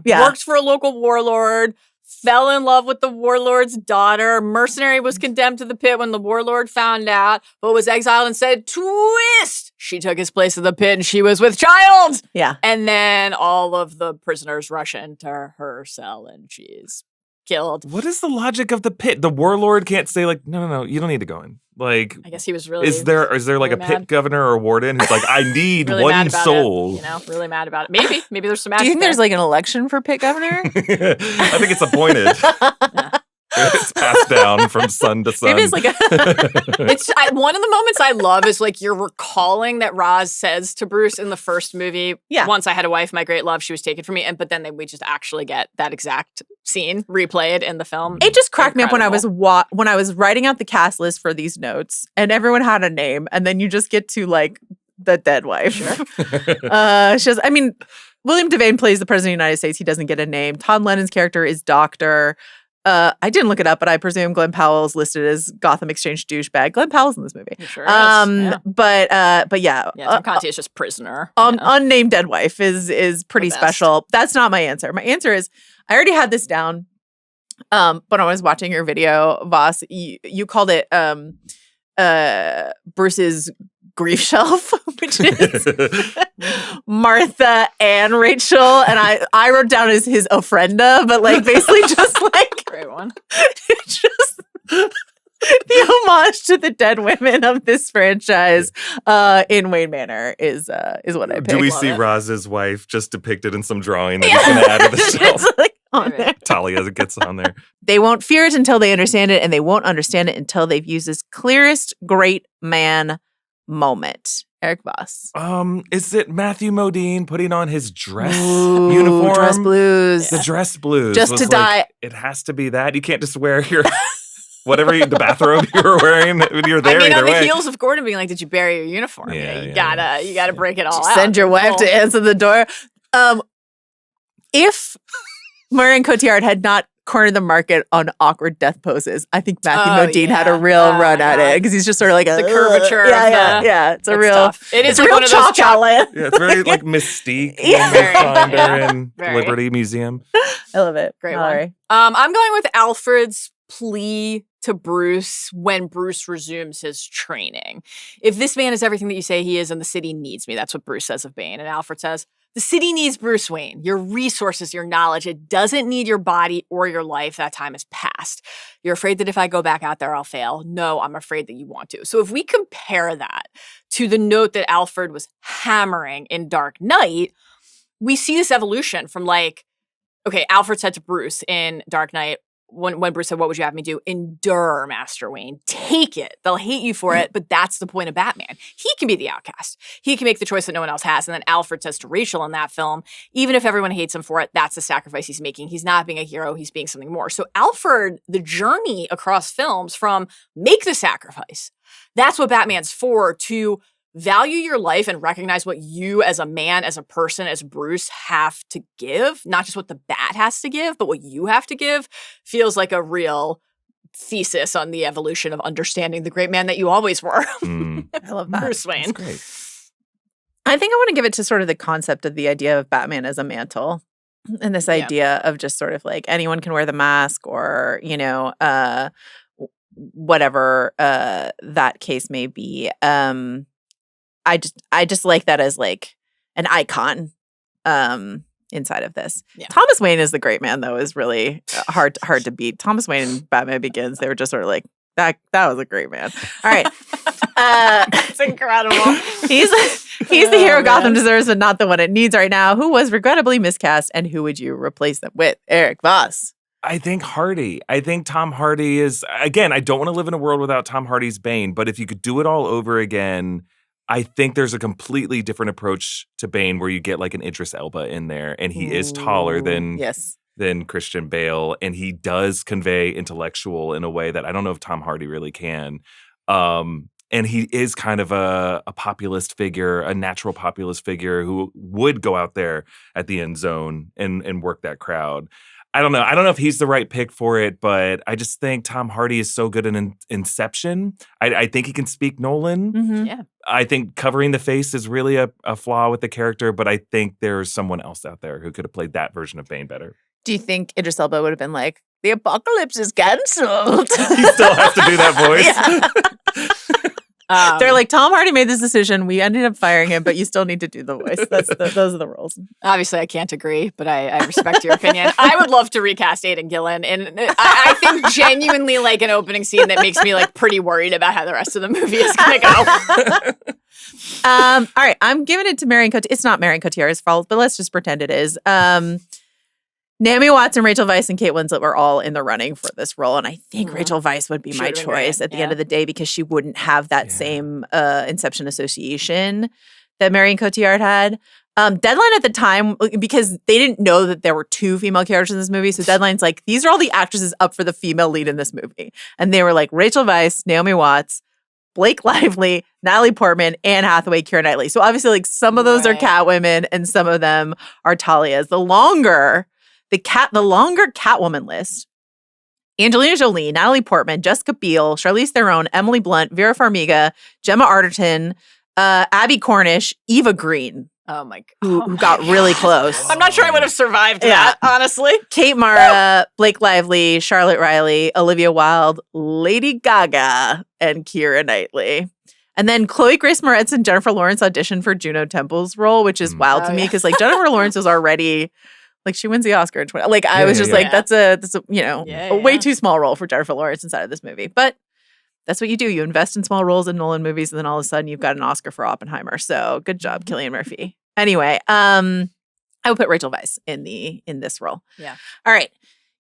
Yeah. Worked for a local warlord. Fell in love with the warlord's daughter. Mercenary was condemned to the pit when the warlord found out, but was exiled and said, twist! She took his place in the pit and she was with child! Yeah. And then all of the prisoners rush into her cell and she's killed. What is the logic of the pit? The warlord can't say like, no, you don't need to go in. Like, I guess he was really is there like a pit governor or warden who's like, I need really one soul? Really mad about it. Maybe there's some magic. Do you think there's like an election for pit governor? I think it's appointed. It's passed down from son to son. Maybe it's like one of the moments I love is like you're recalling that Roz says to Bruce in the first movie, once I had a wife, my great love, she was taken from me. But then we just actually get that exact scene replayed in the film. It just cracked me up when I was writing out the cast list for these notes and everyone had a name and then you just get to like the dead wife. Sure. She has, I mean, William Devane plays the president of the United States. He doesn't get a name. Todd Lennon's character is Doctor. I didn't look it up, but I presume Glenn Powell is listed as Gotham Exchange douchebag. Glenn Powell's in this movie. He sure is. Yeah. But yeah. Tim Conti is just prisoner. Unnamed dead wife is pretty special. That's not my answer. My answer is, I already had this down. But when I was watching your video, Voss, you called it Bruce's grief shelf, which is Martha and Rachel. And I wrote down as his ofrenda, but like basically just like Great one. just the homage to the dead women of this franchise in Wayne Manor is what I picked. Do we see Roz's wife just depicted in some drawing that he's going to add to the shelf? It's like on there. Talia gets on there. They won't fear it until they understand it, and they won't understand it until they've used this clearest great man moment. Erik Voss. Is it Matthew Modine putting on his dress uniform? Dress blues. The dress blues. Just to die. It has to be that. You can't just wear your the bathrobe you were wearing when you were there. I mean, either on the way. heels of Gordon being like, "Did you bury your uniform?" You gotta break it all out. Send your wife to answer the door. If Marion Cotillard had not cornered the market on awkward death poses, I think Matthew Modine had a real run at it because he's just sort of like the curvature. Yeah. It's a real. Tough. It is like real one of those chocolate. Yeah, it's very like Mystique when Yeah. they find her in Very. Liberty Museum. I love it. Great Mallory. one. I'm going with Alfred's plea to Bruce when Bruce resumes his training. If this man is everything that you say he is and the city needs me, that's what Bruce says of Bane. And Alfred says, the city needs Bruce Wayne, your resources, your knowledge. It doesn't need your body or your life. That time is past. You're afraid that if I go back out there, I'll fail. No, I'm afraid that you want to. So if we compare that to the note that Alfred was hammering in Dark Knight, we see this evolution from like, okay, Alfred said to Bruce in Dark Knight, when Bruce said, what would you have me do? Endure, Master Wayne. Take it. They'll hate you for it, but that's the point of Batman. He can be the outcast. He can make the choice that no one else has. And then Alfred says to Rachel in that film, even if everyone hates him for it, that's the sacrifice he's making. He's not being a hero. He's being something more. So Alfred, the journey across films from make the sacrifice, that's what Batman's for, to value your life and recognize what you as a man, as a person, as Bruce have to give, not just what the Bat has to give, but what you have to give, feels like a real thesis on the evolution of understanding the great man that you always were. I love that. Bruce Wayne. That's great. I think I want to give it to sort of the concept of the idea of Batman as a mantle and this idea of just sort of like anyone can wear the mask or, whatever that case may be. I just like that as like an icon inside of this. Yeah. Thomas Wayne is the great man, though, is really hard to beat. Thomas Wayne in Batman Begins, they were just sort of like, that was a great man. All right. It's incredible. He's the hero Gotham deserves, but not the one it needs right now. Who was regrettably miscast, and who would you replace them with? Erik Voss. I think Hardy. I think Tom Hardy is, again, I don't want to live in a world without Tom Hardy's Bane, but if you could do it all over again, I think there's a completely different approach to Bane where you get like an Idris Elba in there, and he is taller than Christian Bale, and he does convey intellectual in a way that I don't know if Tom Hardy really can. And he is kind of a populist figure, a natural populist figure who would go out there at the end zone and work that crowd. I don't know. I don't know if he's the right pick for it, but I just think Tom Hardy is so good in Inception. I think he can speak Nolan. Mm-hmm. Yeah. I think covering the face is really a flaw with the character, but I think there's someone else out there who could have played that version of Bane better. Do you think Idris Elba would have been like, the apocalypse is canceled? He still has to do that voice. They're like, Tom Hardy made this decision. We ended up firing him, but you still need to do the voice. Those are the rules. Obviously, I can't agree, but I respect your opinion. I would love to recast Aidan Gillen, and I think genuinely like an opening scene that makes me like pretty worried about how the rest of the movie is going to go. All right, I'm giving it to Marion Cotillard. It's not Marion Cotillard's fault, but let's just pretend it is. Naomi Watts and Rachel Weisz and Kate Winslet were all in the running for this role, and I think Rachel Weisz would be my choice at the end of the day because she wouldn't have that same Inception association that Marion Cotillard had. Deadline at the time, because they didn't know that there were two female characters in this movie, so Deadline's like, these are all the actresses up for the female lead in this movie. And they were like, Rachel Weisz, Naomi Watts, Blake Lively, Natalie Portman, Anne Hathaway, Keira Knightley. So obviously, like, some of those are Catwomen and some of them are Talias. The longer Catwoman list, Angelina Jolie, Natalie Portman, Jessica Biel, Charlize Theron, Emily Blunt, Vera Farmiga, Gemma Arterton, Abby Cornish, Eva Green. Oh my God. Who got really close. I'm not sure I would have survived that, honestly. Kate Mara, Blake Lively, Charlotte Riley, Olivia Wilde, Lady Gaga, and Keira Knightley. And then Chloe Grace Moretz and Jennifer Lawrence auditioned for Juno Temple's role, which is wild to me because like Jennifer Lawrence was already like she wins the Oscar in 20. Like I was just like that's a a way too small role for Jennifer Lawrence inside of this movie. But that's what you do. You invest in small roles in Nolan movies, and then all of a sudden you've got an Oscar for Oppenheimer. So good job, Cillian Murphy. Anyway, I would put Rachel Weisz in this role. Yeah. All right.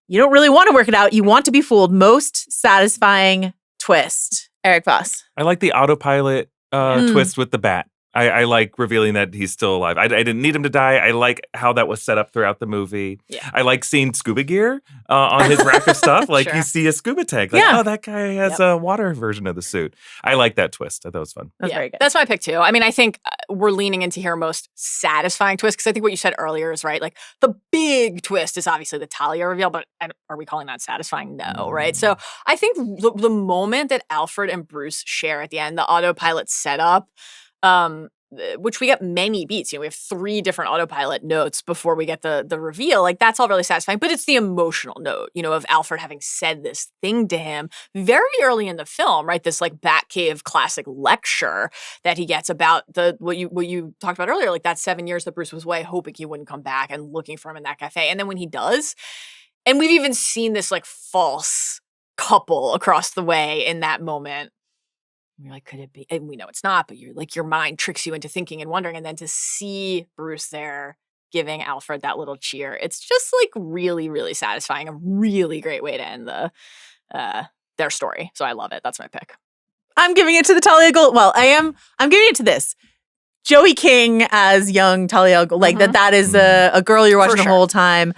You don't really want to work it out. You want to be fooled. Most satisfying twist. Erik Voss. I like the autopilot twist with the bat. I like revealing that he's still alive. I didn't need him to die. I like how that was set up throughout the movie. Yeah. I like seeing scuba gear on his rack of stuff. Like you see a scuba tank. Like, oh, that guy has a water version of the suit. I like that twist. I thought it was fun. That's very good. That's my pick too. I mean, I think we're leaning into here most satisfying twist because I think what you said earlier is right. Like the big twist is obviously the Talia reveal, but are we calling that satisfying? No, right? So I think the moment that Alfred and Bruce share at the end, the autopilot setup, which we get many beats. You know, we have 3 different autopilot notes before we get the reveal. Like that's all really satisfying, but it's the emotional note, you know, of Alfred having said this thing to him very early in the film, right? This like Batcave classic lecture that he gets about what you talked about earlier, like that 7 years that Bruce was away, hoping he wouldn't come back and looking for him in that cafe. And then when he does, and we've even seen this like false couple across the way in that moment. You're like, could it be? And we know it's not, but you're like, your mind tricks you into thinking and wondering. And then to see Bruce there giving Alfred that little cheer, it's just like really, really satisfying. A really great way to end their story. So I love it. That's my pick. I'm giving it to the Talia Gold. Well, I'm giving it to this. Joey King as young Talia Gold. Like that is a girl you're watching the whole time.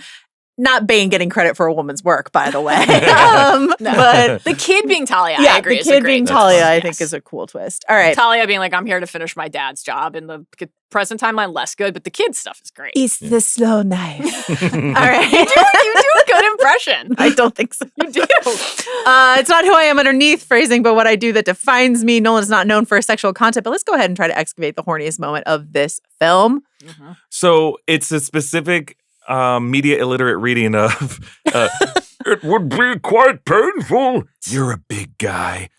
Not Bane getting credit for a woman's work, by the way. But the kid being Talia, I agree. The kid being Talia, I think, is a cool twist. All right. Talia being like, I'm here to finish my dad's job. In the present timeline, less good, but the kid stuff is great. It's the slow knife. All right. You do a good impression. I don't think so. You do. It's not who I am underneath phrasing, but what I do that defines me. Nolan is not known for sexual content, but let's go ahead and try to excavate the horniest moment of this film. Mm-hmm. So it's a specific media illiterate reading of it would be quite painful. You're a big guy.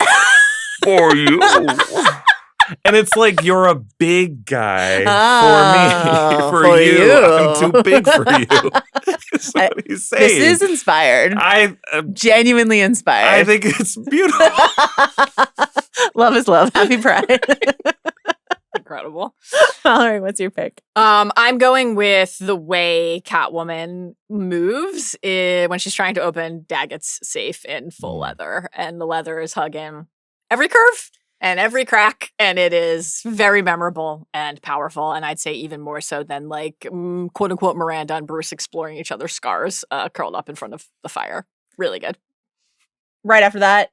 For you. And it's like, you're a big guy for me. For you. I'm too big for you. That's what he's saying. This is inspired. Genuinely inspired. I think it's beautiful. Love is love. Happy Pride. Incredible. Mallory, what's your pick? I'm going with the way Catwoman moves when she's trying to open Daggett's safe in full leather, and the leather is hugging every curve and every crack, and it is very memorable and powerful, and I'd say even more so than like quote unquote Miranda and Bruce exploring each other's scars curled up in front of the fire. Really good. Right after that,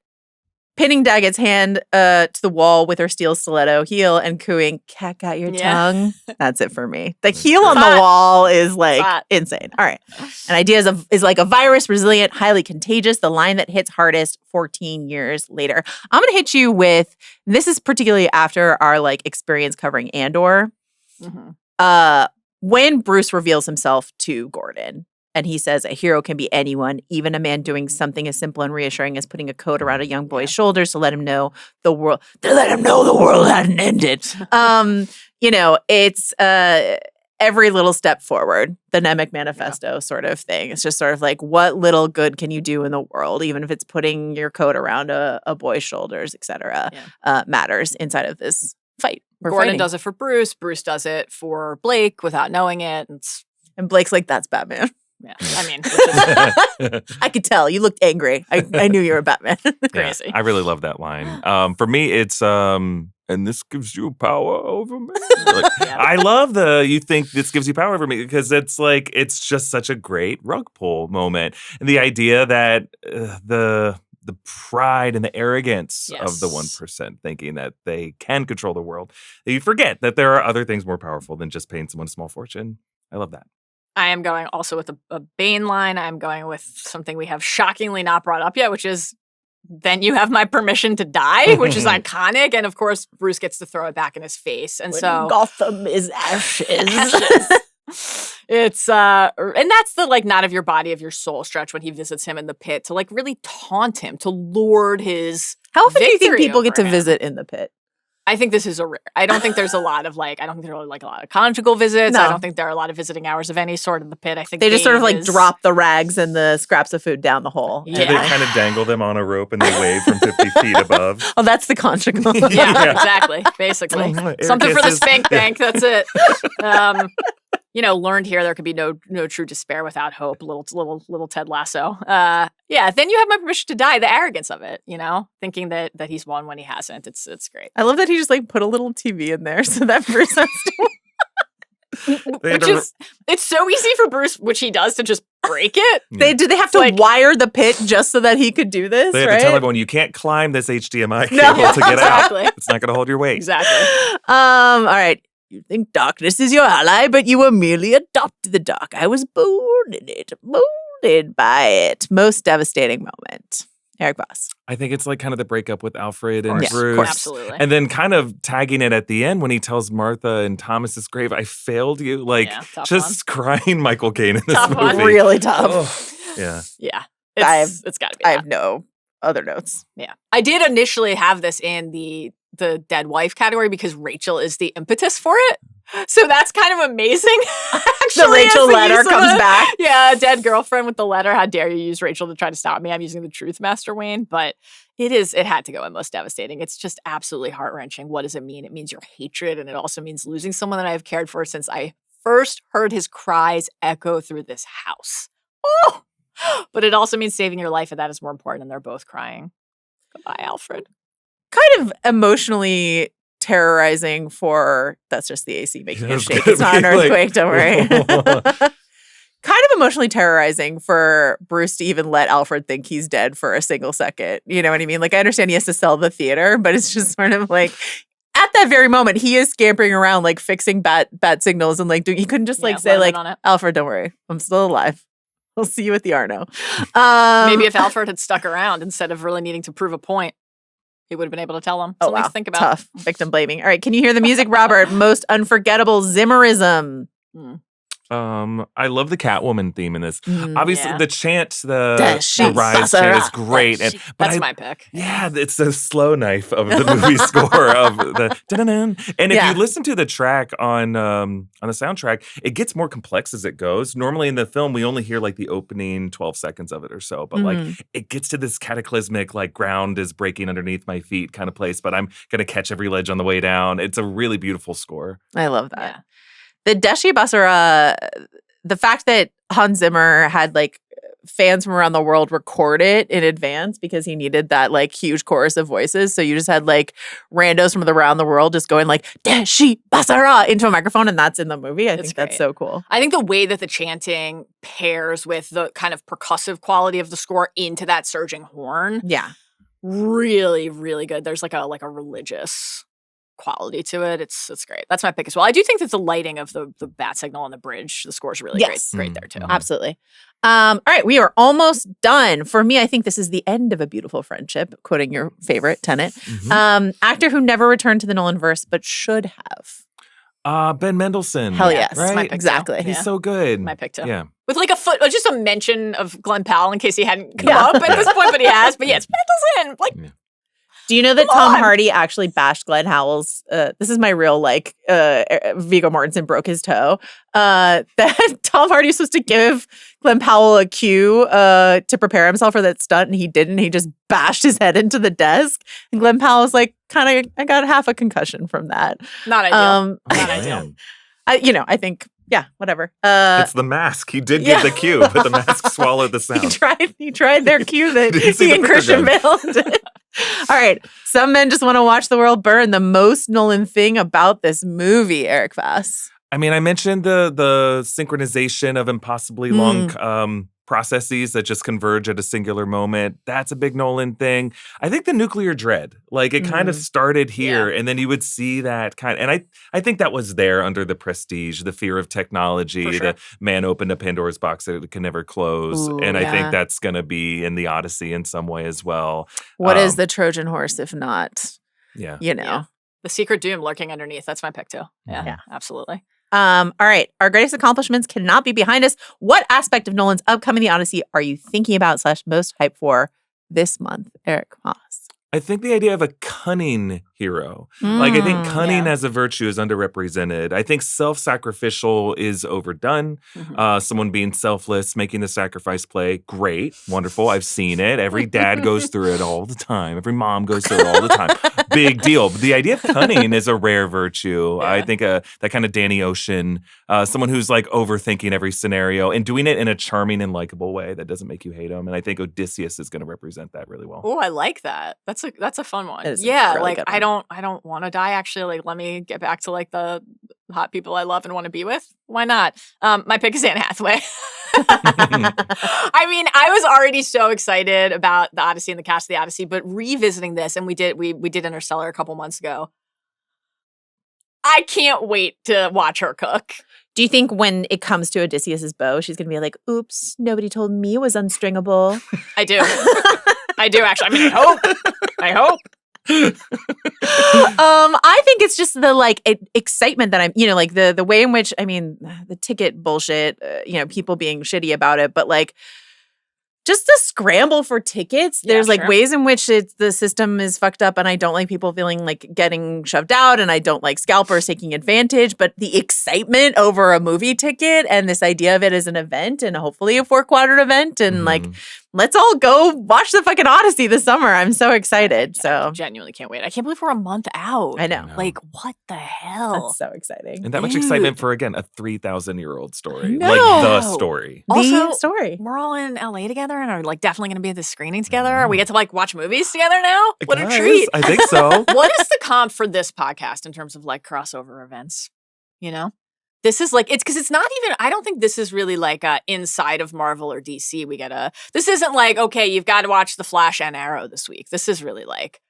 pinning Daggett's hand to the wall with her steel stiletto heel and cooing, "Cat got your tongue." That's it for me. The heel on the wall is like insane. All right. An idea is like a virus, resilient, highly contagious. The line that hits hardest 14 years later. I'm going to hit you with, this is particularly after our like experience covering Andor. Mm-hmm. When Bruce reveals himself to Gordon. And he says, a hero can be anyone, even a man doing something as simple and reassuring as putting a coat around a young boy's shoulders to let him know the world hadn't ended. You know, it's every little step forward, the Nemec Manifesto sort of thing. It's just sort of like, what little good can you do in the world, even if it's putting your coat around a boy's shoulders, et cetera, matters inside of this fight. Gordon does it for Bruce. Bruce does it for Blake without knowing it. And Blake's like, that's Batman. Yeah, I mean, I could tell you looked angry. I knew you were Batman. Crazy. Yeah, I really love that line. For me, it's and this gives you power over me. Like, I love you think this gives you power over me, because it's like, it's just such a great rug pull moment, and the idea that the pride and the arrogance of the 1% thinking that they can control the world, that you forget that there are other things more powerful than just paying someone a small fortune. I love that. I am going also with a Bane line. I'm going with something we have shockingly not brought up yet, which is, then you have my permission to die, which is iconic. And of course, Bruce gets to throw it back in his face. And so Gotham is ashes. It's and that's the like not of your body, of your soul stretch when he visits him in the pit to like really taunt him, to lord his How often do you think victory people get to over him. visit in the pit? I think this is a rare. I don't think there's a lot of I don't think there are a lot of conjugal visits. No. I don't think there are a lot of visiting hours of any sort in the pit. I think They just sort of Bane is- drop the rags and the scraps of food down the hole. Yeah. They kind of dangle them on a rope and they wave from 50 feet above. Oh, that's the conjugal. Yeah, exactly. Basically. Eric Something for the kisses. spank bank. That's it. Learned here there could be no true despair without hope. Little Ted Lasso. Then you have my permission to die. The arrogance of it, thinking that he's won when he hasn't. It's great. I love that he just put a little TV in there so that Bruce has to. It's so easy for Bruce, which he does, to just break it. Did they have to wire the pit just so that he could do this? They had right? to tell everyone, you can't climb this HDMI cable No. to get Exactly. out. It's not going to hold your weight. Exactly. All right. You think darkness is your ally, but you were merely adopted the dark. I was born in it, molded by it. Most devastating moment. Erik Voss. I think it's kind of the breakup with Alfred and course. Yeah, of Bruce. course. Absolutely. And then kind of tagging it at the end when he tells Martha in Thomas's grave, I failed you. Tough Just crying Michael Caine in this Tough one. movie. Really tough. Oh, yeah. Yeah. It's got to be I that. have no other notes. Yeah. I did initially have this in the dead wife category because Rachel is the impetus for it. So that's kind of amazing. Actually, The Rachel as the letter use of comes back. Yeah, dead girlfriend with the letter. How dare you use Rachel to try to stop me? I'm using the truth, Master Wayne. But it had to go in most devastating. It's just absolutely heart-wrenching. What does it mean? It means your hatred, and it also means losing someone that I have cared for since I first heard his cries echo through this house. Oh! But it also means saving your life, and that is more important, and they're both crying. Goodbye, Alfred. Kind of emotionally terrorizing for, that's just the AC making Yeah, it it's shake. gonna It's not an be earthquake, don't worry. Kind of emotionally terrorizing for Bruce to even let Alfred think he's dead for a single second. You know what I mean? I understand he has to sell the theater, but it's just sort of at that very moment, he is scampering around, fixing bat signals and he couldn't just say let him in on it. Alfred, don't worry, I'm still alive. I'll see you at the Arno. Maybe if Alfred had stuck around instead of really needing to prove a point, he would have been able to tell him. Something to think about. Tough. Victim blaming. All right, can you hear the music, Robert? Most unforgettable Zimmerism. I love the Catwoman theme in this. Mm, Obviously, yeah. the chant, the Dashi rise Basara. chant is great. That's my pick. Yeah, it's the slow knife of the movie score of the dun-dun-dun. And if Yeah. you listen to the track on the soundtrack, it gets more complex as it goes. Normally in the film, we only hear the opening 12 seconds of it or so, but it gets to this cataclysmic ground is breaking underneath my feet kind of place, but I'm gonna catch every ledge on the way down. It's a really beautiful score. I love that. Yeah. The Dashi Basara, the fact that Hans Zimmer had fans from around the world record it in advance because he needed that huge chorus of voices. So you just had randos from around the world just going Dashi Basara into a microphone, and that's in the movie. I think that's great. so cool. I think the way that the chanting pairs with the kind of percussive quality of the score into that surging horn, Yeah. really, really good. There's a religious quality to it. It's great. That's my pick as well. I do think that the lighting of the bat signal on the bridge, the score's really Yes. great there too. Absolutely. All right, we are almost done. For me, I think this is the end of a beautiful friendship, quoting your favorite Tenet. Actor who never returned to the Nolan verse, but should have. Ben Mendelsohn. Hell Yeah, yes. that's my Right? pick too. Exactly. He's Yeah. so good. My pick too. Yeah. With just a mention of Glenn Powell in case he hadn't come Yeah. up at this point, but he has. But yes, Mendelsohn. Do you know that Come Tom on. Hardy actually bashed Glenn Howell's? This is my real Viggo Mortensen broke his toe. That Tom Hardy was supposed to give Glenn Powell a cue to prepare himself for that stunt, and he didn't. He just bashed his head into the desk, and Glenn Powell was I got half a concussion from that. Not ideal. Not Man. ideal. I think. Yeah, whatever. It's the mask. He did give the cue, but the mask swallowed the sound. He tried their cue that Didn't see he the and finger Christian gun. Bale did. All right. Some men just want to watch the world burn. The most Nolan thing about this movie, Erik Voss. I mean, I mentioned the synchronization of impossibly long processes that just converge at a singular moment. That's a big Nolan thing. I think the nuclear dread, it kind of started here, and then you would see that and I think that was there under the prestige, the fear of technology, For sure. the man opened a Pandora's box that it can never close. Ooh, and I yeah. think that's going to be in the Odyssey in some way as well. What is the Trojan horse if not, Yeah. Yeah. The secret doom lurking underneath. That's my pick too. Yeah, Yeah. absolutely. All right. Our greatest accomplishments cannot be behind us. What aspect of Nolan's upcoming The Odyssey are you thinking about / most hype for this month, Erik Voss? I think the idea of a cunning hero. Like, I think cunning yeah. as a virtue is underrepresented. I think self-sacrificial is overdone. Someone being selfless, making the sacrifice play, great, wonderful. I've seen it. Every dad goes through it all the time. Every mom goes through it all the time. Big deal. But the idea of cunning is a rare virtue. Yeah. I think that kind of Danny Ocean, someone who's like overthinking every scenario and doing it in a charming and likable way that doesn't make you hate him. And I think Odysseus is going to represent that really well. Oh, I like that. That's a fun one. It is a Yeah, really like good I don't want to die. Actually, like let me get back to like the hot people I love and want to be with. Why not? My pick is Anne Hathaway. I mean, I was already so excited about the Odyssey and the cast of the Odyssey, but revisiting this, and we did Interstellar a couple months ago. I can't wait to watch her cook. Do you think when it comes to Odysseus's bow, she's going to be like, oops, nobody told me it was unstringable? I do. I do actually. I mean, I hope. I think it's just the like excitement that I'm, like the way in which, I mean, the ticket bullshit, people being shitty about it, but like just the scramble for tickets. Yeah, There's like sure. ways in which the system is fucked up, and I don't like people feeling like getting shoved out, and I don't like scalpers taking advantage, but the excitement over a movie ticket and this idea of it as an event and hopefully a 4-quadrant event and like, let's all go watch the fucking Odyssey this summer. I'm so excited. I So genuinely can't wait. I can't believe we're a month out. I know. Like, what the hell? That's so exciting. And that much excitement for, again, a 3,000-year-old story. know. Like the story. Also, The story. We're all in LA together and are like definitely going to be at the screening together. We get to like watch movies together now. What a Guys, treat. I think so. What is the comp for this podcast in terms of like crossover events? You know? This is like, it's because it's not even, I don't think this is really like inside of Marvel or DC. This isn't like, okay, you've got to watch The Flash and Arrow this week. This is really like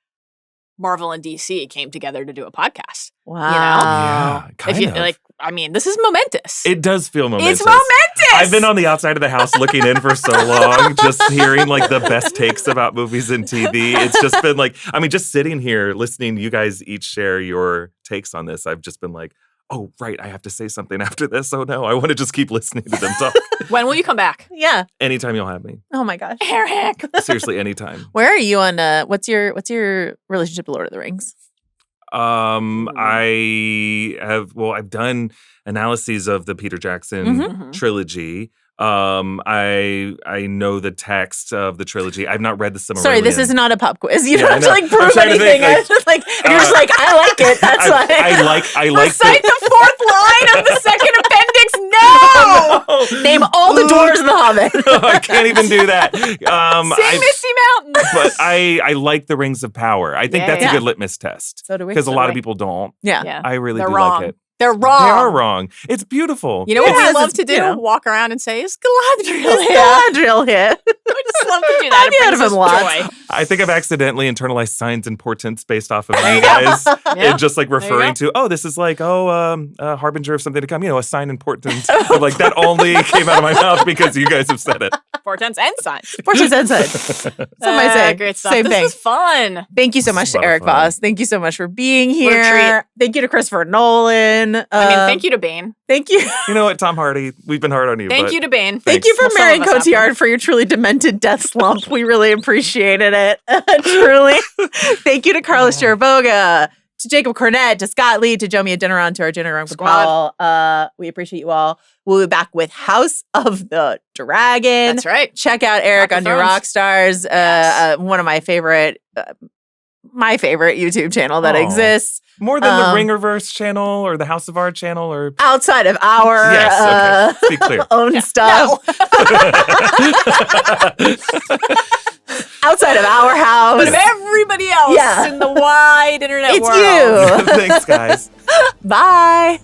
Marvel and DC came together to do a podcast. Wow. Yeah, kind If you of. like, I mean, this is momentous. It does feel momentous. It's momentous. I've been on the outside of the house looking in for so long, just hearing like the best takes about movies and TV. It's just been like, I mean, just sitting here listening, you guys each share your takes on this. I've just been like, oh, right, I have to say something after this. Oh no, I want to just keep listening to them talk. When will you come back? Yeah. Anytime you'll have me. Oh my gosh. Eric. Seriously, anytime. Where are you on what's your relationship to Lord of the Rings? I've done analyses of the Peter Jackson trilogy. I know the text of the trilogy. I've not read the Silmarillion. Sorry, this is not a pop quiz. You Yeah, don't have to I know. like I'm prove trying to anything. think, It's just like if you're just like, I like it. That's why. I like Recite the the fourth line of the second appendix. No. Name all the doors in the Hobbit. I can't even do that. Sing Misty Mountain. But I like the Rings of Power. I think Yeah, that's yeah. a good litmus test. So do we. Because a lot of we. people don't. Yeah. Yeah. I really They're do wrong. like it. They're wrong. They are wrong. It's beautiful. You know what Yes, we love it's, to do? you know. Walk around and say, is Galadriel It's here? Galadriel here. I just love to do that. It Yeah, brings I've us been lots. joy. I think I've accidentally internalized signs and portents based off of There you you go. guys. Yeah. And just like There you referring to, oh, this is like, a harbinger of something to come, a sign and portent. But like that only came out of my mouth because you guys have said it. Portents and signs. Portraits inside. Some might say. Great stuff. Same this thing. is fun. Thank you so much It's a to lot of Erik fun. Voss. Thank you so much for being What a here. Thank you to Christopher Nolan. I mean, thank you to Bane. Thank you. You know what, Tom Hardy, we've been hard on you. Thank but you to Bane. Thank you for Well, some Marion of us have Cotillard for your truly demented death slump. We really appreciated it. Truly. Thank you to Carlos Chiriboga, to Jacob Cornett, to Scott Lee, to Jomi Adeniran, to Arjuna Ramgopowell. We appreciate you all. We'll be back with House of the Dragon. That's right. Check out Eric Rock on the New Thrones. Rockstars, Yes. one of my favorite, my favorite YouTube channel that Aw. exists. More than the Ringerverse channel or the House of Art channel or... Outside of our Yes, okay. Be clear. own stuff. Outside of our house. But of everybody else Yeah. in the wide internet It's world. you. Thanks, guys. Bye.